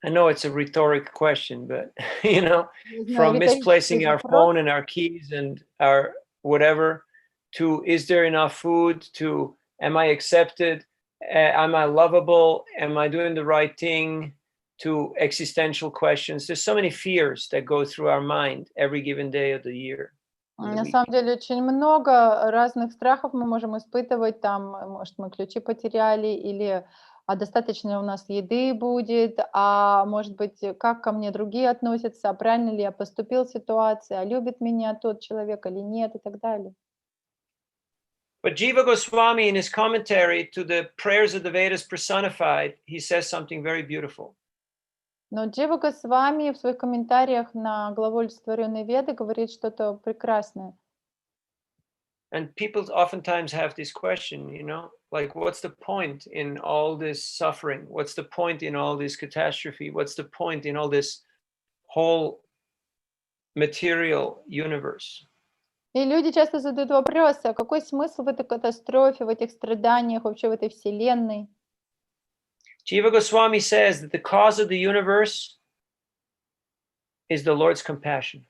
I know it's a rhetoric question, but you know, from misplacing our phone and our keys and our whatever, to is there enough food, to am I accepted, am I lovable, am I doing the right thing, to existential questions. There's so many fears that go through our mind every given day of the year. На самом деле очень много разных страхов мы можем испытывать, там, может, мы ключи потеряли, или достаточно у нас еды будет, а может быть, как ко мне другие относятся, а правильно ли я поступил в ситуации, а любит меня тот человек или нет, и так далее. But Jiva Goswami, in his commentary to the prayers of the Vedas personified, he says something very beautiful. Но Джива Госвами в своих комментариях на главу олицетворенной Веды говорит что-то прекрасное. And people oftentimes have this question, you know, like, what's the point in all this suffering? What's the point in all this catastrophe? What's the point in all this whole material universe? И люди часто задают вопросы, а какой смысл в этой катастрофе, в этих страданиях, вообще в этой вселенной? Jiva Goswami says that the cause of the universe is the Lord's compassion.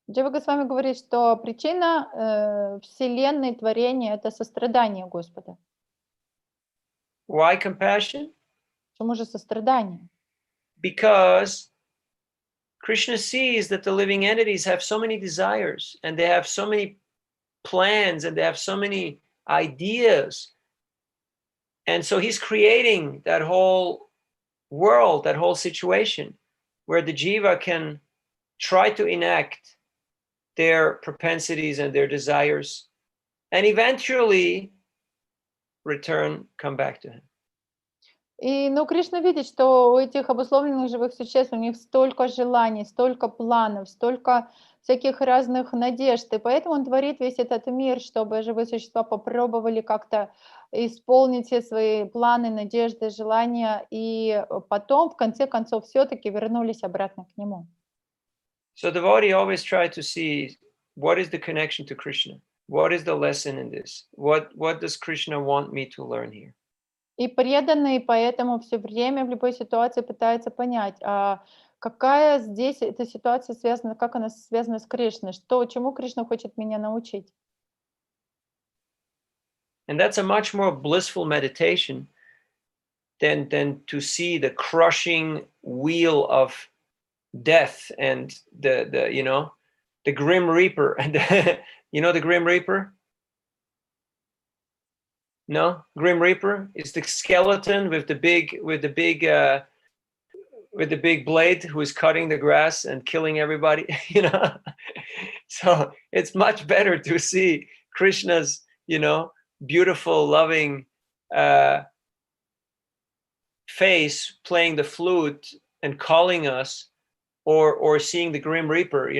Джива Госвами говорит, что причина вселенной творения — это сострадание Господа. Why compassion? Почему же сострадание? Because Krishna sees that the living entities have so many desires, and they have so many plans, and they have so many ideas. And so he's creating that whole world, that whole situation, where the jiva can try to enact their propensities and their desires, and eventually come back to him. Но Кришна видит, что у этих обусловленных живых существ, у них столько желаний, столько планов, столько всяких разных надежд, и поэтому он творит весь этот мир, чтобы живые существа попробовали как-то исполнить все свои планы, надежды, желания, и потом, в конце концов, все-таки вернулись обратно к нему. So the devotee always try to see what is the connection to Krishna, what is the lesson in this, what does Krishna want me to learn here. И преданный поэтому все время в любой ситуации пытается понять, какая здесь эта ситуация связана, как она связана с Кришной, чему Кришна хочет меня научить. And that's a much more blissful meditation than to see the crushing wheel of death and the grim reaper. And the grim reaper? No, Grim Reaper is the skeleton with the big blade who is cutting the grass and killing everybody. So it's much better to see Krishna's, beautiful, loving face playing the flute and calling us, or seeing the Grim Reaper,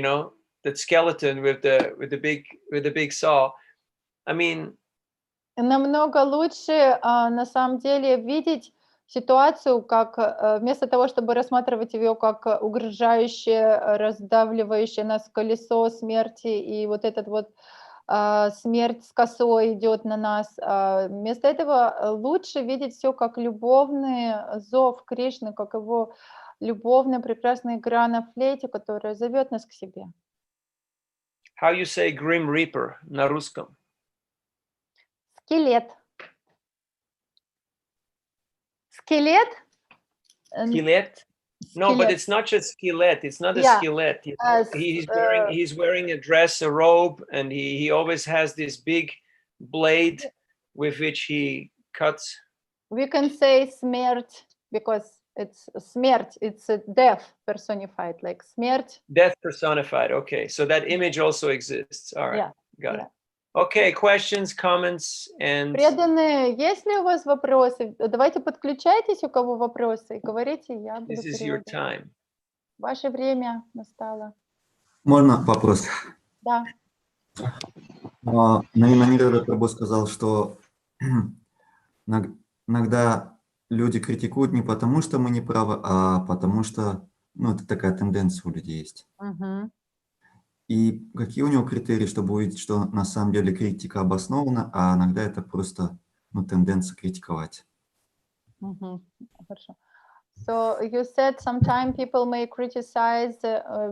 that skeleton with the big saw. I mean. Намного лучше, на самом деле, видеть ситуацию, как вместо того, чтобы рассматривать ее как угрожающее, раздавливающее нас колесо смерти, и вот этот вот смерть с косой идет на нас. Вместо этого лучше видеть все как любовный зов Кришны, как его любовная прекрасная игра на флейте, которая зовет нас к себе. How you say Grim Reaper на русском? Скелет. Скелет? Skillet? No, but it's not just skillet. It's not a skillet. He's wearing a dress, a robe, and he always has this big blade with which he cuts. We can say смерть because it's смерть. It's a death personified, like смерть. Death personified. Okay, so that image also exists. All right, yeah. got it. Okay, questions, comments, and... Преданные, есть ли у вас вопросы? Давайте подключайтесь, у кого вопросы, и говорите, я буду This is your time. Ваше время настало. Можно вопрос? Да. Наверное, Прабhu сказал, что иногда люди критикуют не потому, что мы не правы, а потому что, это такая тенденция у людей есть. И какие у него критерии, чтобы увидеть, что на самом деле критика обоснована, а иногда это просто тенденция критиковать? Хорошо. So you said sometimes people may criticize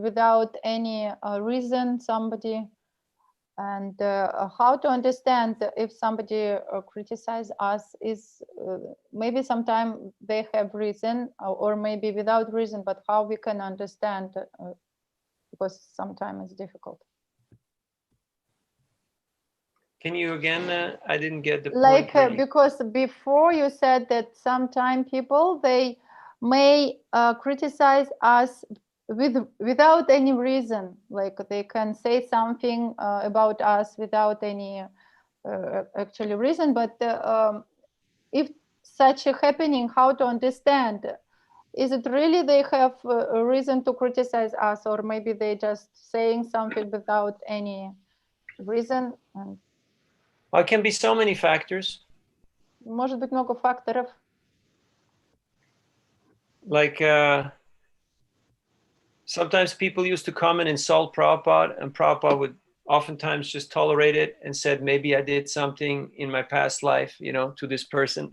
without any reason somebody, and how to understand if somebody criticizes us is maybe sometimes they have reason or maybe without reason, but how we can understand because sometimes it's difficult. Can you again? I didn't get the point. Like because before you said that sometimes people they may criticize us without any reason, like they can say something about us without any actually reason, but if such a happening, how to understand? Is it really they have a reason to criticize us, or maybe they just saying something without any reason? Well, it can be so many factors. Может быть много факторов. Like sometimes people used to come and insult Prabhupada, and Prabhupada would oftentimes just tolerate it and said, maybe I did something in my past life, to this person.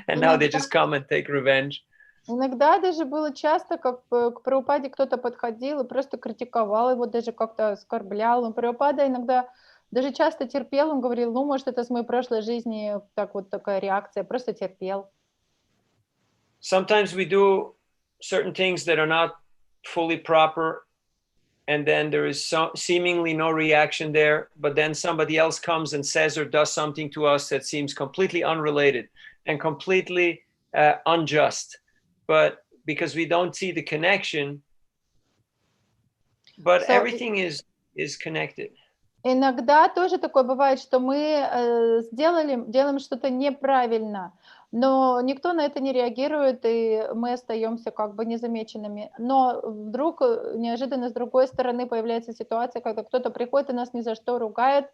And now they just come and take revenge. Иногда даже было часто, как к Прабхупаде кто-то подходил и просто критиковал его, даже как-то оскорблял. Но Прабхупада иногда даже часто терпел, он говорил, может, это с моей прошлой жизни такая реакция, просто терпел. Sometimes we do certain things that are not fully proper, and then there is seemingly no reaction there, but then somebody else comes and says or does something to us that seems completely unrelated and completely unjust. But because we don't see the connection, but everything is connected. Иногда тоже такое бывает, что мы делаем что-то неправильно, Но никто на это не реагирует, и мы остаемся как бы незамеченными. Но вдруг неожиданно с другой стороны появляется ситуация, когда кто-то приходит и нас ни за что ругает,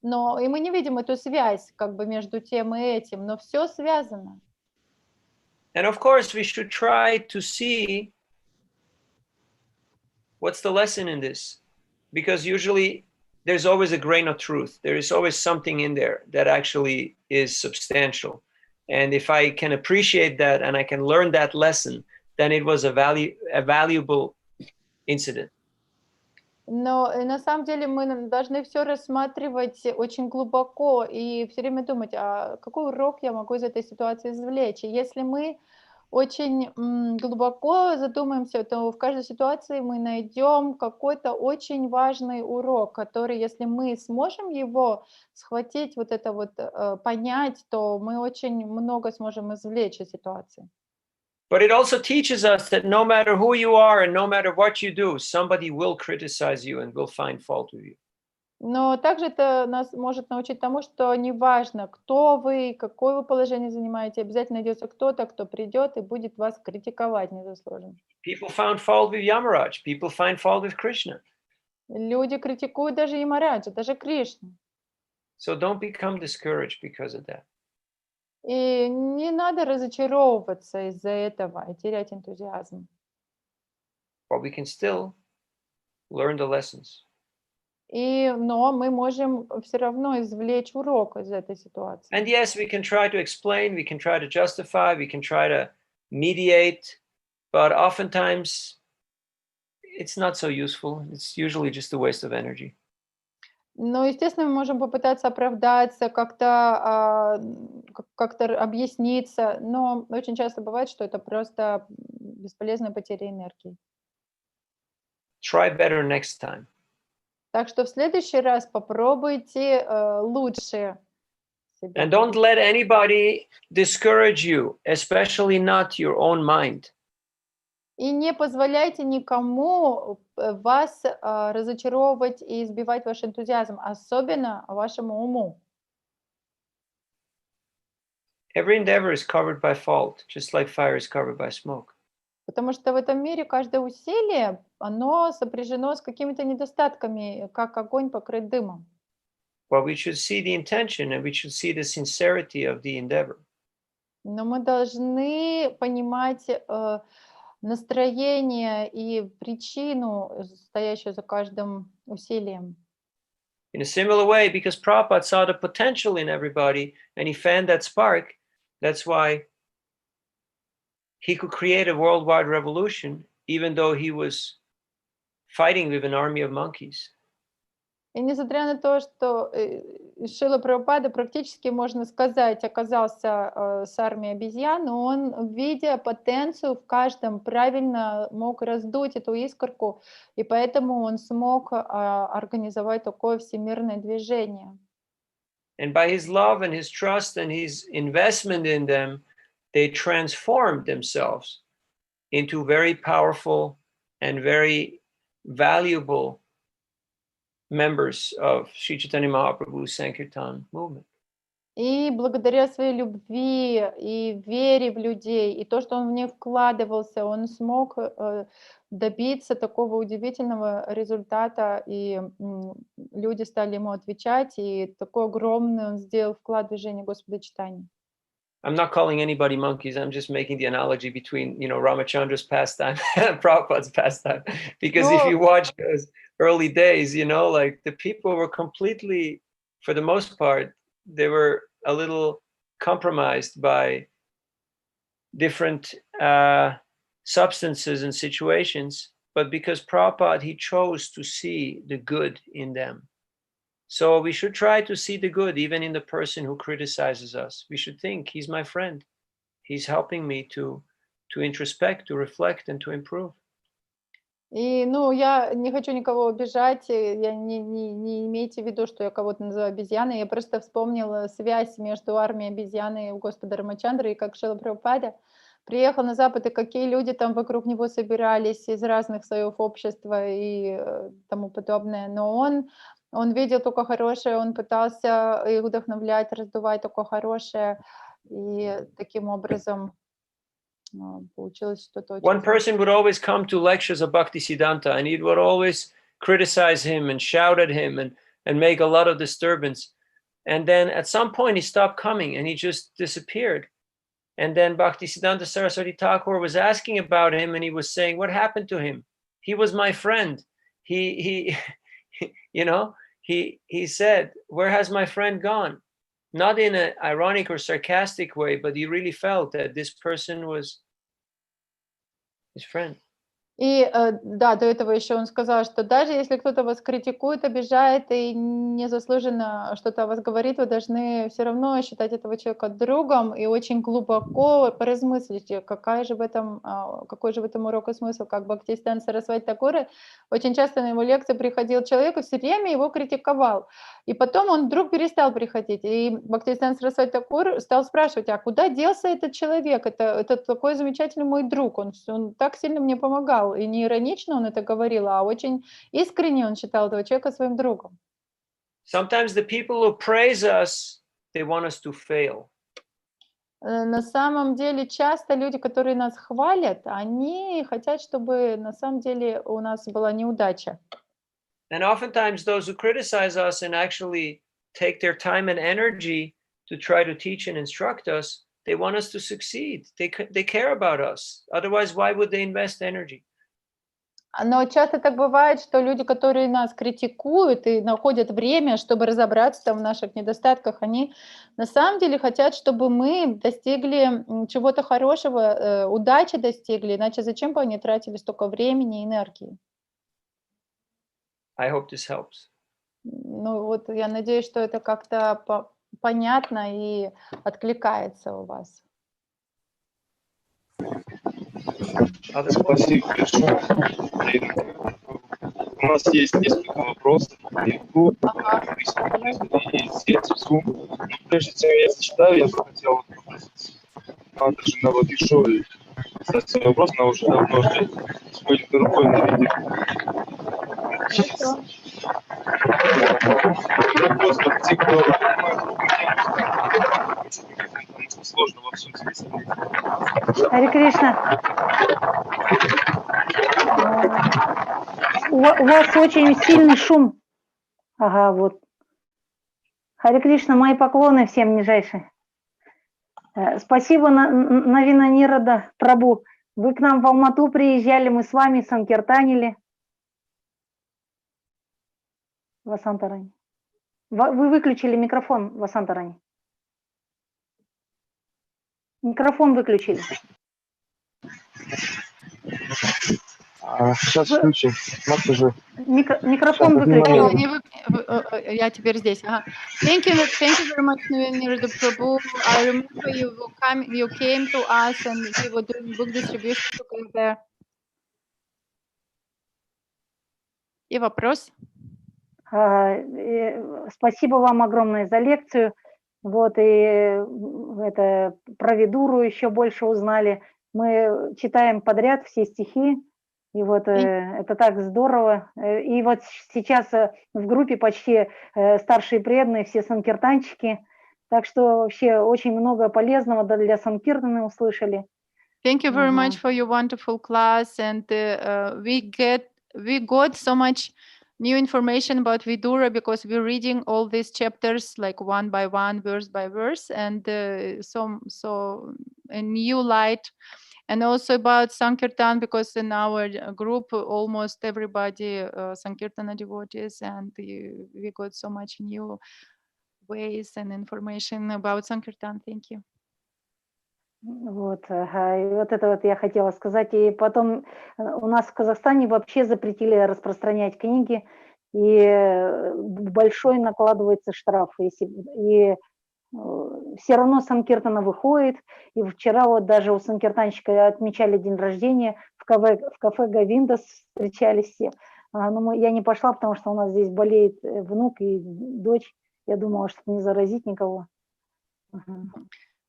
но и мы не видим эту связь как бы между тем и этим, но все связано. And of course, we should try to see what's the lesson in this, because usually there's always a grain of truth. There is always something in there that actually is substantial. And if I can appreciate that and I can learn that lesson, then it was a valuable incident. Но на самом деле мы должны все рассматривать очень глубоко и все время думать, а какой урок я могу из этой ситуации извлечь. И если мы очень глубоко задумаемся, то в каждой ситуации мы найдем какой-то очень важный урок, который, если мы сможем его схватить, вот это вот понять, то мы очень много сможем извлечь из ситуации. But it also teaches us that no matter who you are and no matter what you do, somebody will criticize you and will find fault with you. Но также это нас может научить тому, что неважно, кто вы, какое вы положение занимаете, обязательно найдется кто-то, кто придет и будет вас критиковать незаслуженно. People found fault with Ямараджа, people find fault with Krishna. Люди критикуют даже Ямараджа, даже Кришну. So don't become discouraged because of that. И не надо разочаровываться из-за этого и терять энтузиазм. But we can still learn the lessons. Но мы можем все равно извлечь урок из этой ситуации. And yes, we can try to explain, we can try to justify, we can try to mediate, but oftentimes it's not so useful. It's usually just a waste of energy. Но, естественно, мы можем попытаться оправдаться, как-то объясниться, но очень часто бывает, что это просто бесполезная потеря энергии. Try better next time. Так что в следующий раз попробуйте лучше себя. And don't let anybody discourage you, especially not your own mind. И не позволяйте никому вас разочаровывать и избивать ваш энтузиазм, особенно вашему уму. Every endeavor is covered by fault, just like fire is covered by smoke. Потому что в этом мире каждое усилие, оно сопряжено с какими-то недостатками, как огонь покрыт дымом. But we should see the intention and we should see the sincerity of the endeavor. Но мы должны понимать настроение и причину, стоящую за каждым усилием. In a similar way, because Prabhupada saw the potential in everybody and he fanned that spark, that's why he could create a worldwide revolution, even though he was fighting with an army of monkeys. И несмотря на то, что Шрила Прабхупада практически, можно сказать, оказался с армией обезьян, но он, видя потенцию в каждом, правильно мог раздуть эту искорку, и поэтому он смог организовать такое всемирное движение. And by his love and his trust and his investment in them, they transformed themselves into very powerful and very valuable members of Sri Chaitanya Mahaprabhu's Sankirtan movement. И благодаря своей любви и вере в людей, и то, что он в них вкладывался, он смог добиться такого удивительного результата, и люди стали ему отвечать, и такой огромный он сделал вклад в движение Господа Чайтаньи. I'm not calling anybody monkeys. I'm just making the analogy between, Ramachandra's pastime and Prabhupada's pastime. Because if you watch those early days, like the people were completely, for the most part, they were a little compromised by different substances and situations. But because Prabhupada, he chose to see the good in them. So we should try to see the good even in the person who criticizes us. We should think, he's my friend. He's helping me to introspect, to reflect, and to improve. И, я не хочу никого обижать, я не имейте в виду, что я кого-то называю обезьяной, я просто вспомнила связь между армией обезьяны у Господа Рамачандры и как Шрила Прабхупада приехал на Запад, и какие люди там вокруг него собирались из разных слоев общества и тому подобное. Но он видел только хорошее, он пытался их вдохновлять, раздувать такое хорошее. И таким образом получилось что-то очень... One person would always come to lectures of Bhaktisiddhanta, and he would always criticize him and shout at him and make a lot of disturbance. And then at some point he stopped coming and he just disappeared. And then Bhaktisiddhanta Saraswati Thakur was asking about him, and he was saying, what happened to him? He was my friend. He you know, he said, where has my friend gone? Not in an ironic or sarcastic way, but he really felt that this person was his friend. И да, до этого еще он сказал, что даже если кто-то вас критикует, обижает и незаслуженно что-то о вас говорит, вы должны все равно считать этого человека другом и очень глубоко поразмыслить, какой же в этом урок и смысл. Как Бхактисиданта Сарасвати Тхакур, очень часто на его лекции приходил человек и все время его критиковал. И потом он вдруг перестал приходить. И Бхактисиданта Сарасвати Тхакур стал спрашивать, а куда делся этот человек? Это такой замечательный мой друг, он так сильно мне помогал. И не иронично он это говорил, а очень искренне он считал этого человека своим другом. Sometimes the people who praise us, they want us to fail. На самом деле часто люди, которые нас хвалят, они хотят, чтобы на самом деле у нас была неудача. And oftentimes those who criticize us and actually take their time and energy to try to teach and instruct us, they want us to succeed. They care about us. Otherwise, why would they invest energy? Но часто так бывает, что люди, которые нас критикуют и находят время, чтобы разобраться там в наших недостатках, они на самом деле хотят, чтобы мы достигли чего-то хорошего, удачи достигли, иначе зачем бы они тратили столько времени и энергии? I hope this helps. Ну вот я надеюсь, что это как-то понятно и откликается у вас. Спасибо большое. У нас есть несколько вопросов. И прежде чем я зачитаю, я бы хотел попросить Матаджи Навадишови задать свой вопрос. Она уже давно ждет. Будет рукой на видео. Вопрос от тех, кто сложно во всем смысле. Харе Кришна. У вас очень сильный шум. Ага, вот. Харе Кришна, мои поклоны всем нижайшие. Спасибо, Навина Нирода Прабу. Вы к нам в Алмату приезжали, мы с вами санкиртанили. Васантарани. Вы выключили микрофон, Васантарани. Микрофон выключили. Сейчас включим. Микрофон выключили. Я теперь здесь. Ага. Thank you very much, Nirada Prabhu. I remember you came to us and we were doing book distribution together. И вопрос? Спасибо вам огромное за лекцию. Вот, и это про Видуру еще больше узнали. Мы читаем подряд все стихи, и вот это так здорово. И вот сейчас в группе почти старшие преданные, все санкиртанчики, так что вообще очень много полезного для санкиртаны услышали. Thank you very much for your wonderful class, and we got so much new information about Vidura because we're reading all these chapters like one by one, verse by verse, and so a new light, and also about Sankirtan because in our group almost everybody Sankirtana devotees, and we got so much new ways and information about Sankirtan. Thank you. Вот, и вот это вот я хотела сказать. И потом у нас в Казахстане вообще запретили распространять книги, и большой накладывается штраф. И все равно Санкиртана выходит. И вчера вот даже у санкиртанщика отмечали день рождения, в кафе Гавиндас встречались все. Но я не пошла, потому что у нас здесь болеет внук и дочь. Я думала, чтобы не заразить никого.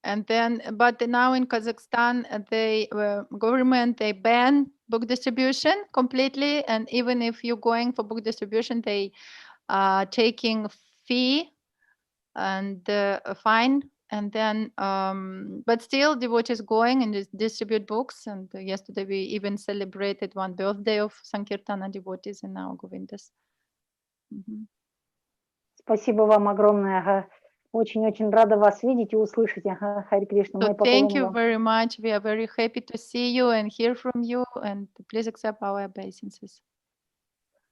And then, but now in Kazakhstan, government they ban book distribution completely, and even if you're going for book distribution, they taking fee and fine And then, but still, devotees going and distribute books. And yesterday we even celebrated one birthday of Sankirtana devotees in our Govindas. Спасибо вам огромное. Ага. Очень-очень рада вас видеть и услышать. Ага. Хари Кришна. So thank you very much. We are very happy to see you and hear from you. And please accept our obeisances.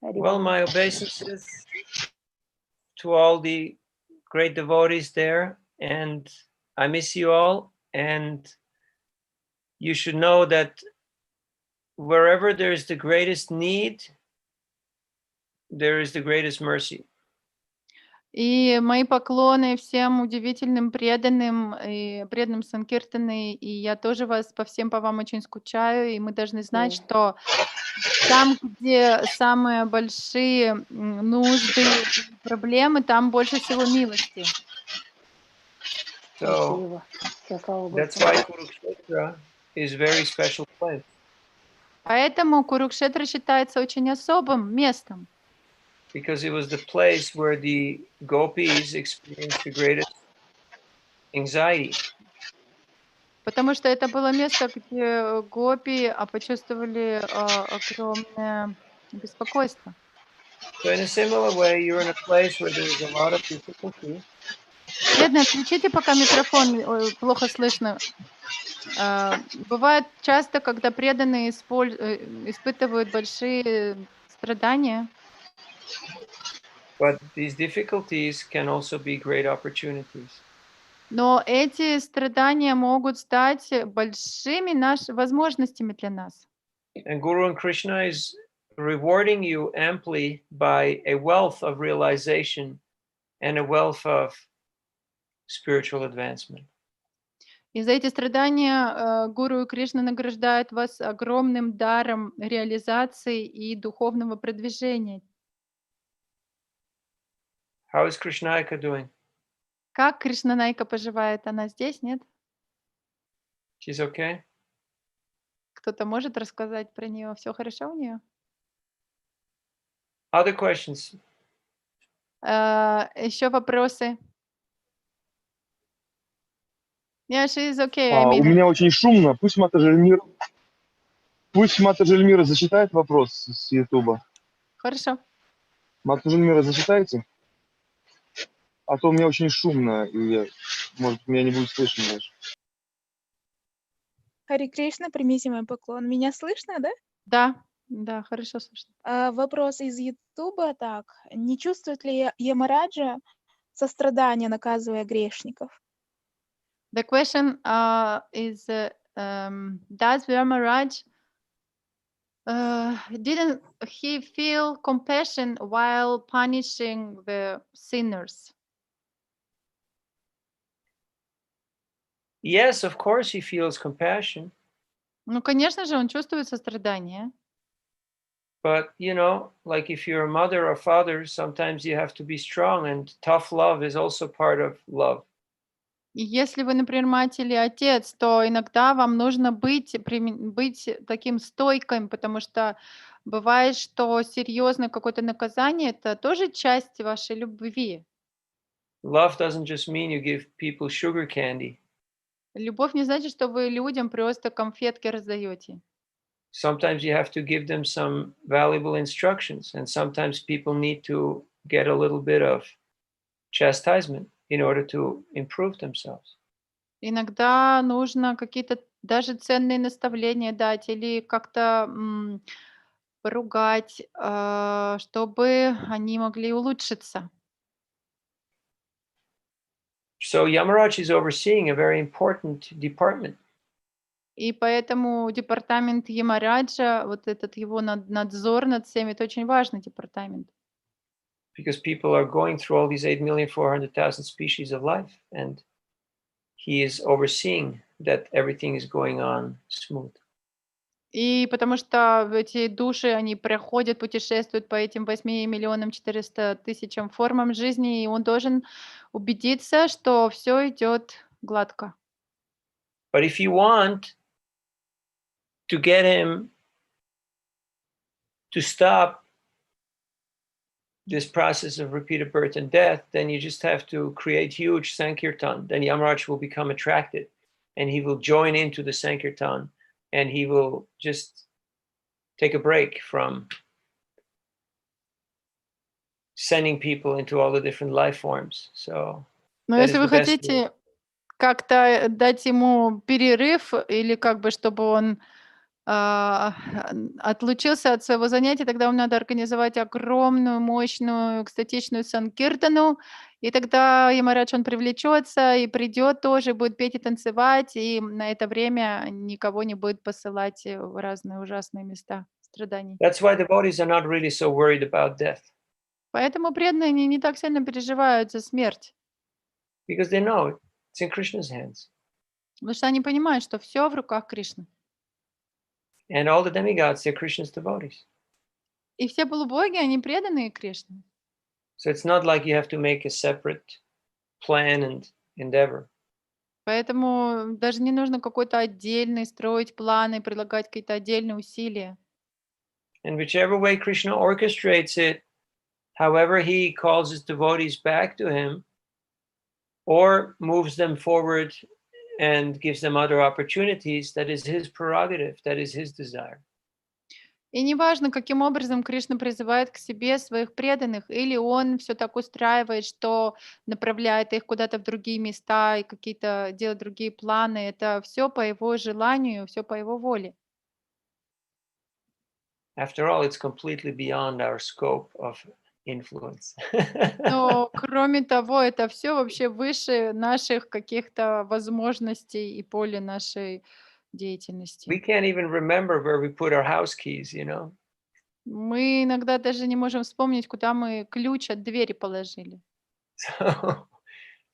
Well, my obeisances to all the great devotees there, and I miss you all, and you should know that wherever there is the greatest need, there is the greatest mercy. И мои поклоны всем удивительным преданным и преданным Санкиртаны, и я тоже по вам очень скучаю, и мы должны знать, что там, где самые большие нужды и проблемы, там больше всего милости. So that's why Kurukshetra is very special place. Поэтому Курукшетра считается очень особым местом. Because it was the place where the gopis experienced the greatest anxiety. Потому что это было место, где гопи почувствовали огромное беспокойство. So in a similar way, you're in a place where there is a lot of difficulty. Бедная, включите пока микрофон, плохо слышно. Бывает часто, когда преданные испытывают большие страдания. But these difficulties can also be great opportunities. Но эти страдания могут стать большими возможностями для нас. And Guru and Krishna is rewarding you amply by a wealth of realization and a wealth of spiritual advancement. И за эти страдания Гуру и Кришна награждают вас огромным даром реализации и духовного продвижения. How is Krishnaika doing? Как Кришнанайка поживает? Она здесь, нет? She's okay? Кто-то может рассказать про нее? Все хорошо у нее? Other questions? Еще вопросы? Yeah, she's okay. У меня очень шумно. Пусть Матаджи Эльмира зачитает вопрос с Ютуба. Хорошо. Матаджи Эльмира, зачитайте? А то у меня очень шумно, и может, меня не будет слышно даже. Хари Кришна, примите мой поклон. Меня слышно, да? Да, хорошо слышно. Вопрос из Ютуба так. Не чувствует ли Ямараджа сострадания, наказывая грешников? The question is, does Yamaraj, didn't he feel compassion while punishing the sinners? Yes, of course he feels compassion. Ну, конечно же, он чувствует сострадание. But, you know, like if you're a mother or father, sometimes you have to be strong, and tough love is also part of love. И если вы, например, мать или отец, то иногда вам нужно быть таким стойким, потому что бывает, что серьезное какое-то наказание — это тоже часть вашей любви. Love doesn't just mean you give people sugar candy. Любовь не значит, что вы людям просто конфетки раздаете. Sometimes you have to give them some valuable instructions, and sometimes people need to get a little bit of chastisement in order to improve themselves. Иногда нужно какие-то даже ценные наставления дать или как-то поругать, чтобы они могли улучшиться. So Yamaraj is overseeing a very important department. И поэтому департамент Ямараджа, вот этот его надзор над всеми, это очень важный департамент. Because people are going through all these 8,400,000 species of life, and he is overseeing that everything is going on smooth. И потому что эти души, они проходят, путешествуют по этим 8,400,000 формам жизни, и он должен убедиться, что все идет гладко. But if you want to get him to stop this process of repeated birth and death, then you just have to create huge Sankirtan. Then Yamaraja will become attracted and he will join into the Sankirtan and he will just take a break from sending people into all the different life forms. So Но that если is вы the best way. хотите как-то дать ему перерыв или как бы чтобы он отлучился от своего занятия, тогда вам надо организовать огромную, мощную, экстатичную санкиртану, и тогда Ямарадж, он привлечется и придет тоже, будет петь и танцевать, и на это время никого не будет посылать в разные ужасные места страданий. That's why devotees are not really so worried about death. Поэтому преданные не так сильно переживают за смерть, Because they know it's in Krishna's hands. потому что они понимают, что все в руках Кришны. And all the demigods, they're Krishna's devotees. И все полубоги, они преданные Кришне. So it's not like you have to make a separate plan and endeavor. Поэтому даже не нужно какой-то отдельный строить планы, предлагать какие-то отдельные усилия. And whichever way Krishna orchestrates it, however he calls his devotees back to him, or moves them forward and gives them other opportunities, that is his prerogative, that is his desire. И неважно, каким образом Кришна призывает к себе своих преданных, или он все так устраивает, что направляет их куда-то в другие места и какие-то делает другие планы. Это все по его желанию, все по его воле. After all, it's completely beyond our scope of influence. Но кроме того, это все вообще выше наших каких-то возможностей и поля нашей деятельности. We can't even remember where we put our house keys, you know. Мы иногда даже не можем вспомнить, куда мы ключ от двери положили.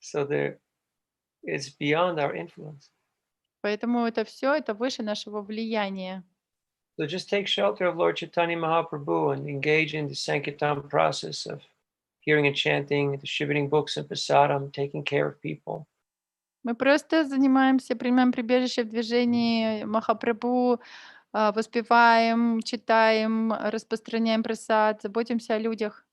So there, it's beyond our influence. Поэтому это все, это выше нашего влияния. So just take shelter of Lord Chaitanya Mahaprabhu and engage in the Sankirtan process of hearing and chanting, distributing books and prasadam, taking care of people. Мы просто занимаемся, принимаем прибежище в движении Махапрабху, воспеваем, читаем, распространяем прасад, заботимся о людях.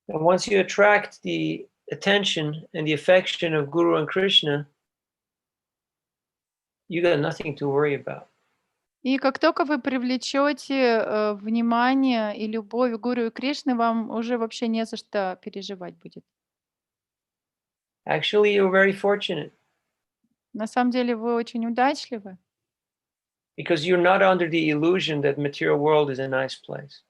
And once you attract the attention and the affection of Guru and Krishna, you got nothing to worry about. И как только вы привлечете внимание и любовь Гуру и Кришны, вам уже вообще не за что переживать будет. Actually, you're very fortunate На самом деле вы очень удачливы, because you're not under the illusion that material world is a nice place.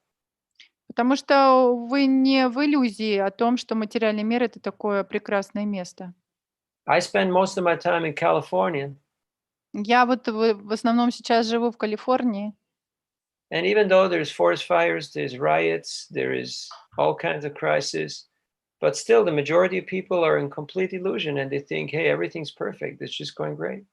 потому что вы не в иллюзии о том, что материальный мир — это такое прекрасное место. I spend most of my time in California, Я вот в основном сейчас живу в Калифорнии, and even though there's forest fires, there's riots, there is all kinds of crises, but still the majority of people are in complete illusion and they think, hey, everything's perfect, it's just going great.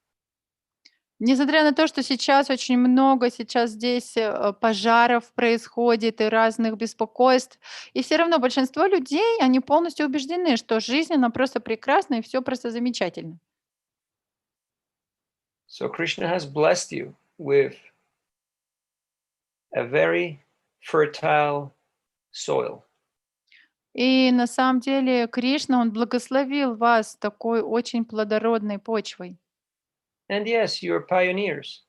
несмотря на то, что сейчас очень много, сейчас здесь пожаров происходит и разных беспокойств, и все равно большинство людей, они полностью убеждены, что жизнь, она просто прекрасна и все просто замечательно. So Krishna has blessed you with a very fertile soil. И на самом деле Кришна, он благословил вас такой очень плодородной почвой. And yes, you're pioneers.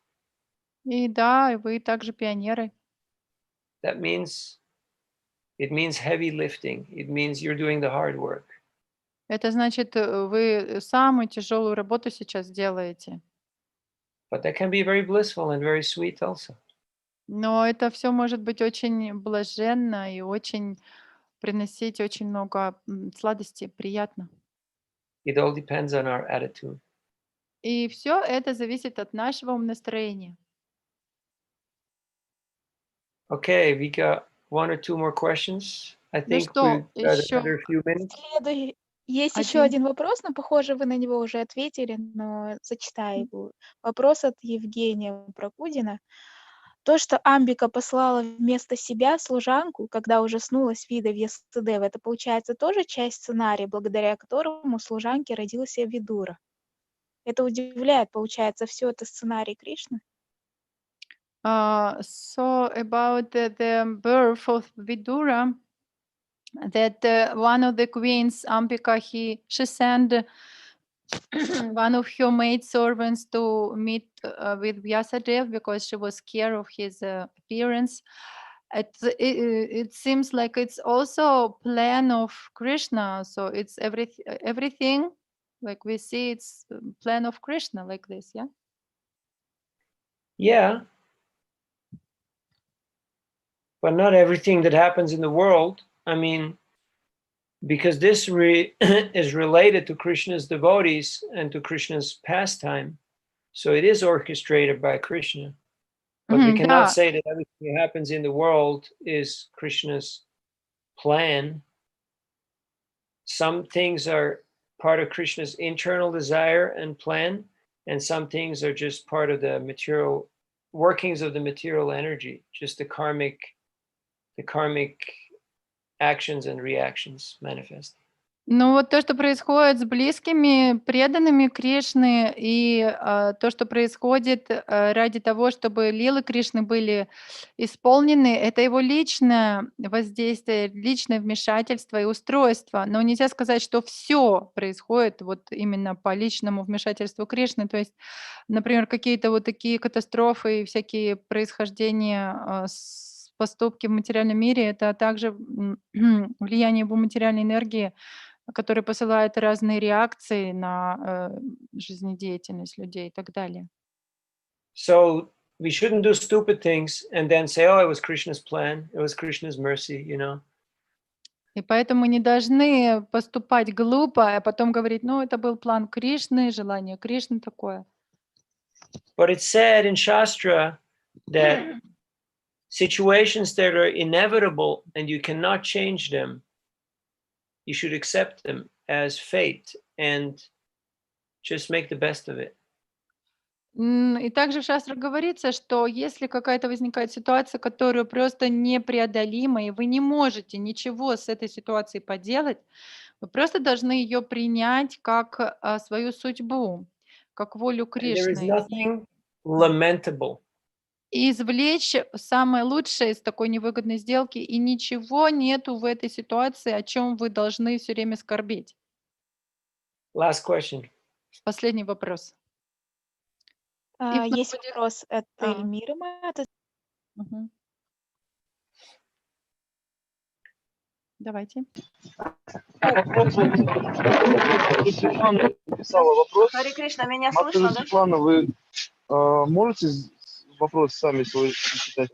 И да, и вы также пионеры. That means, it means heavy lifting. It means you're doing the hard work. Это значит, вы самую тяжелую работу сейчас делаете. But that can be very blissful and very sweet also. Но это все может быть очень блаженно и очень приносить очень много сладости, приятно. It all depends on our attitude. И все это зависит от нашего умонастроения. Okay, we got one or two more questions. I Ну think что, we've got еще another few minutes. Есть еще один вопрос, но, похоже, вы на него уже ответили, но зачитаю его. Вопрос от Евгения Прокудина. То, что Амбика послала вместо себя служанку, когда ужаснулась вида Вьясадева, это, получается, тоже часть сценария, благодаря которому служанке родился Видура. Это удивляет, получается, все это сценарий Кришны? So about the birth of Vidura, that one of the queens, Ambika, she sent one of her maid servants to meet with Vyasadeva because she was scared of his appearance. It seems like it's also plan of Krishna, so it's everything like we see, it's plan of Krishna like this, yeah? Yeah. But not everything that happens in the world. I mean, because this is related to Krishna's devotees and to Krishna's pastime. So it is orchestrated by Krishna. But we cannot say that everything that happens in the world is Krishna's plan. Some things are part of Krishna's internal desire and plan, and some things are just part of the material workings of the material energy, just the karmic actions and reactions manifest. Ну вот то, что происходит с близкими, преданными Кришны, и то, что происходит ради того, чтобы лилы Кришны были исполнены, это его личное воздействие, личное вмешательство и устройство. Но нельзя сказать, что все происходит вот именно по личному вмешательству Кришны. То есть, например, какие-то вот такие катастрофы и всякие происхождения, поступки в материальном мире, это также влияние его материальной энергии, который посылает разные реакции на жизнедеятельность людей и так далее. So we shouldn't do stupid things and then say, oh, it was Krishna's plan, it was Krishna's mercy, you know. И поэтому мы не должны поступать глупо, а потом говорить, ну, это был план Кришны, желание Кришны такое. But it's said in Shastra that situations that are inevitable and you cannot change them, you should accept them as fate and just make the best of it. И также в шастрах говорится, что если какая-то возникает ситуация, которую просто непреодолима, и вы не можете ничего с этой ситуацией поделать, вы просто должны ее принять как свою судьбу, как волю There is Кришны. nothing lamentable. И извлечь самое лучшее из такой невыгодной сделки, и ничего нету в этой ситуации, о чем вы должны все время скорбеть. Last question. Последний вопрос. Есть вопрос от Эльмиры. Давайте. Светлана написала вопрос. Хари Кришна, меня слышно, да? Светлана, вы можете вопрос сами свой читать?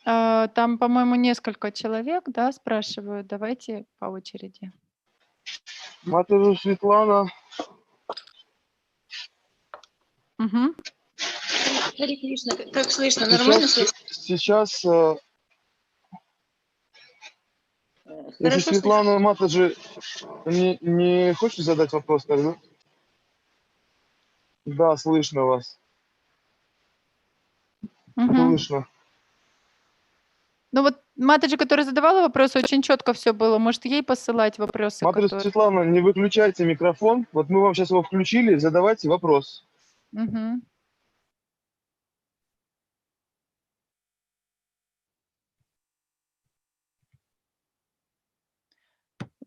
Там, по-моему, несколько человек, да, спрашивают. Давайте по очереди. Матери Светлана. Угу. Хари Кришна, как слышно? Нормально слышно? Сейчас если Светлана Матаджи не хочет задать вопрос, тогда? Да, слышно вас. Слышно. Ну вот Матаджи, которая задавала вопросы, очень четко все было. Может, ей посылать вопросы? Матаджи Светлана, не выключайте микрофон. Вот мы вам сейчас его включили. Задавайте вопрос. Угу.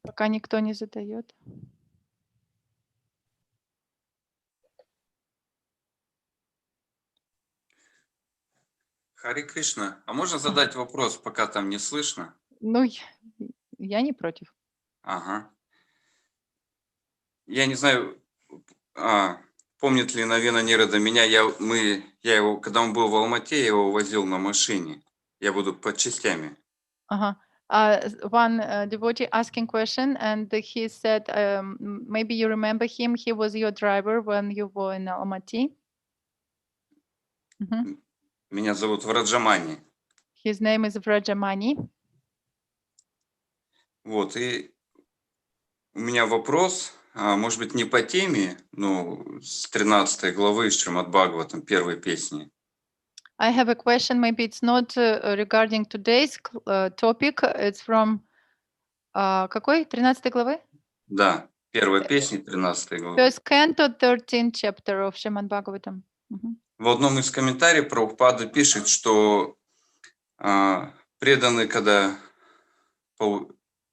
Пока никто не задает. Хари Кришна, а можно задать вопрос, пока там не слышно? Ну, я не против. Ага. Я не знаю, помнит ли Навена Нирода меня, я его, когда он был в Алмате, я его возил на машине. Я буду по частями. Ага. One devotee asking question, and he said, maybe you remember him. He was your driver when you were in Almaty. Меня зовут Враджамани. His name is Vrajamani. Вот, и у меня вопрос, может быть, не по теме, но с 13 главы из Шримад Бхагаватам, первой песни. I have a question. Maybe it's not regarding today's topic. It's from какой? 13 главы? Да, первая песня 13 главы. First canto, 13th chapter of Srimad Bhagavatam. В одном из комментариев Прабхупада пишет, что преданный, когда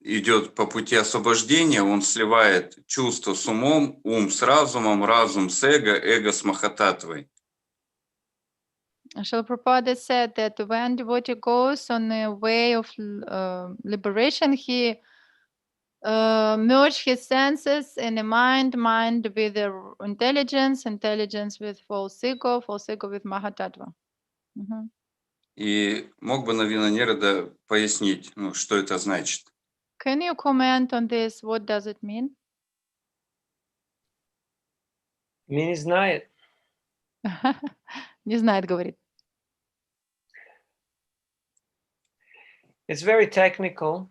идет по пути освобождения, он сливает чувство с умом, ум с разумом, разум с эго, эго с махататтвой. Srila Prabhupada said that when devotee goes on a way of liberation, he merges his senses in the mind with the intelligence with false ego with Mahatattva. И мог бы Навина Нерода пояснить, что это значит? Can you comment on this? What does it mean? Не знает. Не знает, говорит. It's very technical.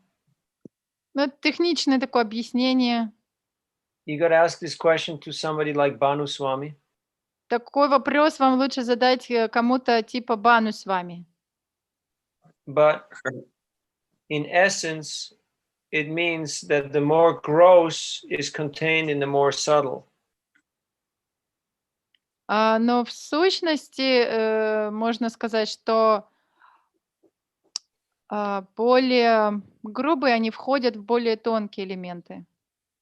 Ну, это техничное такое объяснение. You got to ask this question to somebody like Banu Swami. Такой вопрос вам лучше задать кому-то типа Бану с вами. But in essence, it means that the more gross is contained in the more subtle. Но в сущности можно сказать, что более грубые они входят в более тонкие элементы.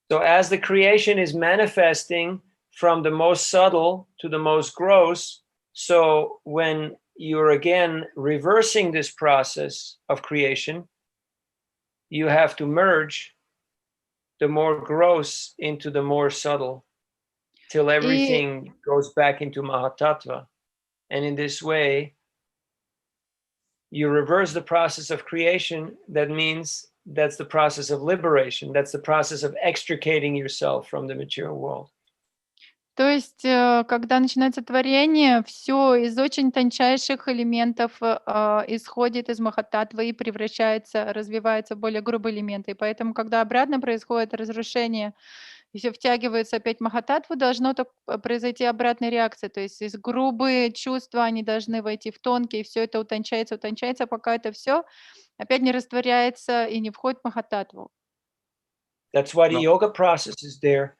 So as the creation is manifesting from the most subtle to the most gross, so when you're again reversing this process of creation, you have to merge the more gross into the more subtle till everything goes back into Mahatattva. And in this way, you reverse the process of creation. That means that's the process of liberation. That's the process of extricating yourself from the material world. То есть, когда начинается творение, все из очень тончайших элементов исходит из Махататтвы и превращается, развивается в более грубые элементы. И поэтому, когда обратно происходит разрушение, и все втягивается опять в Махататтву, должно произойти обратная реакция. То есть из грубые чувства они должны войти в тонкие, и все это утончается, пока это все опять не растворяется и не входит в Махататтву. That's why the yoga process is there,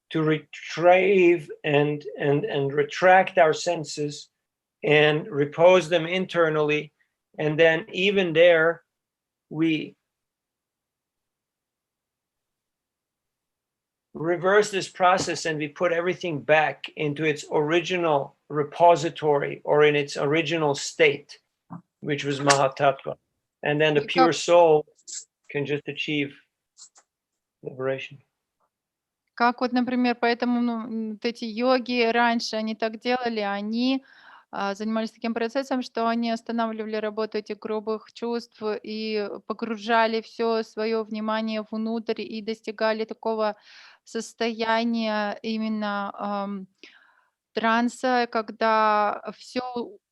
to retrieve and retract our senses and repose them internally. And then even there, we reverse this process and we put everything back into its original repository or in its original state, which was Mahatattva. And then the pure soul can just achieve liberation. Как вот, например, поэтому вот эти йоги раньше, они так делали, они занимались таким процессом, что они останавливали работу этих грубых чувств и погружали все свое внимание внутрь и достигали такого состояния именно транса, когда все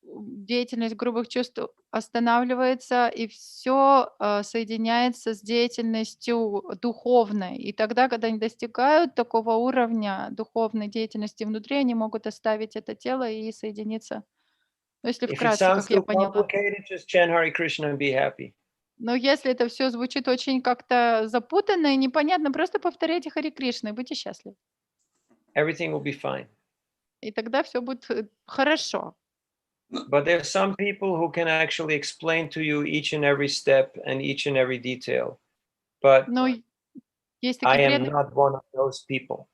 деятельность грубых чувств останавливается и все соединяется с деятельностью духовной. И тогда, когда они достигают такого уровня духовной деятельности внутри, они могут оставить это тело и соединиться. Ну, если вкратце, как я поняла. Just chant Hare Krishna and be happy. Но если это все звучит очень как-то запутанно и непонятно, просто повторяйте Харе Кришна и будьте счастливы. Everything will be fine. И тогда все будет хорошо. But there are some people who can actually explain to you each and every step and each and every detail. But I am not one of those people.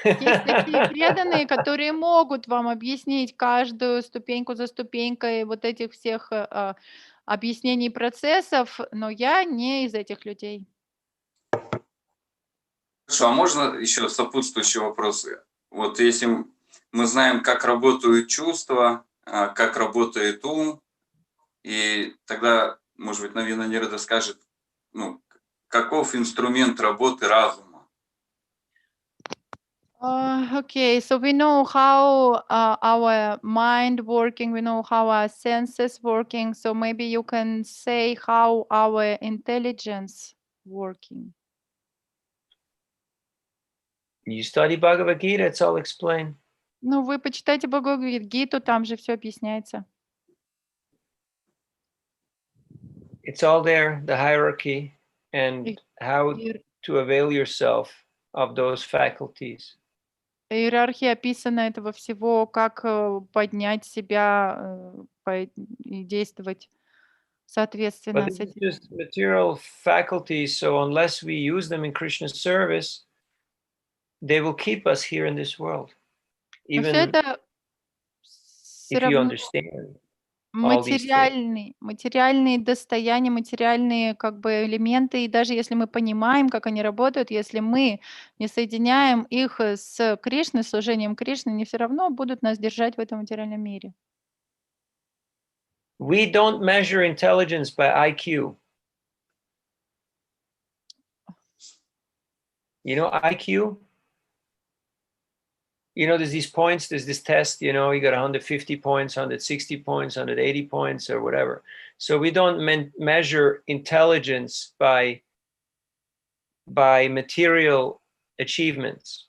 Есть такие преданные, которые могут вам объяснить каждую ступеньку за ступенькой вот этих всех объяснений процессов, но я не из этих людей. Хорошо, а можно еще сопутствующие вопросы? Вот если мы знаем, как работают чувства, как работает ум, и тогда, может быть, Навина Нерода скажет, каков инструмент работы разума? Okay, so we know how our mind working, we know how our senses working, so maybe you can say how our intelligence working. You study Bhagavad Gita, it's all explained. Ну, вы почитайте Бхагавад-гиту, там же все объясняется. It's all there, the hierarchy, and how to avail yourself of those faculties. Иерархия описана этого всего, как поднять себя и действовать соответственно, But с this is этим. just material faculties, so unless we use them in Krishna's service, they will keep us here in this world, Но все even это все if you равно understand all these things. материальные достояния, материальные как бы элементы, и даже если мы понимаем, как они работают, если мы не соединяем их с Кришной, служением Кришны, они все равно будут нас держать в этом материальном мире. We don't measure intelligence by IQ. You know IQ? You know, there's these points, there's this test, you know, you got 150 points, 160 points, 180 points, or whatever. So we don't measure intelligence by material achievements.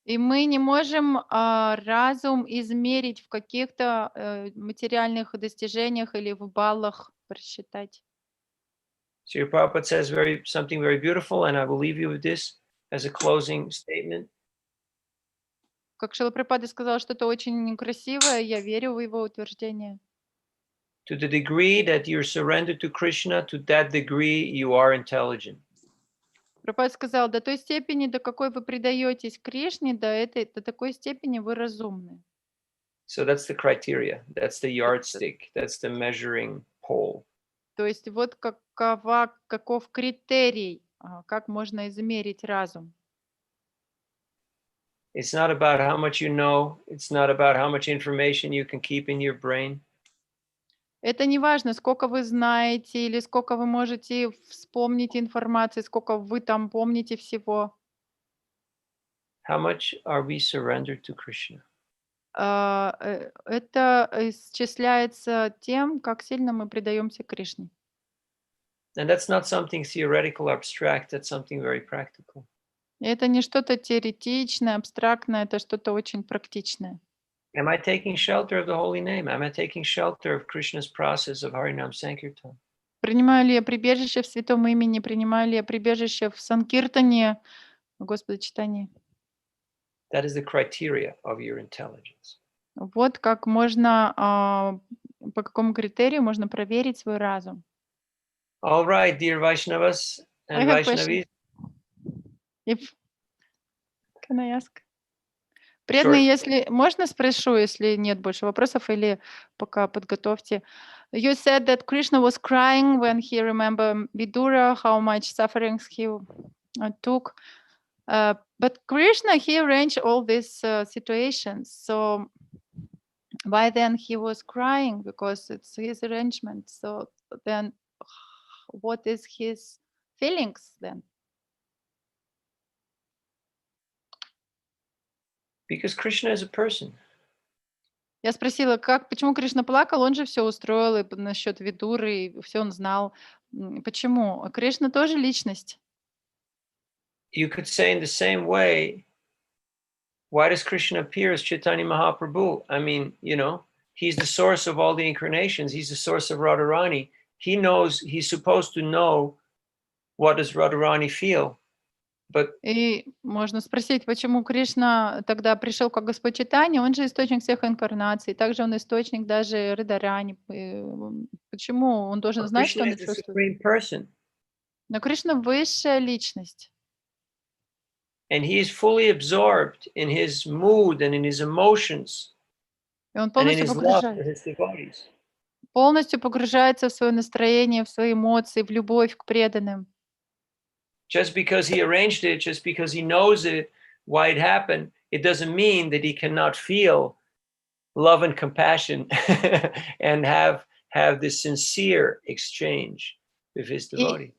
И мы не можем разум измерить в каких-то материальных достижениях или в баллах просчитать. So your Prabhupada says something very beautiful, and I will leave you with this as a closing statement. Как Шрила Прабхупада сказал что-то очень красивое, я верю в его утверждение. To the degree that you're surrendered to Krishna, to that degree you are intelligent. Прабхупада сказал, до той степени, до какой вы предаетесь Кришне, до такой степени вы разумны. So that's the criteria, that's the yardstick, that's the measuring pole. То есть вот каков критерий, как можно измерить разум. It's not about how much you know. It's not about how much information you can keep in your brain. Это не важно, сколько вы знаете или сколько вы можете вспомнить информации, сколько вы там помните всего. How much are we surrendered to Krishna? Это исчисляется тем, как сильно мы предаемся Кришне. And that's not something theoretical, abstract. That's something very practical. Это не что-то теоретичное, абстрактное, это что-то очень практичное. Am I taking shelter of the holy name? Am I taking shelter of Krishna's process of Harinam Sankirtan? Принимаю ли я прибежище в святом имени, принимаю ли я прибежище в Санкиртане, Господи, чтении? That is the criteria of your intelligence. Вот как можно, по какому критерию можно проверить свой разум. All right, dear Vaishnavas I and have question. Vaishnavis. Can I ask? Преданные, если можно, спрошу, если нет больше вопросов, или пока подготовьте. You said that Krishna was crying when he remembered Vidura, how much sufferings he took. But Krishna, he arranged all these situations. So why then he was crying? Because it's his arrangement. So then what is his feelings then? Because Krishna is a person. Я спросила, почему Кришна плакал, он же все устроил, и насчет Видуры, и все он знал. Почему? Кришна тоже личность. You could say in the same way, why does Krishna appear as Chaitanya Mahaprabhu? I mean, you know, he's the source of all the incarnations. He's the source of Radharani. He knows, he's supposed to know what does Radharani feel. И можно спросить, почему Кришна тогда пришел как Господь Чайтанья, он же источник всех инкарнаций, также он источник даже Радharani. Почему он должен знать, что он чувствует? Но Кришна высшая личность. And he is fully absorbed in his mood and in his emotions and in his love for his devotees. Полностью погружается в свое настроение, в свои эмоции, в любовь к преданным. Just because he arranged it, just because he knows it, why it happened, it doesn't mean that he cannot feel love and compassion and have this sincere exchange with his devotee.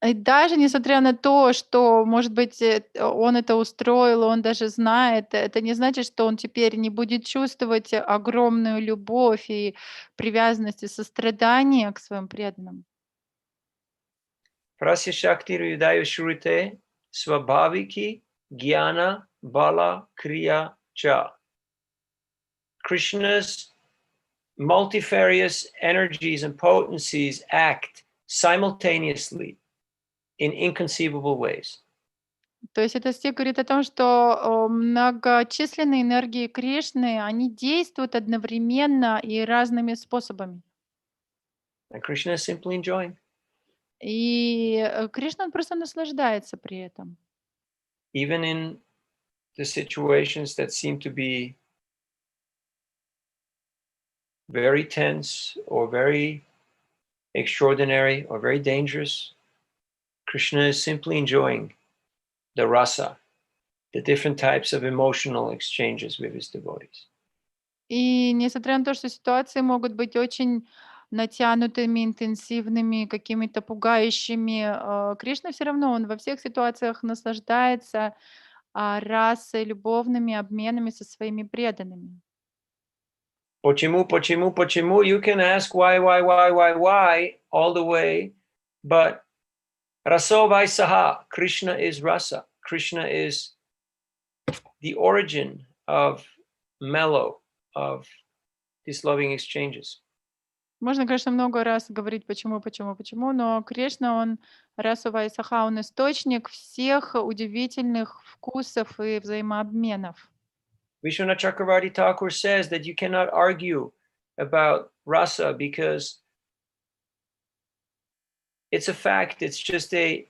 И даже несмотря на то, что, может быть, он это устроил, он даже знает, это не значит, что он теперь не будет чувствовать огромную любовь и привязанность и сострадание к своим преданным. Prasya Shakti Rudaya Shrute Swabhaviki Jnana Bala Kriya Cha. Krishna's multifarious energies and potencies act simultaneously in inconceivable ways. То есть этот стих говорит о том, что многочисленные энергии Кришны, они действуют одновременно и разными способами. And Krishna is simply enjoying. И Кришна, он просто наслаждается при этом. Even in the situations that seem to be very tense or very extraordinary or very dangerous, Krishna is simply enjoying the rasa, the different types of emotional exchanges with his devotees. И несмотря на то, что ситуации могут быть очень натянутыми, интенсивными, какими-то пугающими, Кришна все равно, он во всех ситуациях наслаждается расой, любовными обменами со своими преданными. Почему? You can ask why all the way, but raso vai saha, Krishna is rasa. Krishna is the origin of mellow, of these loving exchanges. Можно, конечно, много раз говорить почему, но Кришна, он расовая саха, он источник всех удивительных вкусов и взаимообменов. Vishwanath Chakravarti Thakur says that you cannot argue about rasa because it's a fact, it's just a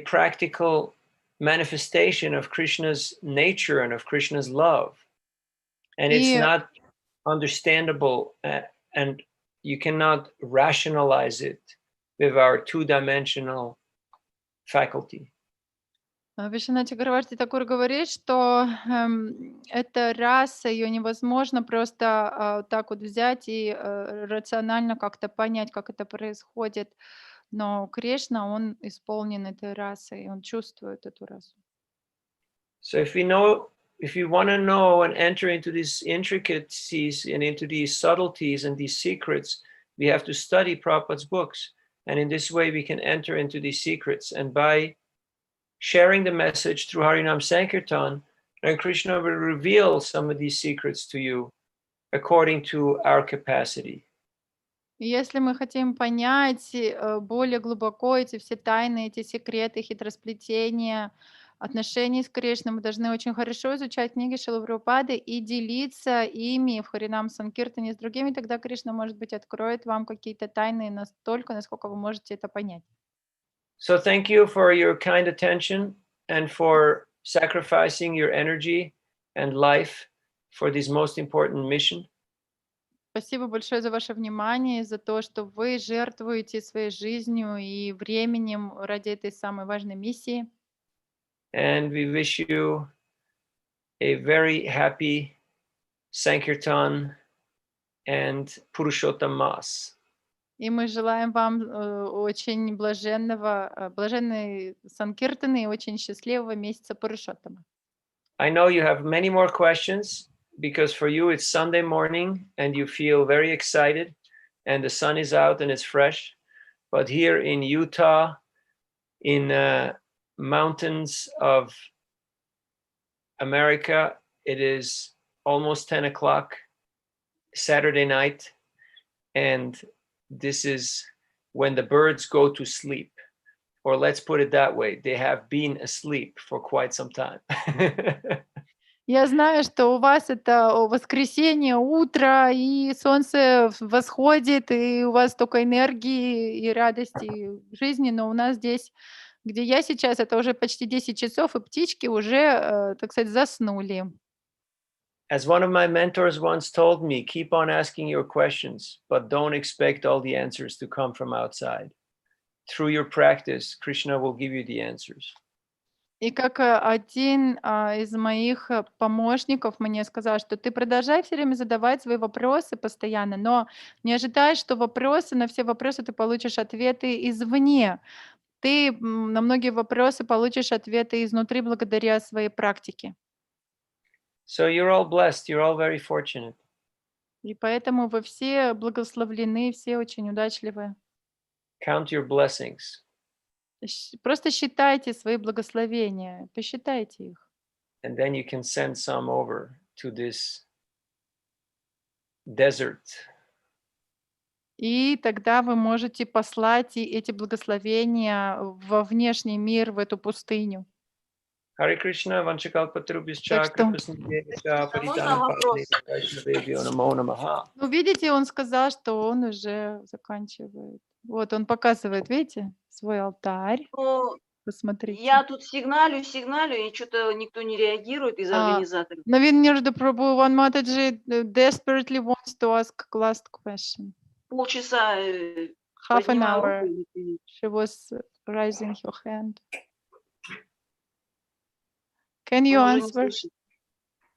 practical manifestation of Krishna's nature and of Krishna's love. And it's not understandable and you cannot rationalize it with our two-dimensional faculty. Вишванат Чакраварти Такур говорит, что эта раса, ее невозможно просто так вот взять и рационально как-то понять, как это происходит. Но Кришна, он исполнен этой расой, он чувствует эту расу. So if you want to know and enter into these intricacies and into these subtleties and these secrets, we have to study Prabhupada's books. And in this way, we can enter into these secrets. And by sharing the message through Harinam Sankirtan, and Krishna will reveal some of these secrets to you according to our capacity. Если мы хотим понять более глубоко эти все тайны, эти секреты, хитросплетения, отношений с Кришной, мы должны очень хорошо изучать книги Шрилы Прабхупады и делиться ими в Харинам Санкиртане с другими, тогда Кришна, может быть, откроет вам какие-то тайны настолько, насколько вы можете это понять. So thank you for your kind attention and for sacrificing your energy and life for this most important mission. Спасибо большое за ваше внимание, за то, что вы жертвуете своей жизнью и временем ради этой самой важной миссии. And we wish you a very happy Sankirtan and Purushottam Mas. И мы желаем вам очень блаженной Санкиртаны и очень счастливого месяца Пурушоттама. I know you have many more questions because for you it's Sunday morning and you feel very excited and the sun is out and it's fresh. But here in Utah, in mountains of America, it is almost 10 o'clock Saturday night, and this is when the birds go to sleep, or let's put it that way, they have been asleep for quite some time. Я знаю, что у вас это воскресенье, утро, и солнце восходит, и у вас столько энергии и радости в жизни, но у нас здесь, где я сейчас, это уже почти 10 часов, и птички уже, так сказать, заснули. As one of my mentors once told me, keep on asking your questions, but don't expect all the answers to come from outside. Through your practice, Krishna will give you the answers. И как один из моих помощников мне сказал, что ты продолжай все время задавать свои вопросы постоянно, но не ожидай, что на все вопросы ты получишь ответы извне. Ты на многие вопросы получишь ответы изнутри благодаря своей практике. So you're all blessed, you're all very fortunate. И поэтому вы все благословлены, все очень удачливые. Count your blessings. Просто считайте свои благословения, посчитайте их. And then you can send some over to this desert. И тогда вы можете послать эти благословения во внешний мир, в эту пустыню. Харе Кришна, Ванчакалпатрубьясча, Так что- Крипаснидьясча, Можно вопрос? Ну, видите, он сказал, что он уже заканчивает. Вот, он показывает, видите, свой алтарь. Ну, Посмотрите. я тут сигналю, и что-то никто не реагирует из организаторов. Navin Nirda Prabhu, one Mataji desperately wants to ask last question. Полчаса Half an поднимаю hour. руку. She was raising her hand. Can you Он уже не answer? слышит.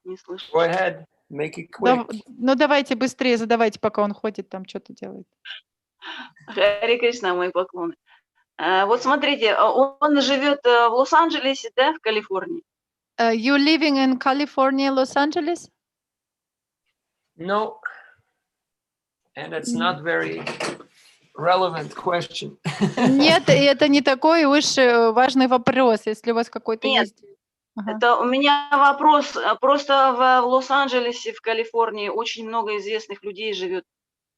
Не слышит. Go ahead, make it quick. Ну, давайте быстрее задавайте, пока он ходит, там что-то делает. Харе Кришна, мои поклоны. Вот смотрите, он живет в Лос-Анджелесе, да, в Калифорнии? You living in California, Los Angeles? No. And it's not very relevant question. Нет, и это не такой уж важный вопрос, если у вас какой-то Нет. есть. Ага. Это у меня вопрос. Просто в Лос-Анджелесе, в Калифорнии очень много известных людей живет,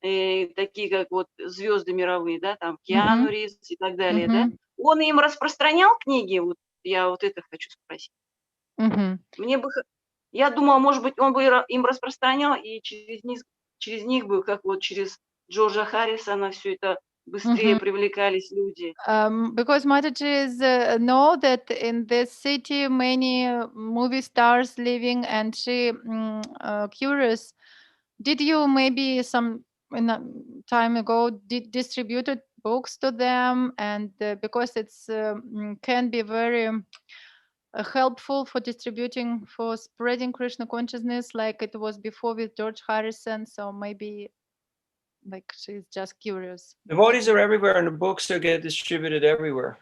такие как вот звезды мировые, да, там Киану Ривз и так далее, да. Он им распространял книги, вот я вот это хочу спросить. Мне бы, я думала, может быть, он бы им распространял, и через них бы, как вот через Джорджа Харрисона, все это быстрее привлекались люди. Because Mataji's know that in this city many movie stars living, and she curious. Did you maybe some time ago distributed books to them, and because it's can be very helpful for distributing, for spreading Krishna consciousness, like it was before with George Harrison. So maybe, like, she's just curious. Devotees are everywhere, and the books get distributed everywhere.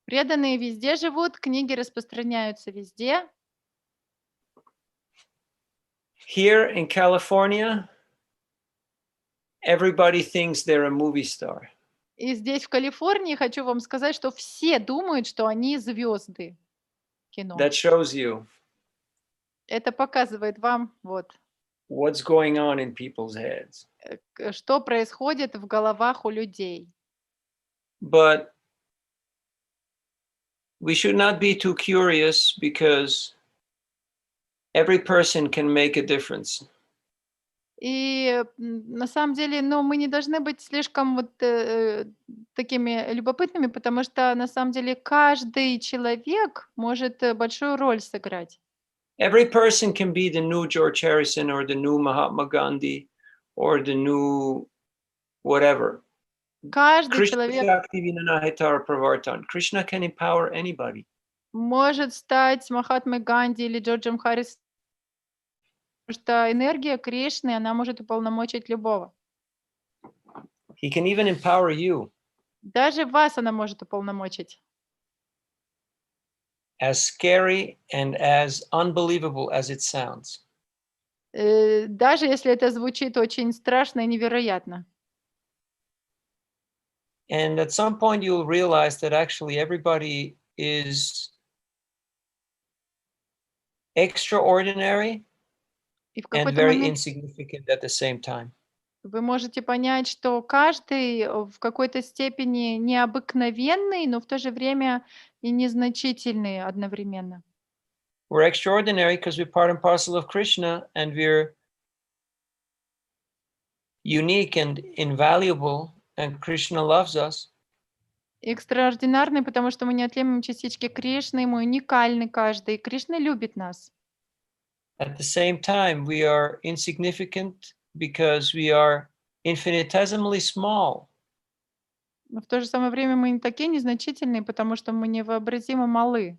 Преданные везде живут, книги распространяются везде. Here in California, everybody thinks they're a movie star. И здесь, в Калифорнии, хочу вам сказать, что все думают, что они звезды кино. That shows you Это показывает вам, вот, what's going on in people's heads. что происходит в головах у людей. But we should not be too curious, because every person can make a difference. И на самом деле, ну, мы не должны быть слишком вот такими любопытными, потому что на самом деле каждый человек может большую роль сыграть. Every person can be the new George Harrison, or the new Mahatma Gandhi, or the new whatever. Каждый человек Krishna can empower anybody. может стать Махатмой Ганди или Джорджем Харрисоном, потому что энергия Кришны, она может уполномочить любого. He can even empower you. Даже вас она может уполномочить. As scary and as unbelievable as it sounds. Даже если это звучит очень страшно и невероятно. And at some point you'll realize that actually everybody is extraordinary and very insignificant at the same time. Вы можете понять, что каждый в какой-то степени необыкновенный, но в то же время и незначительный одновременно. We're extraordinary because we're part and parcel of Krishna, and we're unique and invaluable, and Krishna loves us. Экстраординарный, потому что мы неотъемлемые частички Кришны, мы уникальны каждый, и Кришна любит нас. At the same time, we are insignificant because we are infinitesimally small. Но в то же самое время мы не такие незначительные, потому что мы невообразимо малы.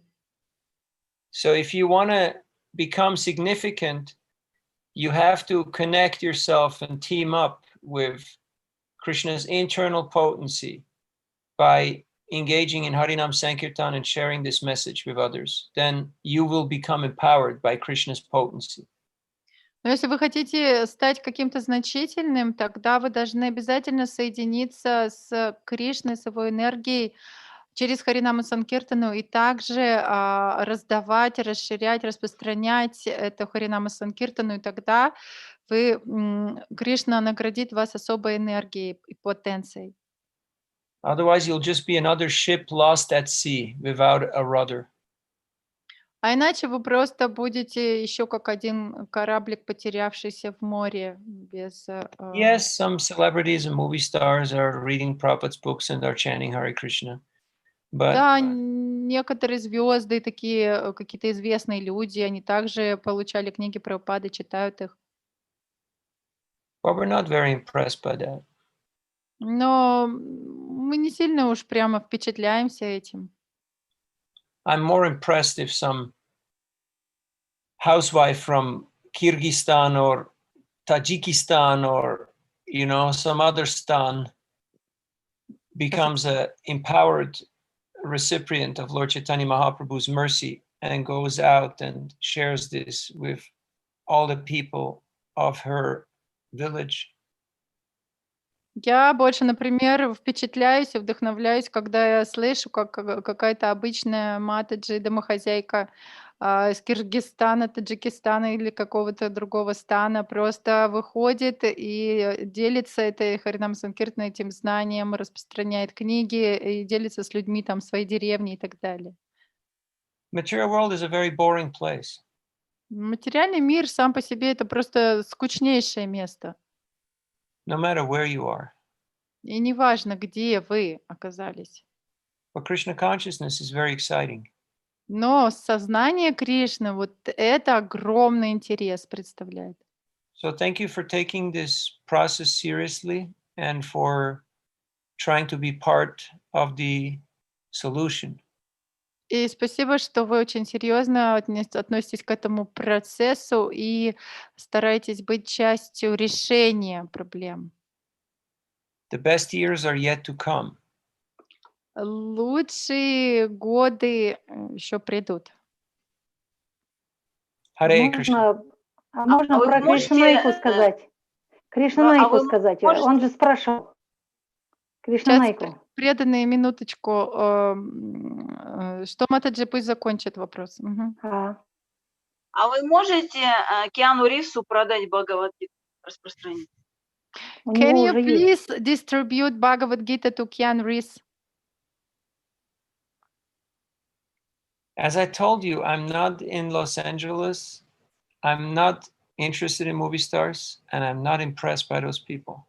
So if you want to become significant, you have to connect yourself and team up with Krishna's internal potency by engaging in Harinam Sankirtan and sharing this message with others. Then you will become empowered by Krishna's potency. Но если вы хотите стать каким-то значительным, тогда вы должны обязательно соединиться с Кришной, с его энергией через Харинаму Санкиртану и также раздавать, расширять, распространять эту Харинаму Санкиртану, и тогда вы, Кришна наградит вас особой энергией и потенцией. Otherwise, you'll just be another ship lost at sea without a rudder. А иначе вы просто будете еще как один кораблик, потерявшийся в море без... Yes, some celebrities and movie stars are reading Prabhupada's books and are chanting Hare Krishna. But Да, некоторые звезды, такие какие-то известные люди, они также получали книги Прабхупады, читают их. but we're not very impressed by that. Но мы не сильно уж прямо впечатляемся этим. I'm more impressed if some housewife from Kyrgyzstan or Tajikistan or, you know, some other stan becomes an empowered recipient of Lord Chaitanya Mahaprabhu's mercy and goes out and shares this with all the people of her village. Я больше, например, впечатляюсь и вдохновляюсь, когда я слышу, как какая-то обычная матаджи, домохозяйка из Киргизстана, Таджикистана или какого-то другого стана просто выходит и делится этой Харинам Санкиртаной этим знанием, распространяет книги и делится с людьми там своей деревни и так далее. Material world is a very boring place. Материальный мир сам по себе это просто скучнейшее место. No matter where you are. И неважно, где вы оказались. But Krishna consciousness is very exciting. Но сознание Кришны, вот это огромный интерес представляет. So thank you for taking this process seriously and for trying to be part of the solution. И спасибо, что вы очень серьезно относитесь к этому процессу и стараетесь быть частью решения проблем. The best years are yet to come. Лучшие годы еще придут. Харе Кришна. Можно вы про можете, Кришнанайку сказать? Кришнанайку вы сказать. можете- Он же спрашивал. Сейчас, Кришнанайку. преданные, минуточку. Что Матаджи пусть закончит вопрос. Мгм. А вы можете Киану Ривзу продать Бхагавад-гиту, распространить? У Can него you уже есть. please distribute Bhagavad Gita to Kian Rees? As I told you, I'm not in Los Angeles. I'm not interested in movie stars, and I'm not impressed by those people.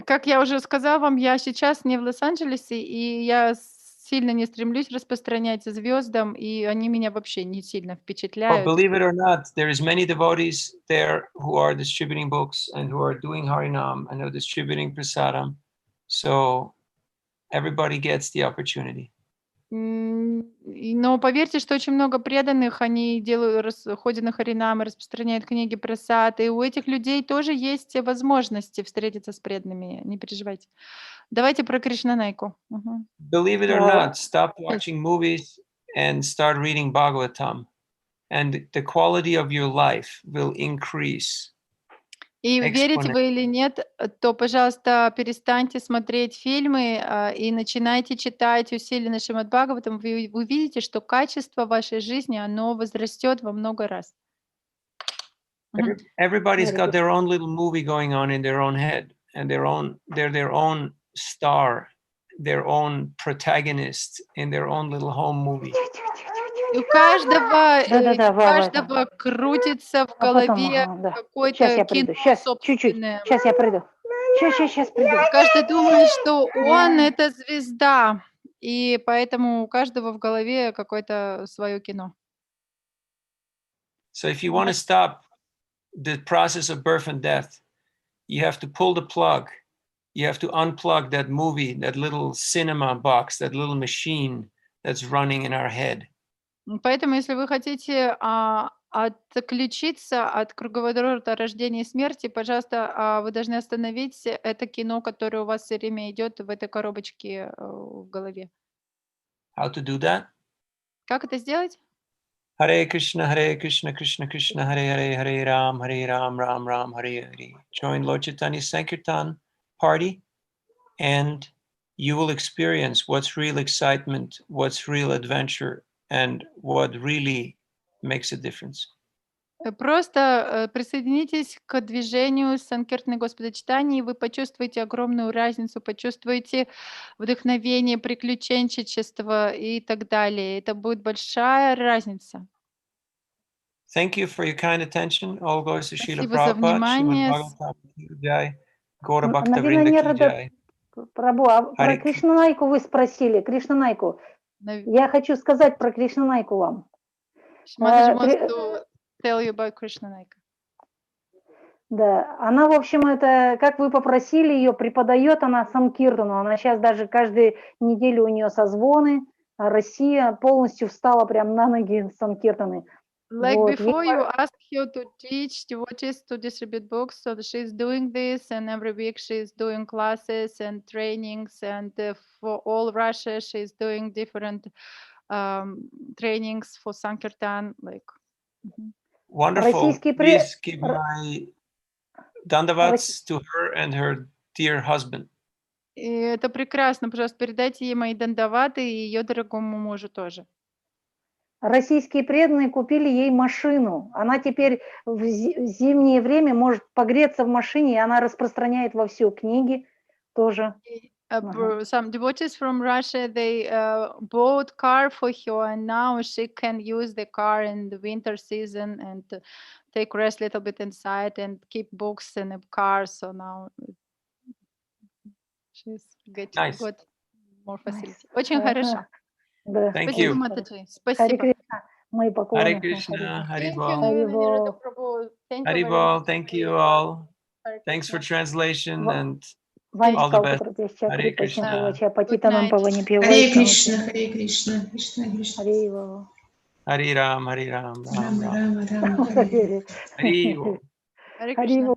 Как я уже сказала вам, я сейчас не в Лос-Анджелесе, и я сильно не стремлюсь распространять звездам, и они меня вообще не сильно But впечатляют. believe it or not, there is many devotees there who are distributing books and who are doing Harinam and are distributing prasadam. So everybody gets the opportunity. Но поверьте, что очень много преданных, они ходят на Харинам, распространяют книги про сад, и у этих людей тоже есть возможности встретиться с преданными, не переживайте. Давайте про Кришнанайку. Мгм. Believe it or not, stop watching movies and start reading Bhagavatam, and the quality of your life will increase. И верите вы или нет, то, пожалуйста, перестаньте смотреть фильмы и начинайте читать усиленно Шримад Бхагаватам. Вы увидите, что качество вашей жизни, оно возрастет во много раз. Everybody's got their own little movie going on in their own head, and they're their own star, their own protagonist in their own little home movie. И у каждого крутится в голове какое-то кино собственное. Сейчас я приду. Сейчас приду. Каждый думает, что он это звезда, и поэтому у каждого в голове какое-то свое кино. So if you want to stop the process of birth and death, you have to pull the plug. You have to unplug that movie, that little cinema box, that little machine that's running in our head. Поэтому, если вы хотите отключиться от круговорота рождения и смерти, пожалуйста, вы должны остановить это кино, которое у вас все время идет в этой коробочке в голове. How to do that? Как это сделать? Hare Krishna, Krishna Krishna, Hare Hare, Hare Ram, Ram Ram, Hare Hare. Join Lord Chaitanya's Sankirtan party, and you will experience what's real excitement, what's real adventure, and what really makes a difference. Просто присоединитесь к движению Санкиртаны Господа Читания, и вы почувствуете огромную разницу, почувствуете вдохновение, приключенчество и так далее. Это будет большая разница. Thank you for your kind attention. All goes to Srila Спасибо за Prabhupada, внимание. Srimad Bhagavatam Jai, Gaura Bhakta Навина Vrinda Ki Нерада, Jai. Прабhu, а про Харе Кришнанайку вы спросили. Кришнанайку. Я хочу сказать про Кришнанайку вам. Mataji wants to tell you about Krishna Naika. Да, она, в общем, это, как вы попросили ее, преподает она Санкиртану. Она сейчас даже каждую неделю у нее созвоны. А Россия полностью встала прям на ноги Санкиртаны. Like Вот. before you ask her to teach devotees to distribute books, so she's doing this, and every week she's doing classes and trainings, and for all Russia she's doing different trainings for Sankirtan. Like, Wonderful. Please give my dandavats to her and her dear husband. И это прекрасно. Пожалуйста, передайте ей мои дандаваты и ее дорогому мужу тоже. Российские преданные купили ей машину. Она теперь в зимнее время может погреться в машине, и она распространяет вовсю книги тоже. Some devotees from Russia, they bought car for her, and now she can use the car in the winter season and take rest a little bit inside and keep books in the car. So now she's got more facility. Очень хорошо. Да. Thank you. Спасибо. Мои поклоны. Харе Кришна, Хари Бол. Хари Бол, thank you all. Thanks for translation and all the best. Харе Кришна. Харе Кришна, Харе Кришна, Кришна Кришна. Хари Рам, Хари Рам, Рам Рам. Рама, Рама, Рама. Хари Бол. Харе Кришна.